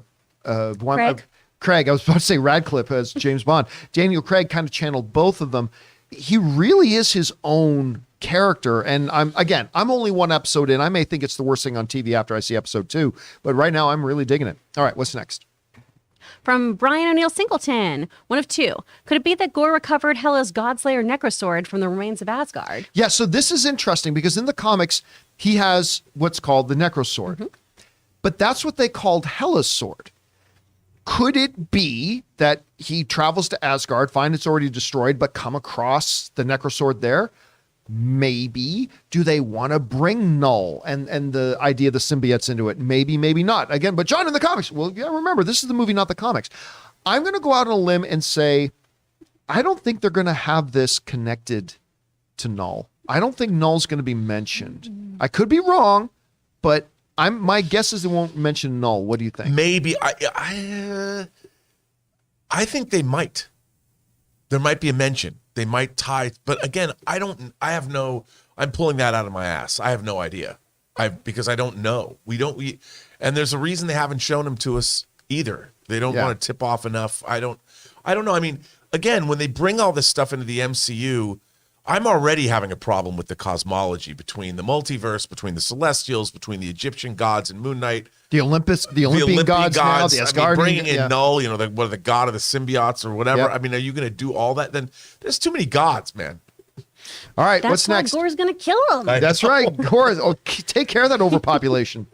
Speaker 1: was about to say Radcliffe as James Bond. Daniel Craig kind of channeled both of them. He really is his own character, and I'm only 1 episode in. I may think it's the worst thing on TV after I see episode 2, but right now I'm really digging it. All right, what's next?
Speaker 4: From Brian O'Neill Singleton, 1 of 2. Could it be that Gorr recovered Hela's Godslayer Necrosword from the remains of Asgard?
Speaker 1: Yeah, so this is interesting because in the comics, he has what's called the Necrosword. But that's what they called Hela's sword. Could it be that he travels to Asgard, find it's already destroyed, but come across the Necrosword there? Maybe. Do they want to bring Null and the idea of the symbiotes into it? Maybe, maybe not. Again, but John, in the comics, well, yeah, remember, this is the movie, not the comics. I'm going to go out on a limb and say, I don't think they're going to have this connected to Null. I don't think Null's going to be mentioned. I could be wrong, but my guess is they won't mention Null. What do you think?
Speaker 2: Maybe. I think they might. There might be a mention. They might tie, but again, I'm pulling that out of my ass. I have no idea. Because I don't know. And there's a reason they haven't shown him to us either. They don't want to tip off enough. I don't know. I mean, again, when they bring all this stuff into the MCU, I'm already having a problem with the cosmology between the multiverse, between the Celestials, between the Egyptian gods and Moon Knight.
Speaker 1: The Olympian gods now, the Asgardian.
Speaker 2: Bringing in Null, the god of the symbiotes or whatever.
Speaker 1: Yep.
Speaker 2: I mean, are you going to do all that? Then there's too many gods, man.
Speaker 1: All right,
Speaker 4: That's
Speaker 1: what's
Speaker 4: why
Speaker 1: next?
Speaker 4: Gorr's gonna kill him.
Speaker 1: That's right. Gorr, take care of that overpopulation.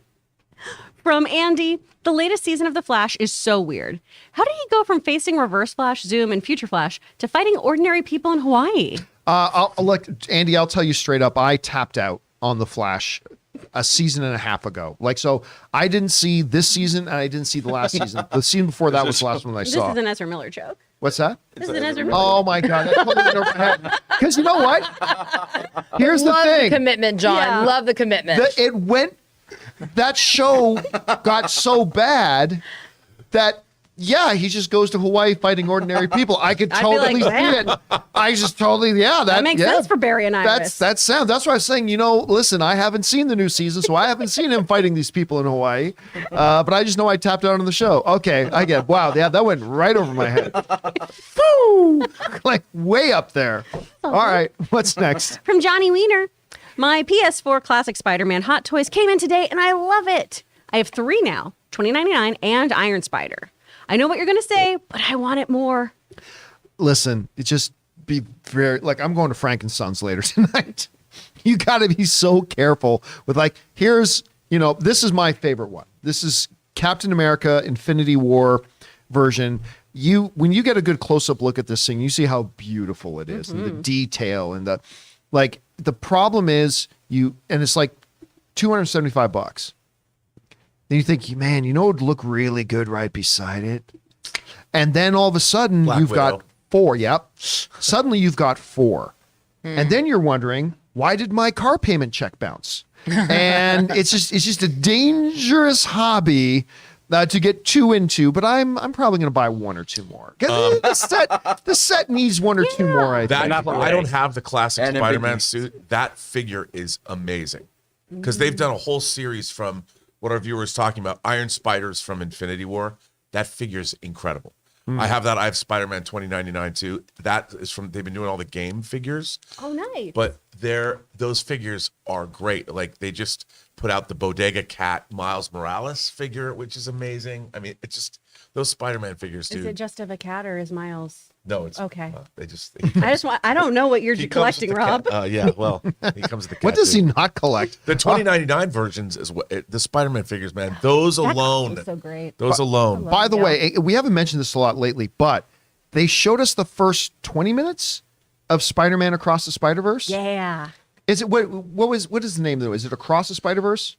Speaker 4: From Andy, the latest season of The Flash is so weird. How did he go from facing Reverse Flash, Zoom, and Future Flash to fighting ordinary people in Hawaii?
Speaker 1: Look, Andy, I'll tell you straight up, I tapped out on The Flash a season and a half ago. So I didn't see this season and I didn't see the last season. The season before that was the last one I
Speaker 4: This
Speaker 1: saw.
Speaker 4: is an Ezra Miller joke.
Speaker 1: What's that?
Speaker 4: This is an Ezra Miller.
Speaker 1: Oh my God, that totally went over my head. Because you know what? Here's the
Speaker 3: Love
Speaker 1: thing.
Speaker 3: the commitment, John.
Speaker 4: Yeah.
Speaker 3: Love the commitment.
Speaker 1: That show got so bad that he just goes to Hawaii fighting ordinary people. I could
Speaker 4: I feel
Speaker 1: totally
Speaker 4: like
Speaker 1: see it. I just totally
Speaker 4: That makes sense for Barry and Iris.
Speaker 1: That's why I was saying, listen, I haven't seen the new season, so I haven't seen him fighting these people in Hawaii. But I just know I tapped out on the show. Okay, I get it. Wow, yeah, that went right over my head. Woo! Like way up there. All right, what's next?
Speaker 4: From Johnny Wiener. My PS4 Classic Spider-Man Hot Toys came in today, and I love it. I have 3 now, $20.99 and Iron Spider. I know what you're going to say, but I want it more.
Speaker 1: Listen, it just be very, I'm going to Frank and Sons later tonight. You got to be so careful with here's, this is my favorite one. This is Captain America Infinity War version. When you get a good close-up look at this thing, you see how beautiful it is and the detail and the problem is and it's like $275. Then you think, man, it would look really good right beside it. And then all of a sudden
Speaker 2: Black
Speaker 1: you've
Speaker 2: Widow.
Speaker 1: got 4. Yep. Suddenly you've got 4. And then you're wondering, why did my car payment check bounce? And it's just a dangerous hobby to get 2 into, but I'm probably going to buy 1 or 2 more. The set needs 1 or 2 more, I think.
Speaker 2: I don't have the classic
Speaker 5: And
Speaker 2: Spider-Man
Speaker 5: MVP.
Speaker 2: suit. That figure is amazing because they've done a whole series from what our viewers talking about, Iron Spiders from Infinity War. That figure's incredible. I have that. I have Spider-Man 2099 too. That is from, they've been doing all the game figures.
Speaker 4: Oh, nice.
Speaker 2: But those figures are great. They just put out the Bodega Cat Miles Morales figure, which is amazing. I mean, it's just those Spider-Man figures, dude.
Speaker 4: Is it just of a cat or is Miles?
Speaker 2: No, it's
Speaker 4: Okay.
Speaker 2: I
Speaker 4: don't know what you're collecting, Rob.
Speaker 2: Yeah, well, he comes with the cat.
Speaker 1: What does
Speaker 2: too.
Speaker 1: he not collect?
Speaker 2: The 2099 versions is what the Spider-Man figures, man. Those alone,
Speaker 4: That's so great.
Speaker 2: those alone.
Speaker 1: By the way, we haven't mentioned this a lot lately, but they showed us the first 20 minutes of Spider-Man Across the Spider-Verse.
Speaker 4: Yeah.
Speaker 1: Is it what is the name though? Is it Across the Spider-Verse?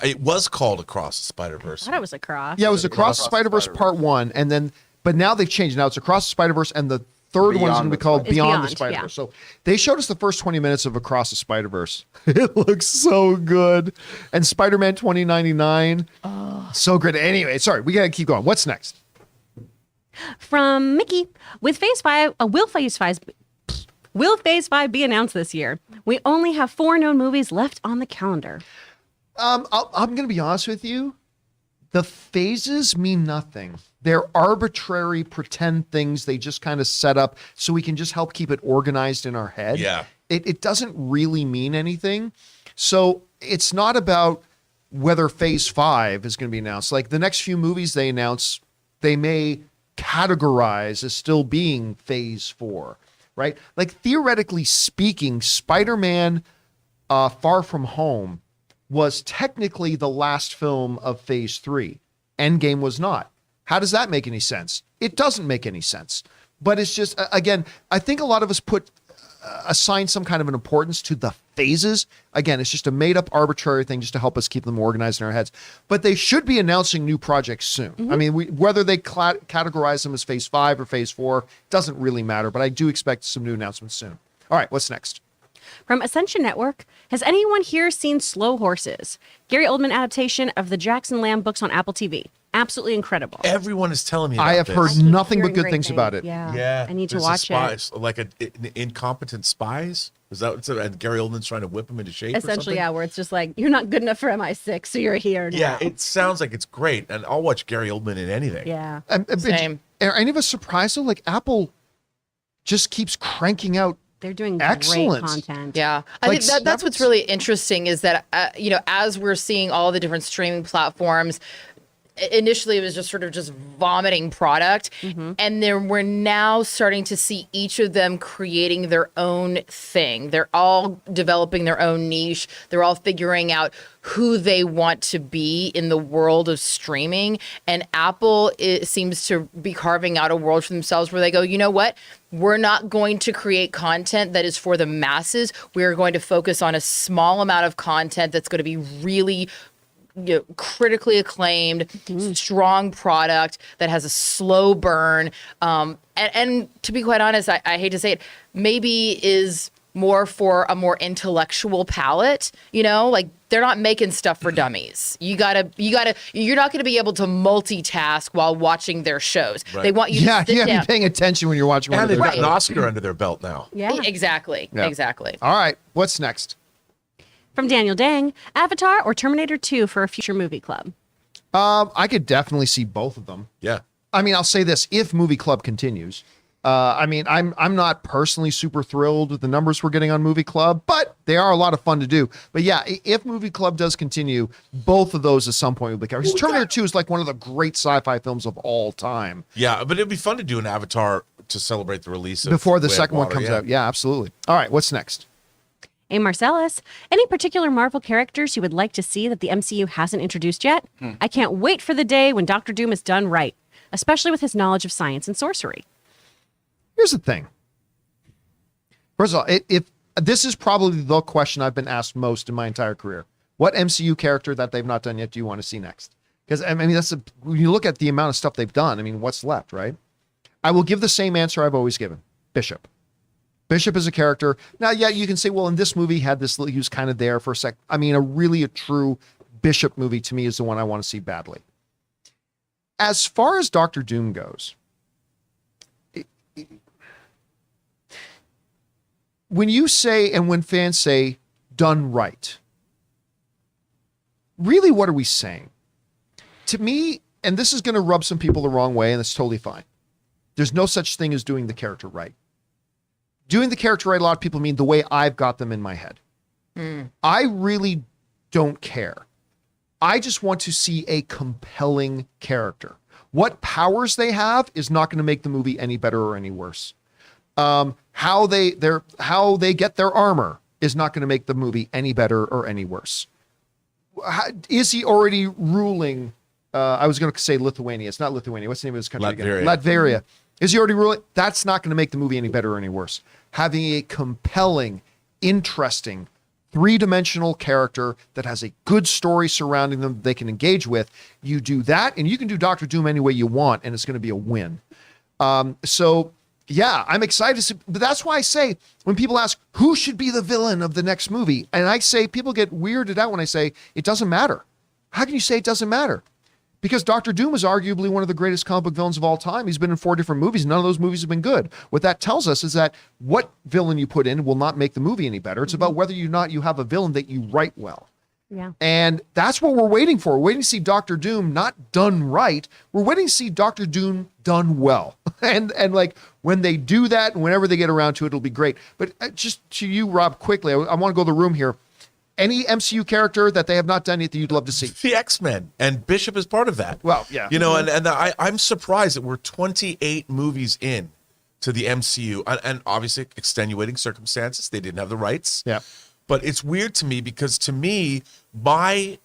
Speaker 2: It was called Across the Spider-Verse.
Speaker 4: I thought it was a cross.
Speaker 1: Yeah, it was Across the Spider-Verse Part 1, and then but now they've changed. Now it's Across the Spider-Verse, and the third one is going to be called
Speaker 4: It's
Speaker 1: Beyond the
Speaker 4: Beyond,
Speaker 1: Spider-Verse. So they showed us the first 20 minutes of Across the Spider-Verse. It looks so good. And Spider-Man 2099, so good. Anyway, sorry, we got to keep going. What's next?
Speaker 4: From Mickey, with Phase 5, will Phase 5 be announced this year? We only have 4 known movies left on the calendar.
Speaker 1: I'm going to be honest with you. The phases mean nothing. They're arbitrary pretend things they just kind of set up so we can just help keep it organized in our head.
Speaker 2: Yeah.
Speaker 1: It doesn't really mean anything. So it's not about whether Phase 5 is going to be announced. The next few movies they announce, they may categorize as still being Phase 4, right? Theoretically speaking, Spider-Man Far From Home was technically the last film of Phase 3. Endgame was not. How does that make any sense? It doesn't make any sense. But it's just, again, I think a lot of us assign some kind of an importance to the phases. Again, it's just a made-up arbitrary thing just to help us keep them organized in our heads. But they should be announcing new projects soon. I mean, whether they categorize them as Phase 5 or Phase 4 doesn't really matter. But I do expect some new announcements soon. All right, what's next?
Speaker 4: From Ascension Network, has anyone here seen Slow Horses? Gary Oldman adaptation of the Jackson Lamb books on Apple TV. Absolutely incredible.
Speaker 2: Everyone is telling me about
Speaker 1: I have
Speaker 2: this.
Speaker 1: heard
Speaker 4: keep
Speaker 1: nothing but
Speaker 4: hearing
Speaker 1: good
Speaker 4: great
Speaker 1: things about it.
Speaker 4: Yeah.
Speaker 2: Yeah,
Speaker 4: I need to
Speaker 2: there's
Speaker 4: watch it.
Speaker 2: like incompetent spies. Is that what's and Gary Oldman's trying to whip him into shape?
Speaker 4: Essentially,
Speaker 2: or
Speaker 4: yeah, where it's just you're not good enough for MI6, so you're here now.
Speaker 2: Yeah, it sounds like it's great, and I'll watch Gary Oldman in anything.
Speaker 4: Yeah.
Speaker 3: Same.
Speaker 1: Are any of us surprised though? Apple just keeps cranking out
Speaker 4: They're doing
Speaker 1: Excellent.
Speaker 4: great content.
Speaker 3: Yeah, I
Speaker 1: Like,
Speaker 3: think that's what's really interesting is that as we're seeing all the different streaming platforms. Initially, it was just sort of just vomiting product, and then we're now starting to see each of them creating their own thing. They're all developing their own niche. They're all figuring out who they want to be in the world of streaming. And Apple seems to be carving out a world for themselves where they go, you know what? We're not going to create content that is for the masses. We're going to focus on a small amount of content that's going to be really critically acclaimed, strong product that has a slow burn. And to be quite honest, I hate to say it, maybe is more for a more intellectual palate, like they're not making stuff for dummies. you're not going to be able to multitask while watching their shows.
Speaker 2: Right.
Speaker 3: They want you
Speaker 1: Yeah,
Speaker 3: to sit
Speaker 1: you have to
Speaker 3: down.
Speaker 1: be paying attention when you're watching one
Speaker 2: And
Speaker 1: of
Speaker 2: they've
Speaker 1: their
Speaker 2: got an
Speaker 1: shows.
Speaker 2: Oscar under their belt now.
Speaker 4: Yeah.
Speaker 3: Exactly.
Speaker 1: Yeah.
Speaker 3: Exactly.
Speaker 1: All right, what's next?
Speaker 4: From Daniel Dang, Avatar or Terminator 2 for a future movie club?
Speaker 1: I could definitely see both of them.
Speaker 2: Yeah.
Speaker 1: I mean, I'll say this: if Movie Club continues, I mean, I'm not personally super thrilled with the numbers we're getting on Movie Club, but they are a lot of fun to do. But yeah, if Movie Club does continue, both of those at some point will be covered. Because Terminator 2 is like one of the great sci-fi films of all time.
Speaker 2: Yeah, but it'd be fun to do an Avatar to celebrate the release of
Speaker 1: Before the
Speaker 2: Way of
Speaker 1: second one
Speaker 2: Water,
Speaker 1: comes out. Yeah, absolutely. All right, what's next?
Speaker 4: A. Marcellus, any particular Marvel characters you would like to see that the MCU hasn't introduced yet? I can't wait for the day when Doctor Doom is done right, especially with his knowledge of science and sorcery.
Speaker 1: Here's the thing. First of all, if this is probably the question I've been asked most in my entire career. What MCU character that they've not done yet do you want to see next? Because I mean, when you look at the amount of stuff they've done, I mean, what's left, right? I will give the same answer I've always given. Bishop. Bishop is a character. Now, yeah, you can say, well, in this movie, he was kind of there for a sec. I mean, a true Bishop movie to me is the one I want to see badly. As far as Doctor Doom goes, when you say, and when fans say, done right, really, what are we saying? To me, and this is going to rub some people the wrong way, and it's totally fine. There's no such thing as doing the character right. Doing the character right, a lot of people mean the way I've got them in my head. I really don't care. I just want to see a compelling character. What powers they have is not going to make the movie any better or any worse. How they get their armor is not going to make the movie any better or any worse. Is he already ruling? I was going to say Lithuania. It's not Lithuania. What's the name of this country again? Latveria. Is he already ruling? That's not going to make the movie any better or any worse. Having a compelling, interesting, three-dimensional character that has a good story surrounding them they can engage with, you do that, and you can do Doctor Doom any way you want, and it's going to be a win. So, yeah, I'm excited to see, but that's why I say, when people ask, who should be the villain of the next movie? And I say, people get weirded out when I say, it doesn't matter. How can you say it doesn't matter? Because Doctor Doom is arguably one of the greatest comic book villains of all time. He's been in 4 different movies. None of those movies have been good. What that tells us is that what villain you put in will not make the movie any better. It's about whether or not you have a villain that you write well.
Speaker 4: Yeah.
Speaker 1: And that's what we're waiting for. We're waiting to see Doctor Doom not done right. We're waiting to see Doctor Doom done well. And like when they do that, and whenever they get around to it, it'll be great. But just to you, Rob, quickly, I want to go to the room here. Any MCU character that they have not done yet that you'd love to see?
Speaker 2: The X-Men, and Bishop is part of that.
Speaker 1: Well, yeah.
Speaker 2: You know, and I'm surprised that we're 28 movies in to the MCU, and obviously extenuating circumstances. They didn't have the rights.
Speaker 1: Yeah.
Speaker 2: But it's weird to me because to me, the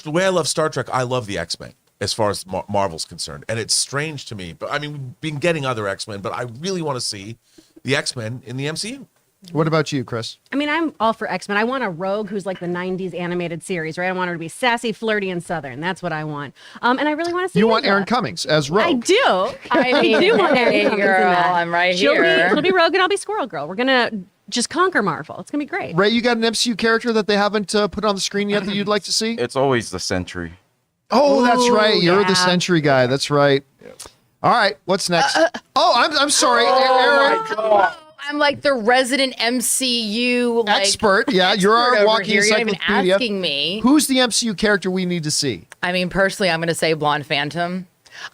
Speaker 2: way I love Star Trek, I love the X-Men as far as Marvel's concerned. And it's strange to me. But I mean, we've been getting other X-Men, but I really want to see the X-Men in the MCU.
Speaker 1: What about you, Chris?
Speaker 4: I mean, I'm all for X-Men. I want a Rogue who's like the 90s animated series, right? I want her to be sassy, flirty, and Southern. That's what I want. And I really want to see
Speaker 1: You want
Speaker 4: Linda.
Speaker 1: Aaron Cummings as Rogue.
Speaker 4: I do.
Speaker 3: I mean,
Speaker 4: do want Aaron
Speaker 3: hey,
Speaker 4: Cummings in
Speaker 3: girl,
Speaker 4: that.
Speaker 3: I'm right
Speaker 4: she'll
Speaker 3: here.
Speaker 4: She'll be Rogue and I'll be Squirrel Girl. We're going to just conquer Marvel. It's going to be great.
Speaker 1: Ray, you got an MCU character that they haven't put on the screen yet that you'd like to see?
Speaker 5: It's always the Sentry.
Speaker 1: Oh, that's right. You're the
Speaker 4: yeah.
Speaker 1: Sentry guy. That's right. All right. What's next? I'm sorry. Aaron.
Speaker 3: I'm like the resident MCU
Speaker 1: Expert. Yeah, you're our
Speaker 3: over
Speaker 1: walking
Speaker 3: here. You're not even
Speaker 1: encyclopedia.
Speaker 3: asking me.
Speaker 1: Who's the MCU character we need to see?
Speaker 3: I mean, personally, I'm going to say Blonde Phantom.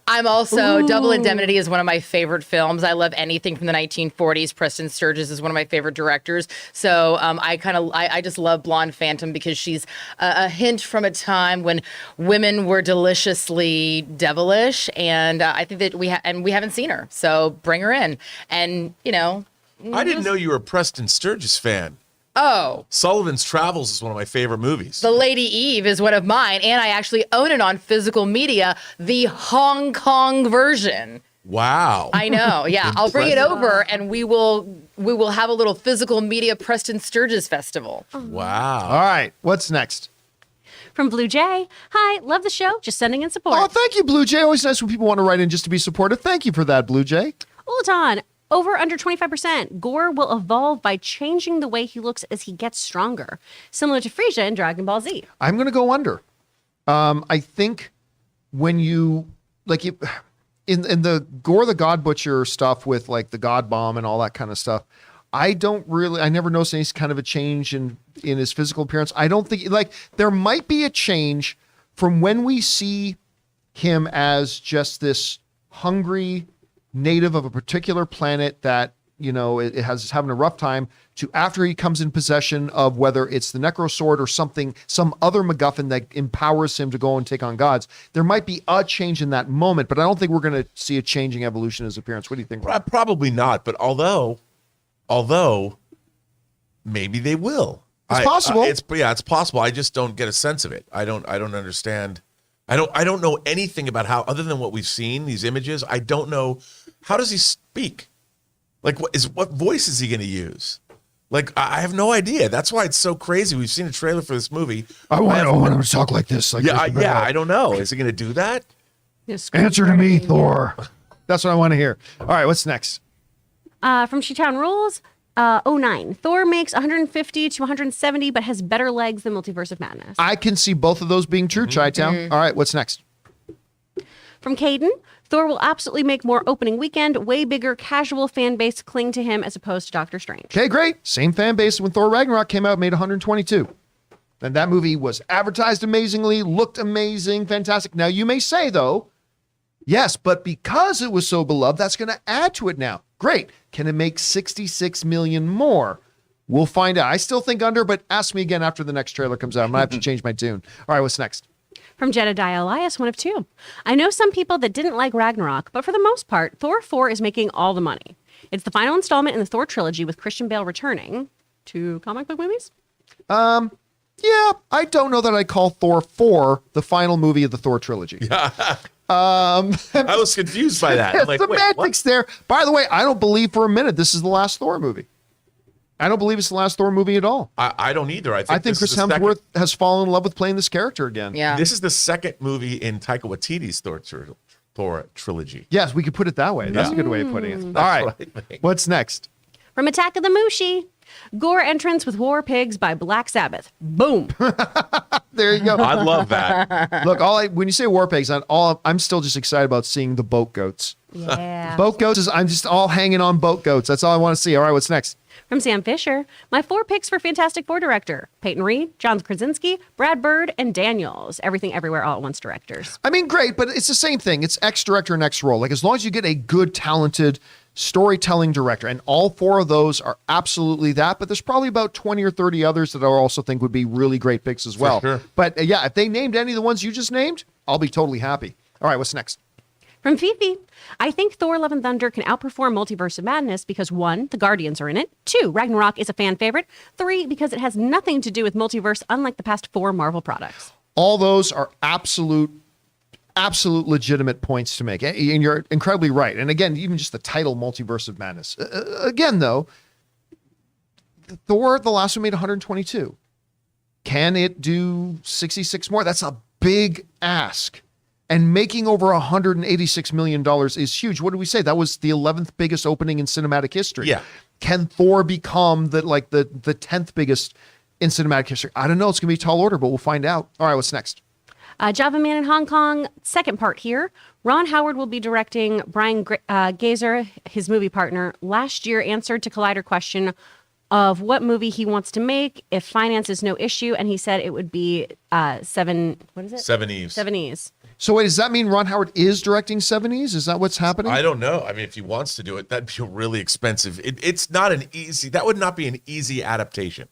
Speaker 3: I'm also Double Indemnity is one of my favorite films. I love anything from the 1940s. Preston Sturges is one of my favorite directors. So I just love Blonde Phantom because she's a hint from a time when women were deliciously devilish, and I think that we haven't seen her. So bring her in, and
Speaker 2: I didn't know you were a Preston Sturges fan.
Speaker 3: Oh,
Speaker 2: Sullivan's Travels is one of my favorite movies.
Speaker 3: The Lady Eve is one of mine, and I actually own it on physical media, the Hong Kong version.
Speaker 2: Wow.
Speaker 3: I know. Yeah, I'll bring it over, and we will have a little physical media Preston Sturges festival.
Speaker 2: Wow.
Speaker 1: All right, what's next?
Speaker 4: From Blue Jay, hi, love the show, just sending in support.
Speaker 1: Oh, thank you, Blue Jay. Always nice when people want to write in just to be supportive. Thank you for that, Blue Jay.
Speaker 4: Ulaton, over under 25%. Gorr will evolve by changing the way he looks as he gets stronger, similar to Frieza in Dragon Ball Z.
Speaker 1: I'm going to go under. I think when you in the Gorr the God Butcher stuff with like the God Bomb and all that kind of stuff, I never noticed any kind of a change in his physical appearance. I don't think there might be a change from when we see him as just this hungry native of a particular planet that is having a rough time, to after he comes in possession of whether it's the Necro Sword or some other MacGuffin that empowers him to go and take on gods. There might be a change in that moment, but I don't think we're going to see a changing evolution in his appearance. What do you think, Rob?
Speaker 2: Probably not, but although maybe they will.
Speaker 1: It's possible.
Speaker 2: It's possible. I just don't get a sense of it. I don't understand. I don't know anything about how, other than what we've seen, these images. I don't know, how does he speak? Like, what voice is he going to use? Like, I have no idea. That's why it's so crazy. We've seen a trailer for this movie.
Speaker 1: I want him to talk like this.
Speaker 2: I don't know. Is he going to do that?
Speaker 1: Answer to me, Thor. That's what I want to hear. All right, what's next?
Speaker 4: From She-Town Rules, 09. Thor makes 150 to 170, but has better legs than Multiverse of Madness.
Speaker 1: I can see both of those being true, Chi-Town. All right, what's next?
Speaker 4: From Caden, Thor will absolutely make more opening weekend. Way bigger casual fan base cling to him as opposed to Doctor Strange.
Speaker 1: Okay, great. Same fan base when Thor Ragnarok came out, made 122. And that movie was advertised amazingly, looked amazing, fantastic. Now, you may say, though, yes, but because it was so beloved, that's going to add to it now. Great. Can it make 66 million more? We'll find out. I still think under, but ask me again after the next trailer comes out. I might have to change my tune. All right, what's next?
Speaker 4: From Jedediah Elias, one of two. I know some people that didn't like Ragnarok, but for the most part, Thor 4 is making all the money. It's the final installment in the Thor trilogy with Christian Bale returning to comic book movies.
Speaker 1: Yeah, I don't know that I call Thor 4 the final movie of the Thor trilogy.
Speaker 2: I was confused by that. I'm like,
Speaker 1: semantics there. By the way, I don't believe for a minute this is the last Thor movie. I don't believe it's the last Thor movie at all.
Speaker 2: I don't either. I think
Speaker 1: Chris Hemsworth has fallen in love with playing this character again.
Speaker 3: Yeah.
Speaker 2: This is the second movie in Taika Waititi's Thor trilogy.
Speaker 1: Yes, we could put it that way. That's a good way of putting it. All right. What's next?
Speaker 4: From Attack of the Mushi, Gorr entrance with War Pigs by Black Sabbath. Boom.
Speaker 1: There you go.
Speaker 2: I love that.
Speaker 1: Look, when you say War Pigs, I'm still just excited about seeing the boat goats.
Speaker 4: Yeah.
Speaker 1: Boat goats I'm just all hanging on boat goats. That's all I want to see. All right, what's next?
Speaker 4: From Sam Fisher, my 4 picks for Fantastic Four director: Peyton Reed, John Krasinski, Brad Bird, and Daniels. Everything Everywhere All at Once directors.
Speaker 1: I mean, great, but it's the same thing. It's X director and X role. Like, as long as you get a good, talented storytelling director, and all 4 of those are absolutely that, but there's probably about 20 or 30 others that I also think would be really great picks as well.
Speaker 2: Sure.
Speaker 1: But yeah, if they named any of the ones you just named, I'll be totally happy. All right, what's next?
Speaker 4: From Fifi, I think Thor Love and Thunder can outperform Multiverse of Madness because 1, the Guardians are in it. 2, Ragnarok is a fan favorite. 3, because it has nothing to do with multiverse, unlike the past 4 Marvel products.
Speaker 1: All those are absolute legitimate points to make. And you're incredibly right. And again, even just the title, Multiverse of Madness. Again, though, Thor, the last one, made 122. Can it do 66 more? That's a big ask. And making over $186 million is huge. What did we say? That was the 11th biggest opening in cinematic history.
Speaker 2: Yeah.
Speaker 1: Can Thor become the 10th biggest in cinematic history? I don't know. It's going to be a tall order, but we'll find out. All right, what's next?
Speaker 4: Java Man in Hong Kong, second part here. Ron Howard will be directing. Brian Gazer, his movie partner, last year answered to Collider question of what movie he wants to make if finance is no issue, and he said it would be Seven
Speaker 2: Eves.
Speaker 4: Seven Eves.
Speaker 1: So wait, does that mean Ron Howard is directing 70s? Is that what's happening?
Speaker 2: I don't know. I mean, if he wants to do it, that'd be really expensive. It's not an easy. That would not be an easy adaptation.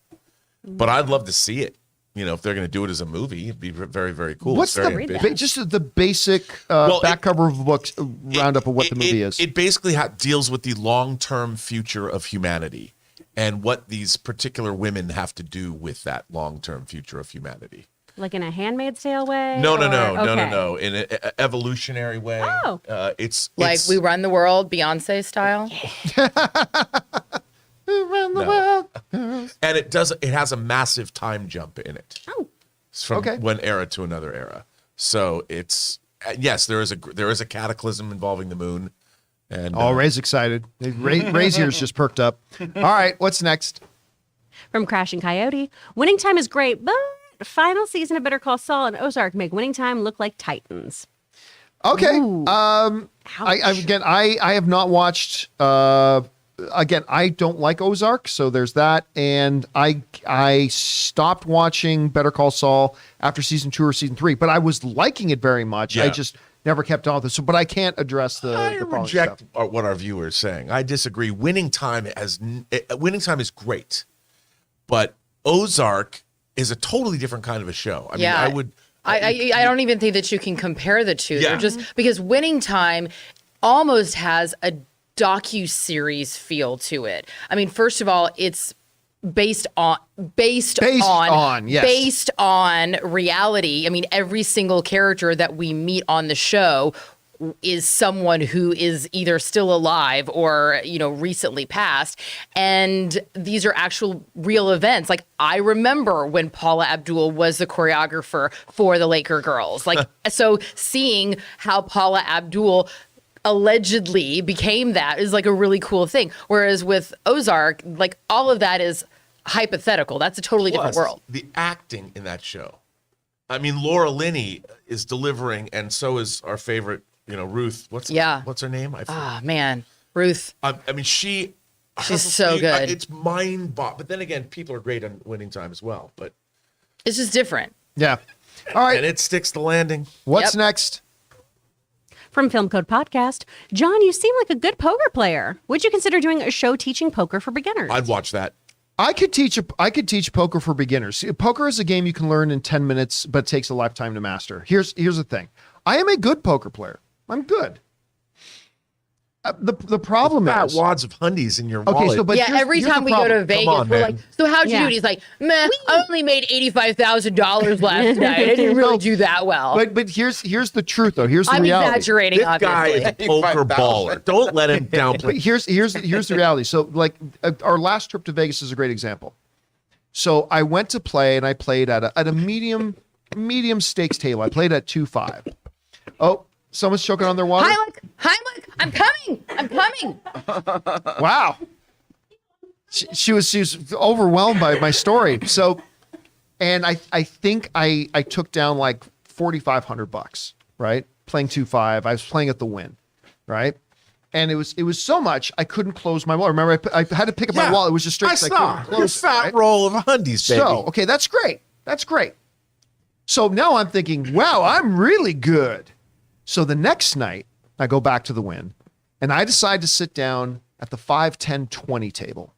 Speaker 2: But I'd love to see it. You know, if they're going to do it as a movie, it'd be very, very cool.
Speaker 1: What's
Speaker 2: It's very ambitious.
Speaker 1: just the basic back cover of the book roundup of what the movie is?
Speaker 2: It basically deals with the long-term future of humanity and what these particular women have to do with that long-term future of humanity.
Speaker 4: Like in a Handmaid's Tale way?
Speaker 2: No.
Speaker 4: Okay.
Speaker 2: In an evolutionary way.
Speaker 4: Oh.
Speaker 2: It's
Speaker 3: Like We Run the World, Beyonce style.
Speaker 1: Around the
Speaker 2: No.
Speaker 1: world.
Speaker 2: And it has a massive time jump in it.
Speaker 4: Oh.
Speaker 2: It's from
Speaker 1: Okay.
Speaker 2: one era to another era. So it's yes, there is a cataclysm involving the moon. And
Speaker 1: Oh, Ray's excited. Ray's ears just perked up. All right, what's next?
Speaker 4: From Crashing Coyote. Winning Time is great, but final season of Better Call Saul and Ozark make Winning Time look like Titans.
Speaker 1: Okay.
Speaker 4: Ooh.
Speaker 1: I have not watched. Again, I don't like Ozark, so there's that. And I stopped watching Better Call Saul after season 2 or season 3, but I was liking it very much.
Speaker 2: Yeah.
Speaker 1: I just never kept on with it. So, but I can't address the following
Speaker 2: reject
Speaker 1: stuff.
Speaker 2: what our viewer is saying. I disagree. Winning Time is great, but Ozark is a totally different kind of a show. I mean,
Speaker 3: Yeah.
Speaker 2: I would.
Speaker 3: I don't even think that you can compare the two.
Speaker 2: Yeah.
Speaker 3: They're just because Winning Time almost has a docu-series feel to it. I mean, first of all, it's based on reality. I mean, every single character that we meet on the show is someone who is either still alive or, recently passed. And these are actual real events. Like, I remember when Paula Abdul was the choreographer for the Laker girls. Like, so seeing how Paula Abdul allegedly became that is like a really cool thing. Whereas with Ozark, like all of that is hypothetical. That's a totally different
Speaker 2: Plus,
Speaker 3: world.
Speaker 2: the acting in that show. I mean, Laura Linney is delivering, and so is our favorite, Ruth. What's her name?
Speaker 3: Ah, man, Ruth.
Speaker 2: I mean, she's
Speaker 3: so good.
Speaker 2: It's mind-boggling. But then again, people are great on Winning Time as well. But
Speaker 3: It's just different.
Speaker 1: Yeah. All right.
Speaker 2: and it sticks the landing.
Speaker 1: What's
Speaker 3: Yep.
Speaker 1: next?
Speaker 4: From Film Code Podcast, John, you seem like a good poker player. Would you consider doing a show teaching poker for beginners?
Speaker 2: I'd watch that.
Speaker 1: I could teach poker for beginners. See, poker is a game you can learn in 10 minutes, but it takes a lifetime to master. Here's the thing. I am a good poker player. I'm good. The problem
Speaker 2: Fat
Speaker 1: is
Speaker 2: wads of hundies in your
Speaker 1: okay.
Speaker 2: wallet.
Speaker 1: So, but
Speaker 3: Yeah,
Speaker 1: here's-
Speaker 3: every
Speaker 1: here's
Speaker 3: time
Speaker 1: the
Speaker 3: we go
Speaker 1: problem.
Speaker 3: to Vegas,
Speaker 2: on,
Speaker 3: we're
Speaker 2: man.
Speaker 3: like, so how'd you
Speaker 4: Yeah.
Speaker 3: do it? He's like, meh, I only made $85,000 last night. I didn't really do that well.
Speaker 1: But here's the truth though. Here's the
Speaker 3: I'm
Speaker 1: reality.
Speaker 3: exaggerating,
Speaker 2: This guy is
Speaker 3: obviously.
Speaker 2: a poker
Speaker 5: 85,000.
Speaker 2: baller. Don't let him
Speaker 1: But
Speaker 2: downplay.
Speaker 1: here's the reality. So like our last trip to Vegas is a great example. So I went to play and I played at a medium stakes table. I played at 2-5. Oh, someone's choking on their water.
Speaker 3: Heimlich, I'm coming.
Speaker 1: Wow. She was overwhelmed by my story. So, and I think I took down like $4,500, right? Playing 2-5. I was playing at the win, right? And it was so much I couldn't close my wallet. Remember, I had to pick up my wallet. It was just straight.
Speaker 2: I
Speaker 1: 'cause
Speaker 2: saw
Speaker 1: couldn't
Speaker 2: your
Speaker 1: close it,
Speaker 2: fat
Speaker 1: right?
Speaker 2: roll of hundies, baby.
Speaker 1: So, okay, that's great. That's great. So now I'm thinking, wow, I'm really good. So the next night, I go back to the win, and I decide to sit down at the 5, 10, 20 table.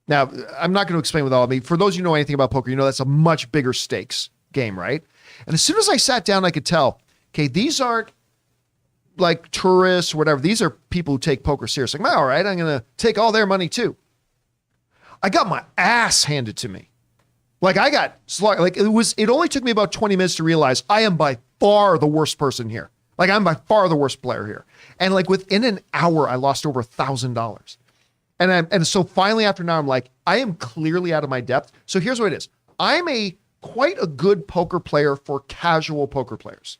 Speaker 1: Now, I'm not going to explain with all of me. For those of you who know anything about poker, you know that's a much bigger stakes game, right? And as soon as I sat down, I could tell, okay, these aren't like tourists or whatever. These are people who take poker seriously. Like, all right, I'm going to take all their money too. I got my ass handed to me. Like I got slugged. Like it only took me about 20 minutes to realize I am by far the worst person here. Like I'm by far the worst player here. And like within an hour, I lost over $1,000. And so finally after now, I'm like, I am clearly out of my depth. So here's what it is. I'm quite a good poker player for casual poker players.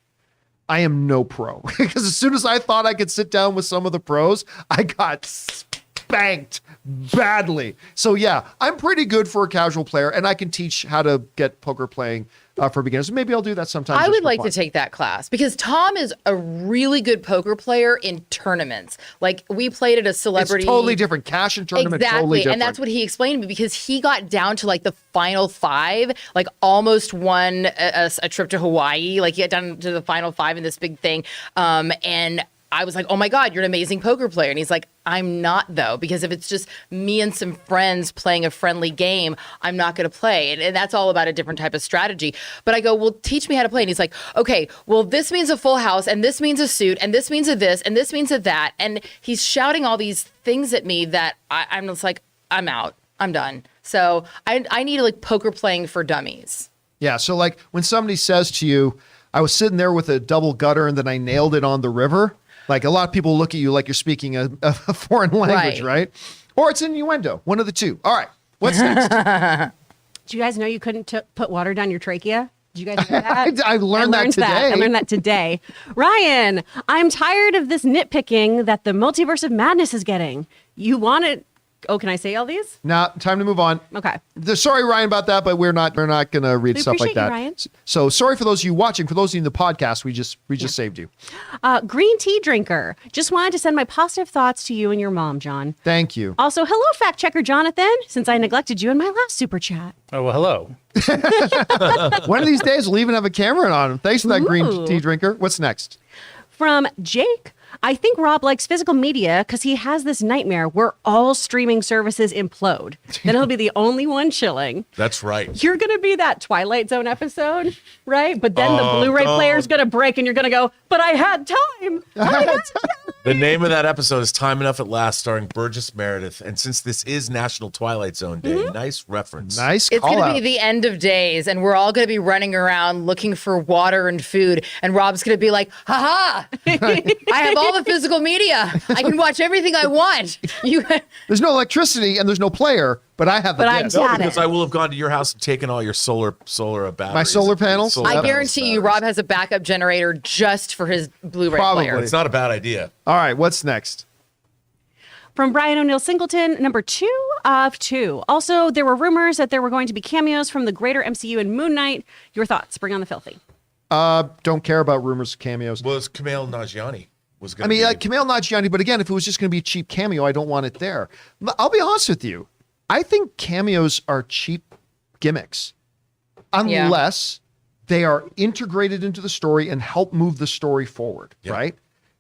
Speaker 1: I am no pro because as soon as I thought I could sit down with some of the pros, I got spanked badly. So yeah, I'm pretty good for a casual player, and I can teach how to get poker playing for beginners. Maybe I'll do that sometime.
Speaker 3: I
Speaker 1: just
Speaker 3: would
Speaker 1: for
Speaker 3: like
Speaker 1: fun.
Speaker 3: to take that class because Tom is a really good poker player in tournaments. Like we played at a celebrity.
Speaker 1: It's totally different. Cash and tournament,
Speaker 3: Exactly.
Speaker 1: totally different.
Speaker 3: And that's what he explained to me because he got down to like the final 5, like almost won a trip to Hawaii. Like he got down to the final 5 in this big thing. And I was like, oh my God, you're an amazing poker player. And he's like, I'm not though, because if it's just me and some friends playing a friendly game, I'm not going to play. And that's all about a different type of strategy. But I go, well, teach me how to play. And he's like, okay, well, this means a full house and this means a suit and this means a this and this means a that. And he's shouting all these things at me that I'm just like, I'm out. I'm done. So I need like poker playing for dummies.
Speaker 1: Yeah. So like when somebody says to you, I was sitting there with a double gutter and then I nailed it on the river. Like a lot of people look at you like you're speaking a foreign language, right? Or it's innuendo, one of the two. All right, what's next?
Speaker 4: Do you guys know you couldn't put water down your trachea? Did you guys know that?
Speaker 1: I learned that today.
Speaker 4: I learned that today. Ryan, I'm tired of this nitpicking that the multiverse of madness is getting. You want it. Oh, can I say all these?
Speaker 1: Now, time to move on.
Speaker 4: Okay.
Speaker 1: Sorry, Ryan, about that, but we're not going to read
Speaker 4: We
Speaker 1: stuff like
Speaker 4: appreciate
Speaker 1: that.
Speaker 4: you, Ryan.
Speaker 1: So sorry for those of you watching. For those of you in the podcast, we just saved you.
Speaker 4: Green tea drinker. Just wanted to send my positive thoughts to you and your mom, John.
Speaker 1: Thank you.
Speaker 4: Also, hello, fact checker Jonathan, since I neglected you in my last super chat.
Speaker 6: Oh, well, hello.
Speaker 1: One of these days, we'll even have a camera on him. Thanks for that green
Speaker 4: Ooh.
Speaker 1: tea drinker. What's next?
Speaker 4: From Jake. I think Rob likes physical media because he has this nightmare where all streaming services implode. Then he'll be the only one chilling.
Speaker 2: That's right.
Speaker 4: You're going to be that Twilight Zone episode, right? But then the Blu-ray player's going to break and you're going to go, but I had time.
Speaker 2: The name of that episode is Time Enough at Last, starring Burgess Meredith. And since this is National Twilight Zone Day, nice reference.
Speaker 1: Nice
Speaker 3: It's
Speaker 1: call
Speaker 3: going to
Speaker 1: out.
Speaker 3: be the end of days, and we're all going to be running around looking for water and food. And Rob's going to be like, "Ha ha! I have all the physical media. I can watch everything I want."
Speaker 1: There's no electricity and there's no player, but I have the
Speaker 4: But I
Speaker 1: disc.
Speaker 4: got
Speaker 2: No,
Speaker 4: it.
Speaker 2: because I will have gone to your house and taken all your solar batteries.
Speaker 1: My solar panels?
Speaker 3: I
Speaker 1: Yep.
Speaker 3: guarantee you, Rob has a backup generator just for his Blu-ray
Speaker 1: Probably.
Speaker 3: player.
Speaker 2: It's not a bad idea.
Speaker 1: All right, what's next?
Speaker 4: From Brian O'Neill Singleton, number 2 of 2. Also, there were rumors that there were going to be cameos from the greater MCU and Moon Knight. Your thoughts? Bring on the filthy.
Speaker 1: Don't care about rumors of cameos.
Speaker 2: Was Kumail Nanjiani was going
Speaker 1: I
Speaker 2: to
Speaker 1: mean,
Speaker 2: be...
Speaker 1: like Kumail Nanjiani, but again, if it was just going to be a cheap cameo, I don't want it there. I'll be honest with you. I think cameos are cheap gimmicks unless they are integrated into the story and help move the story forward, right?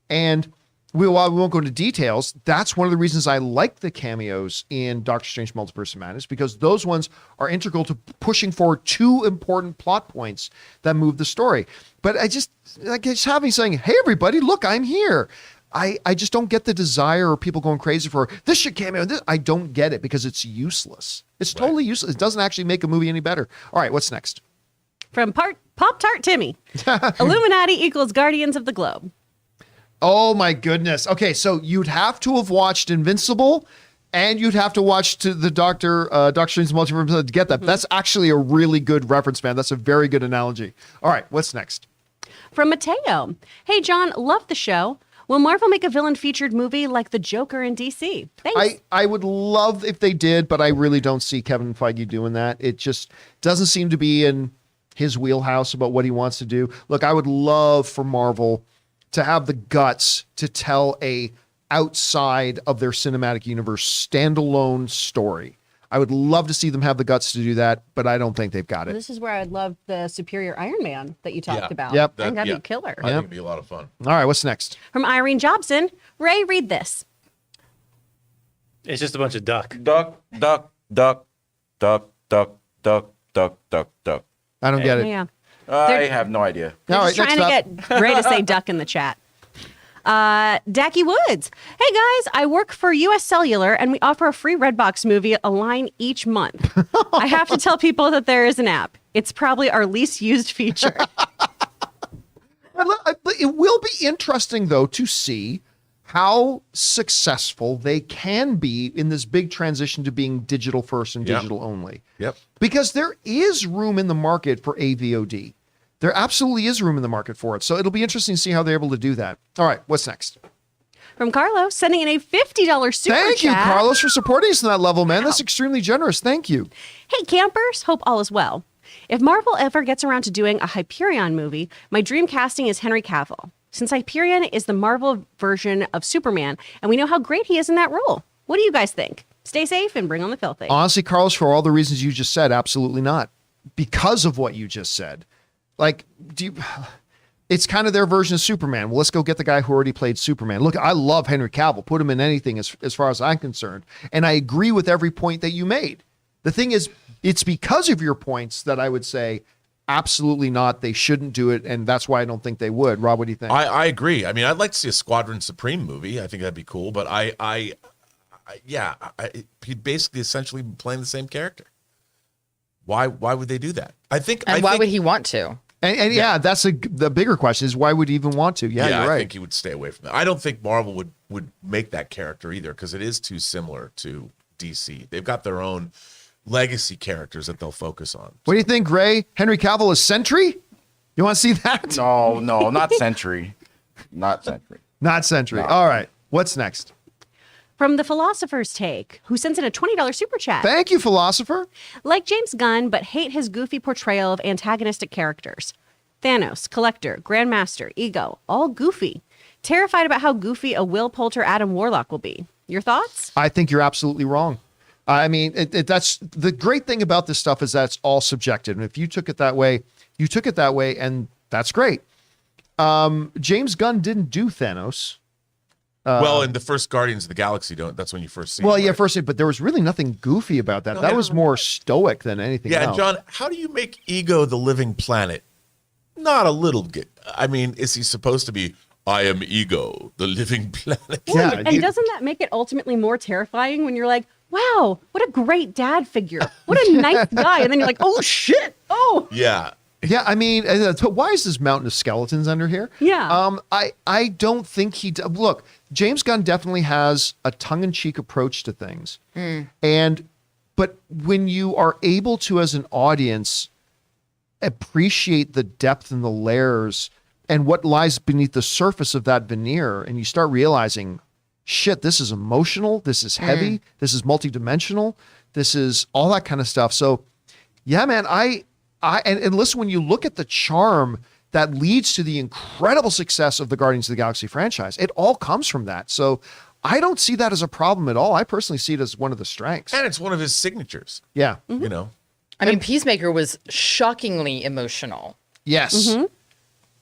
Speaker 1: And while we won't go into details, that's one of the reasons I like the cameos in Doctor Strange Multiverse of Madness, because those ones are integral to pushing forward 2 important plot points that move the story. But I just having saying, hey, everybody, look, I'm here. I just don't get the desire or people going crazy for this should cameo. I don't get it because it's useless. It's totally useless. It doesn't actually make a movie any better. All right, what's next?
Speaker 4: From Pop-Tart Timmy. Illuminati equals Guardians of the Globe.
Speaker 1: Oh my goodness. Okay, so you'd have to have watched Invincible, and you'd have to watch to the Doctor Strange's Multiverse to get that. That's actually a really good reference, man. That's a very good analogy. All right, what's next?
Speaker 4: From Mateo. Hey, John, love the show. Will Marvel make a villain-featured movie like the Joker in DC? Thanks.
Speaker 1: I would love if they did, but I really don't see Kevin Feige doing that. It just doesn't seem to be in his wheelhouse about what he wants to do. Look, I would love for Marvel to have the guts to tell a outside of their cinematic universe standalone story. I would love to see them have the guts to do that, but I don't think they've got it.
Speaker 4: This is where I'd love the Superior Iron Man that you talked about.
Speaker 1: Yep.
Speaker 4: I think that'd be killer.
Speaker 2: I think it'd be a lot of fun.
Speaker 1: All right, what's next?
Speaker 4: From Irene Jobson. Ray, read this.
Speaker 6: It's just a bunch of duck.
Speaker 5: Duck, duck, duck, duck, duck, duck, duck, duck, duck.
Speaker 1: I don't get it.
Speaker 4: Yeah.
Speaker 5: I have no idea.
Speaker 4: They're
Speaker 1: All
Speaker 4: just
Speaker 1: right,
Speaker 4: trying
Speaker 1: next
Speaker 4: to get Ray to say duck in the chat. Dacky Woods. Hey guys, I work for US Cellular and we offer a free Redbox movie a line each month. I have to tell people that there is an app. It's probably our least used feature.
Speaker 1: It will be interesting, though, to see how successful they can be in this big transition to being digital first and digital only.
Speaker 2: Yep.
Speaker 1: Because there is room in the market for AVOD. There absolutely is room in the market for it. So it'll be interesting to see how they're able to do that. All right, what's next?
Speaker 4: From Carlos, sending in a $50 super
Speaker 1: Thank you,
Speaker 4: chat.
Speaker 1: Carlos, for supporting us on that level, man. That's extremely generous. Thank you.
Speaker 4: Hey, campers, hope all is well. If Marvel ever gets around to doing a Hyperion movie, my dream casting is Henry Cavill, since Hyperion is the Marvel version of Superman, and we know how great he is in that role. What do you guys think? Stay safe and bring on the filthy.
Speaker 1: Honestly, Carlos, for all the reasons you just said, absolutely not. Because of what you just said. Like, it's kind of their version of Superman. Well, let's go get the guy who already played Superman. Look, I love Henry Cavill. Put him in anything as far as I'm concerned. And I agree with every point that you made. The thing is, it's because of your points that I would say, absolutely not. They shouldn't do it. And that's why I don't think they would. Rob, what do you think?
Speaker 2: I agree. I mean, I'd like to see a Squadron Supreme movie. I think that'd be cool. But he'd basically essentially be playing the same character. Why would they do that?
Speaker 3: Why would he want to?
Speaker 1: And yeah, that's the bigger question is why would he even want to? Yeah, you're right.
Speaker 2: I think he would stay away from that. I don't think Marvel would make that character either because it is too similar to DC. They've got their own legacy characters that they'll focus on.
Speaker 1: What do you think, Ray? Henry Cavill is Sentry? You want to see that?
Speaker 5: No, not Sentry. Not Sentry.
Speaker 1: Not Sentry.
Speaker 5: No.
Speaker 1: All right. What's next?
Speaker 4: From the Philosopher's Take, who sends in a $20 super chat.
Speaker 1: Thank you, Philosopher.
Speaker 4: Like James Gunn, but hate his goofy portrayal of antagonistic characters. Thanos, Collector, Grandmaster, Ego, all goofy. Terrified about how goofy a Will Poulter Adam Warlock will be. Your thoughts?
Speaker 1: I think you're absolutely wrong. I mean, that's the great thing about this stuff is that's all subjective. And if you took it that way, you took it that way, and that's great. James Gunn didn't do Thanos.
Speaker 2: Well, in the first Guardians of the Galaxy, that's when you first see.
Speaker 1: Well,
Speaker 2: it,
Speaker 1: yeah,
Speaker 2: right?
Speaker 1: first, but there was really nothing goofy about that. That was more stoic than anything else.
Speaker 2: Yeah, John, how do you make Ego the living planet? Not a little. I mean, is he supposed to be? I am Ego, the living planet.
Speaker 1: Yeah,
Speaker 4: And doesn't that make it ultimately more terrifying when you're like, wow, what a great dad figure. What a nice guy. And then you're like, oh, shit. Oh.
Speaker 2: Yeah.
Speaker 1: Yeah, I mean, why is this mountain of skeletons under here?
Speaker 4: Yeah.
Speaker 1: I don't think look, James Gunn definitely has a tongue-in-cheek approach to things. But when you are able to, as an audience, appreciate the depth and the layers and what lies beneath the surface of that veneer, and you start realizing, shit, this is emotional, this is heavy, this is multidimensional, this is all that kind of stuff. So, yeah, man, and listen, when you look at the charm that leads to the incredible success of the Guardians of the Galaxy franchise, it all comes from that. So I don't see that as a problem at all. I personally see it as one of the strengths.
Speaker 2: And it's one of his signatures.
Speaker 1: Yeah.
Speaker 2: You know.
Speaker 3: I mean, Peacemaker was shockingly emotional.
Speaker 1: Yes.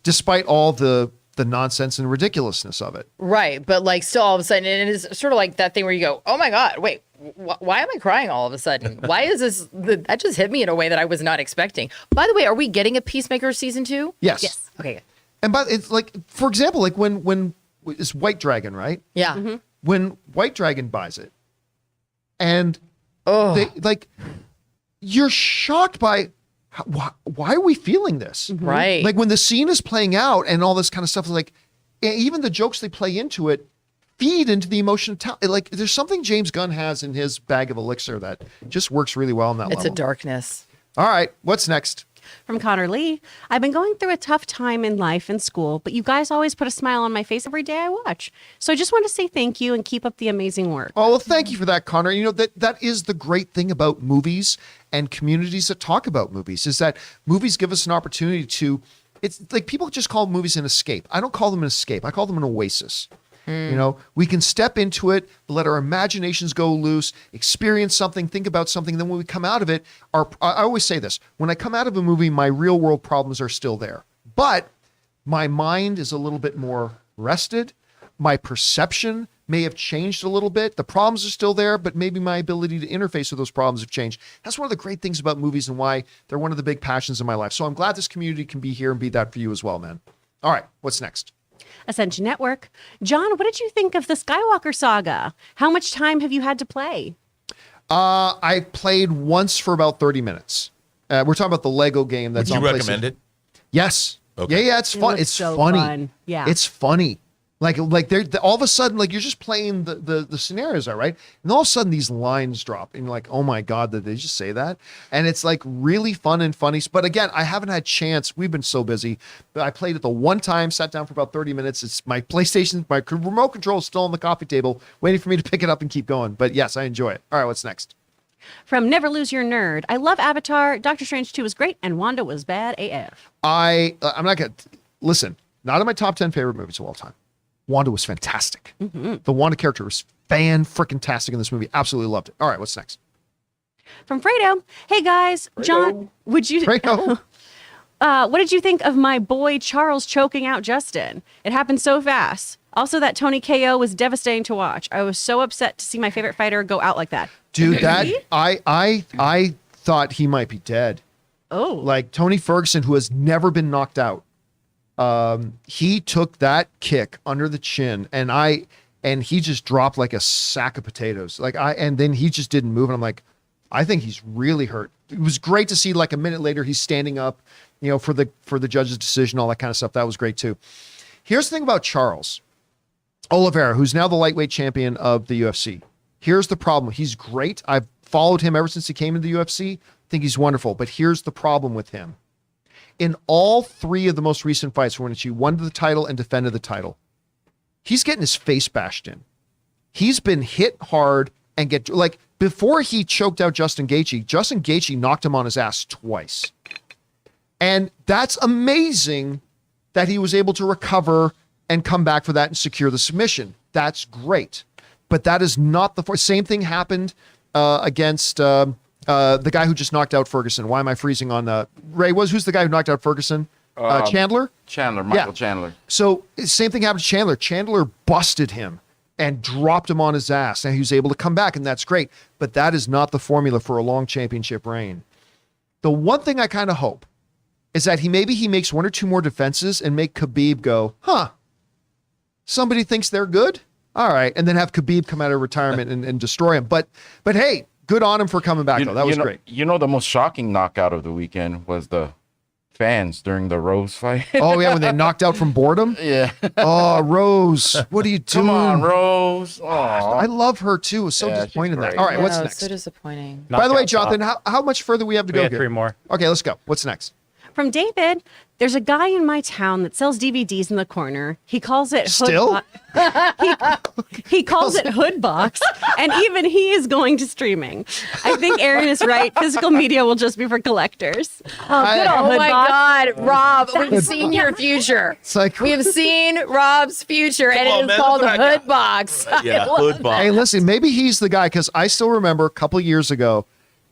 Speaker 1: Despite all the nonsense and ridiculousness of it.
Speaker 3: Right. But like still all of a sudden, and it is sort of like that thing where you go, oh my God, wait, why am I crying all of a sudden? Why is this? That just hit me in a way that I was not expecting. By the way, are we getting a Peacemaker season 2?
Speaker 1: Yes.
Speaker 3: Okay.
Speaker 1: And it's like, for example, like when it's White Dragon, right?
Speaker 3: Yeah.
Speaker 1: When White Dragon buys it and you're shocked by why are we feeling this?
Speaker 3: Right.
Speaker 1: Like when the scene is playing out and all this kind of stuff, like even the jokes they play into it feed into the emotion. Like there's something James Gunn has in his bag of elixir that just works really well on that level.
Speaker 3: It's a darkness.
Speaker 1: All right, what's next?
Speaker 4: From Connor Lee, I've been going through a tough time in life and school, but you guys always put a smile on my face every day I watch. So I just want to say thank you and keep up the amazing work.
Speaker 1: Oh, well, thank you for that, Connor. You know, that is the great thing about movies and communities that talk about movies is that movies give us an opportunity to, it's like people just call movies an escape. I don't call them an escape. I call them an oasis. You know, we can step into it, let our imaginations go loose, experience something, think about something. Then when we come out of it, I always say this, when I come out of a movie, my real world problems are still there, but my mind is a little bit more rested. My perception may have changed a little bit. The problems are still there, but maybe my ability to interface with those problems have changed. That's one of the great things about movies and why they're one of the big passions in my life. So I'm glad this community can be here and be that for you as well, man. All right, what's next?
Speaker 4: Ascension Network. John, what did you think of the Skywalker saga? How much time have you had to play?
Speaker 1: I played once for about 30 minutes. We're talking about the Lego game that's
Speaker 2: Would
Speaker 1: on
Speaker 2: you
Speaker 1: PlayStation.
Speaker 2: recommend it?
Speaker 1: Yes.
Speaker 2: Okay.
Speaker 1: Yeah, it's fun.
Speaker 4: looks
Speaker 1: It's
Speaker 4: so
Speaker 1: funny.
Speaker 4: fun. Yeah.
Speaker 1: It's funny. Like they're all of a sudden, like you're just playing the scenarios are right, and all of a sudden these lines drop, and you're like, oh my god, did they just say that? And it's like really fun and funny. But again, I haven't had chance. We've been so busy. But I played it the one time, sat down for about 30 minutes. It's my PlayStation, my remote control is still on the coffee table, waiting for me to pick it up and keep going. But yes, I enjoy it. All right, what's next?
Speaker 4: From Never Lose Your Nerd. I love Avatar. Doctor Strange 2 was great, and Wanda was bad AF.
Speaker 1: I'm not gonna listen. Not in my top 10 favorite movies of all time. Wanda was fantastic. The Wanda character was fan-frickin-tastic in this movie. Absolutely loved it. All right, what's next?
Speaker 4: From Fredo. Hey guys, John, would you
Speaker 1: Fredo.
Speaker 4: what did you think of my boy Charles choking out Justin? It happened so fast. Also, that Tony KO was devastating to watch. I was so upset to see my favorite fighter go out like that.
Speaker 1: Dude, that I thought he might be dead.
Speaker 4: Oh.
Speaker 1: Like Tony Ferguson, who has never been knocked out. He took that kick under the chin, and he just dropped like a sack of potatoes. And then he just didn't move. And I'm like, I think he's really hurt. It was great to see, like a minute later, he's standing up, for the judge's decision, all that kind of stuff. That was great too. Here's the thing about Charles Oliveira, who's now the lightweight champion of the UFC. Here's the problem. He's great. I've followed him ever since he came into the UFC. I think he's wonderful. But here's the problem with him. In all three of the most recent fights when he won the title and defended the title, he's getting his face bashed in. He's been hit hard and before he choked out Justin Gaethje knocked him on his ass twice. And that's amazing that he was able to recover and come back for that and secure the submission. That's great. But that is not same thing happened against the guy who just knocked out Ferguson. Why am I freezing on Ray? Who's the guy who knocked out Ferguson? Chandler?
Speaker 5: Michael Chandler.
Speaker 1: So same thing happened to Chandler. Chandler busted him and dropped him on his ass, and he was able to come back, and that's great. But that is not the formula for a long championship reign. The one thing I kind of hope is that he makes one or two more defenses and make Khabib go, somebody thinks they're good? All right, and then have Khabib come out of retirement and destroy him. But hey, good on him for coming back, though. That was great.
Speaker 5: The most shocking knockout of the weekend was the fans during the Rose fight.
Speaker 1: Oh, yeah, when they knocked out from boredom?
Speaker 5: Yeah.
Speaker 1: Oh, Rose, what are you doing?
Speaker 5: Come on, Rose.
Speaker 1: I love her, too. I was so disappointed in that. All right, what's next?
Speaker 3: So disappointing.
Speaker 1: By the way, Jonathan, how much further we have to go here?
Speaker 6: 3 more.
Speaker 1: Okay, let's go. What's next?
Speaker 4: From David, there's a guy in my town that sells DVDs in the corner. He calls it
Speaker 1: Still?
Speaker 4: He calls it Hoodbox, and even he is going to streaming. I think Aaron is right. Physical media will just be for collectors. Oh, good old
Speaker 3: Oh my
Speaker 4: Hoodbox.
Speaker 3: God, Rob, we've seen your future.
Speaker 1: It's like,
Speaker 3: We have seen Rob's future, and it is called Hoodbox.
Speaker 2: Yeah, Hoodbox.
Speaker 1: hey, listen, maybe he's the guy, because I still remember a couple years ago,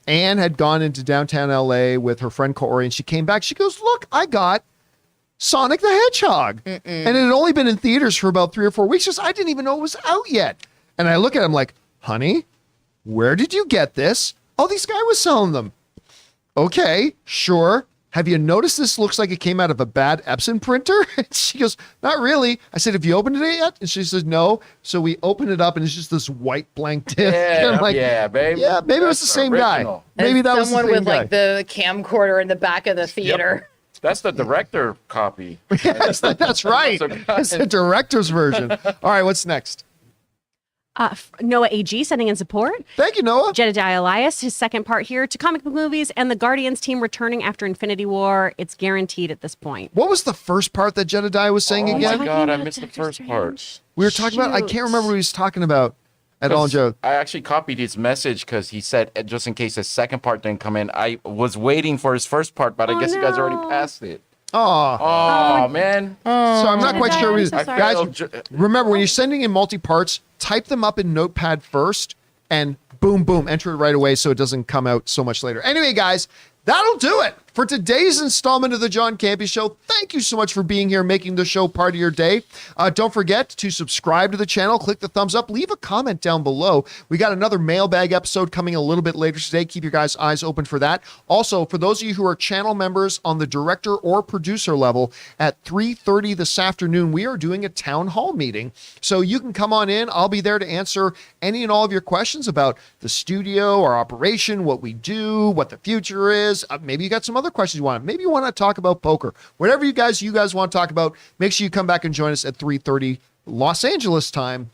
Speaker 1: Anne had gone into downtown LA with her friend Corey, and she came back. She goes, look, I got Sonic the Hedgehog. And it had only been in theaters for about 3 or 4 weeks. She goes, I didn't even know it was out yet. And I look at him like, honey, where did you get this? Oh, this guy was selling them. Okay, sure. Have you noticed this looks like it came out of a bad Epson printer? And she goes, not really. I said, have you opened it yet? And she says, no. So we open it up, and it's just this white blank disc.
Speaker 5: Yeah,
Speaker 1: I'm like,
Speaker 5: baby.
Speaker 1: yeah, maybe it was the same guy.
Speaker 5: original.
Speaker 1: Maybe that was the
Speaker 3: someone
Speaker 1: same
Speaker 3: with
Speaker 1: guy.
Speaker 3: like the camcorder in the back of the theater.
Speaker 5: That's the director copy.
Speaker 1: Yes, that's right. It's the director's version. All right, what's next?
Speaker 4: Noah AG sending in support.
Speaker 1: Thank you, Noah.
Speaker 4: Jedediah Elias, his second part here to comic book movies, and the Guardians team returning after Infinity War. It's guaranteed at this point.
Speaker 1: What was the first part that Jedediah was saying
Speaker 5: Oh
Speaker 1: again?
Speaker 5: my God, I
Speaker 4: Talking
Speaker 5: missed the
Speaker 4: about
Speaker 5: first
Speaker 4: Doctor
Speaker 5: part.
Speaker 4: Strange.
Speaker 1: We were talking about, I can't remember what he was talking about at all, Joe.
Speaker 5: I actually copied his message because he said, just in case his second part didn't come in, I was waiting for his first part, but I guess you guys already passed it.
Speaker 1: Oh,
Speaker 5: Oh, man.
Speaker 1: so I'm not quite sure.
Speaker 4: I'm so sorry.
Speaker 1: Guys, remember, when you're sending in multi-parts, type them up in Notepad first and boom, boom, enter it right away so it doesn't come out so much later. Anyway, guys, that'll do it for today's installment of the John Campea Show. Thank you so much for being here, making the show part of your day. Don't forget to subscribe to the channel, click the thumbs up, leave a comment down below. We got another mailbag episode coming a little bit later today. Keep your guys' eyes open for that. Also, for those of you who are channel members on the director or producer level, at 3:30 this afternoon, we are doing a town hall meeting. So you can come on in. I'll be there to answer any and all of your questions about the studio, our operation, what we do, what the future is. Maybe you got some other questions you want. Maybe you want to talk about poker. Whatever you guys want to talk about, make sure you come back and join us at 3:30 Los Angeles time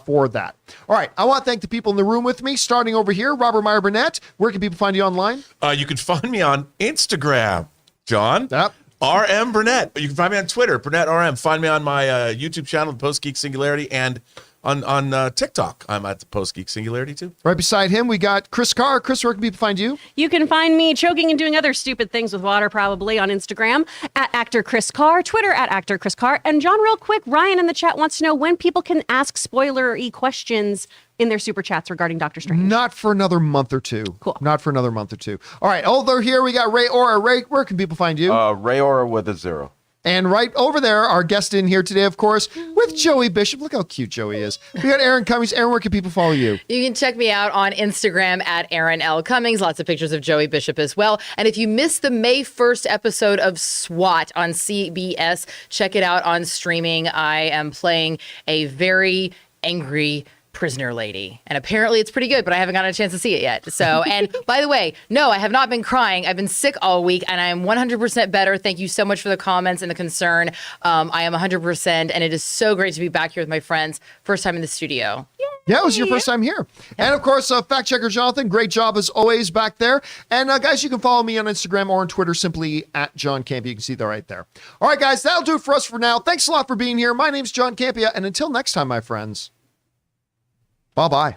Speaker 1: for that. All right. I want to thank the people in the room with me, starting over here. Robert Meyer Burnett. Where can people find you online?
Speaker 2: You can find me on Instagram, John.
Speaker 1: Yep.
Speaker 2: RM Burnett. You can find me on Twitter, Burnett RM. Find me on my YouTube channel, The Post Geek Singularity, and on TikTok. I'm at The Post Geek Singularity too.
Speaker 1: Right beside him, we got Chris Carr. Chris, where can people find you?
Speaker 4: You can find me choking and doing other stupid things with water, probably on Instagram at actor Chris Carr, Twitter at actor Chris Carr. And John, real quick, Ryan in the chat wants to know when people can ask spoiler-y questions in their super chats regarding Doctor Strange.
Speaker 1: Not for another month or two.
Speaker 4: Cool.
Speaker 1: Not for another month or two. All right. Over here, we got Ray Ora. Ray, where can people find you?
Speaker 5: Ray Aura with a 0.
Speaker 1: And right over there, our guest in here today, of course, with Joey Bishop. Look how cute Joey is. We got Aaron Cummings. Aaron, where can people follow you?
Speaker 3: You can check me out on Instagram at Aaron L. Cummings. Lots of pictures of Joey Bishop as well. And if you missed the May 1st episode of SWAT on CBS, check it out on streaming. I am playing a very angry prisoner lady, and apparently it's pretty good, but I haven't gotten a chance to see it yet. So, and by the way, no, I have not been crying. I've been sick all week, and I am 100% better. Thank you so much for the comments and the concern. I am 100%, and it is so great to be back here with my friends. First time in the studio.
Speaker 1: Yeah, it was your first time here. And of course, fact checker Jonathan, great job as always back there. And guys, you can follow me on Instagram or on Twitter simply at John Campea. You can see that right there. All right, guys, that'll do it for us for now. Thanks a lot for being here. My name's John Campea, and until next time, my friends, bye-bye.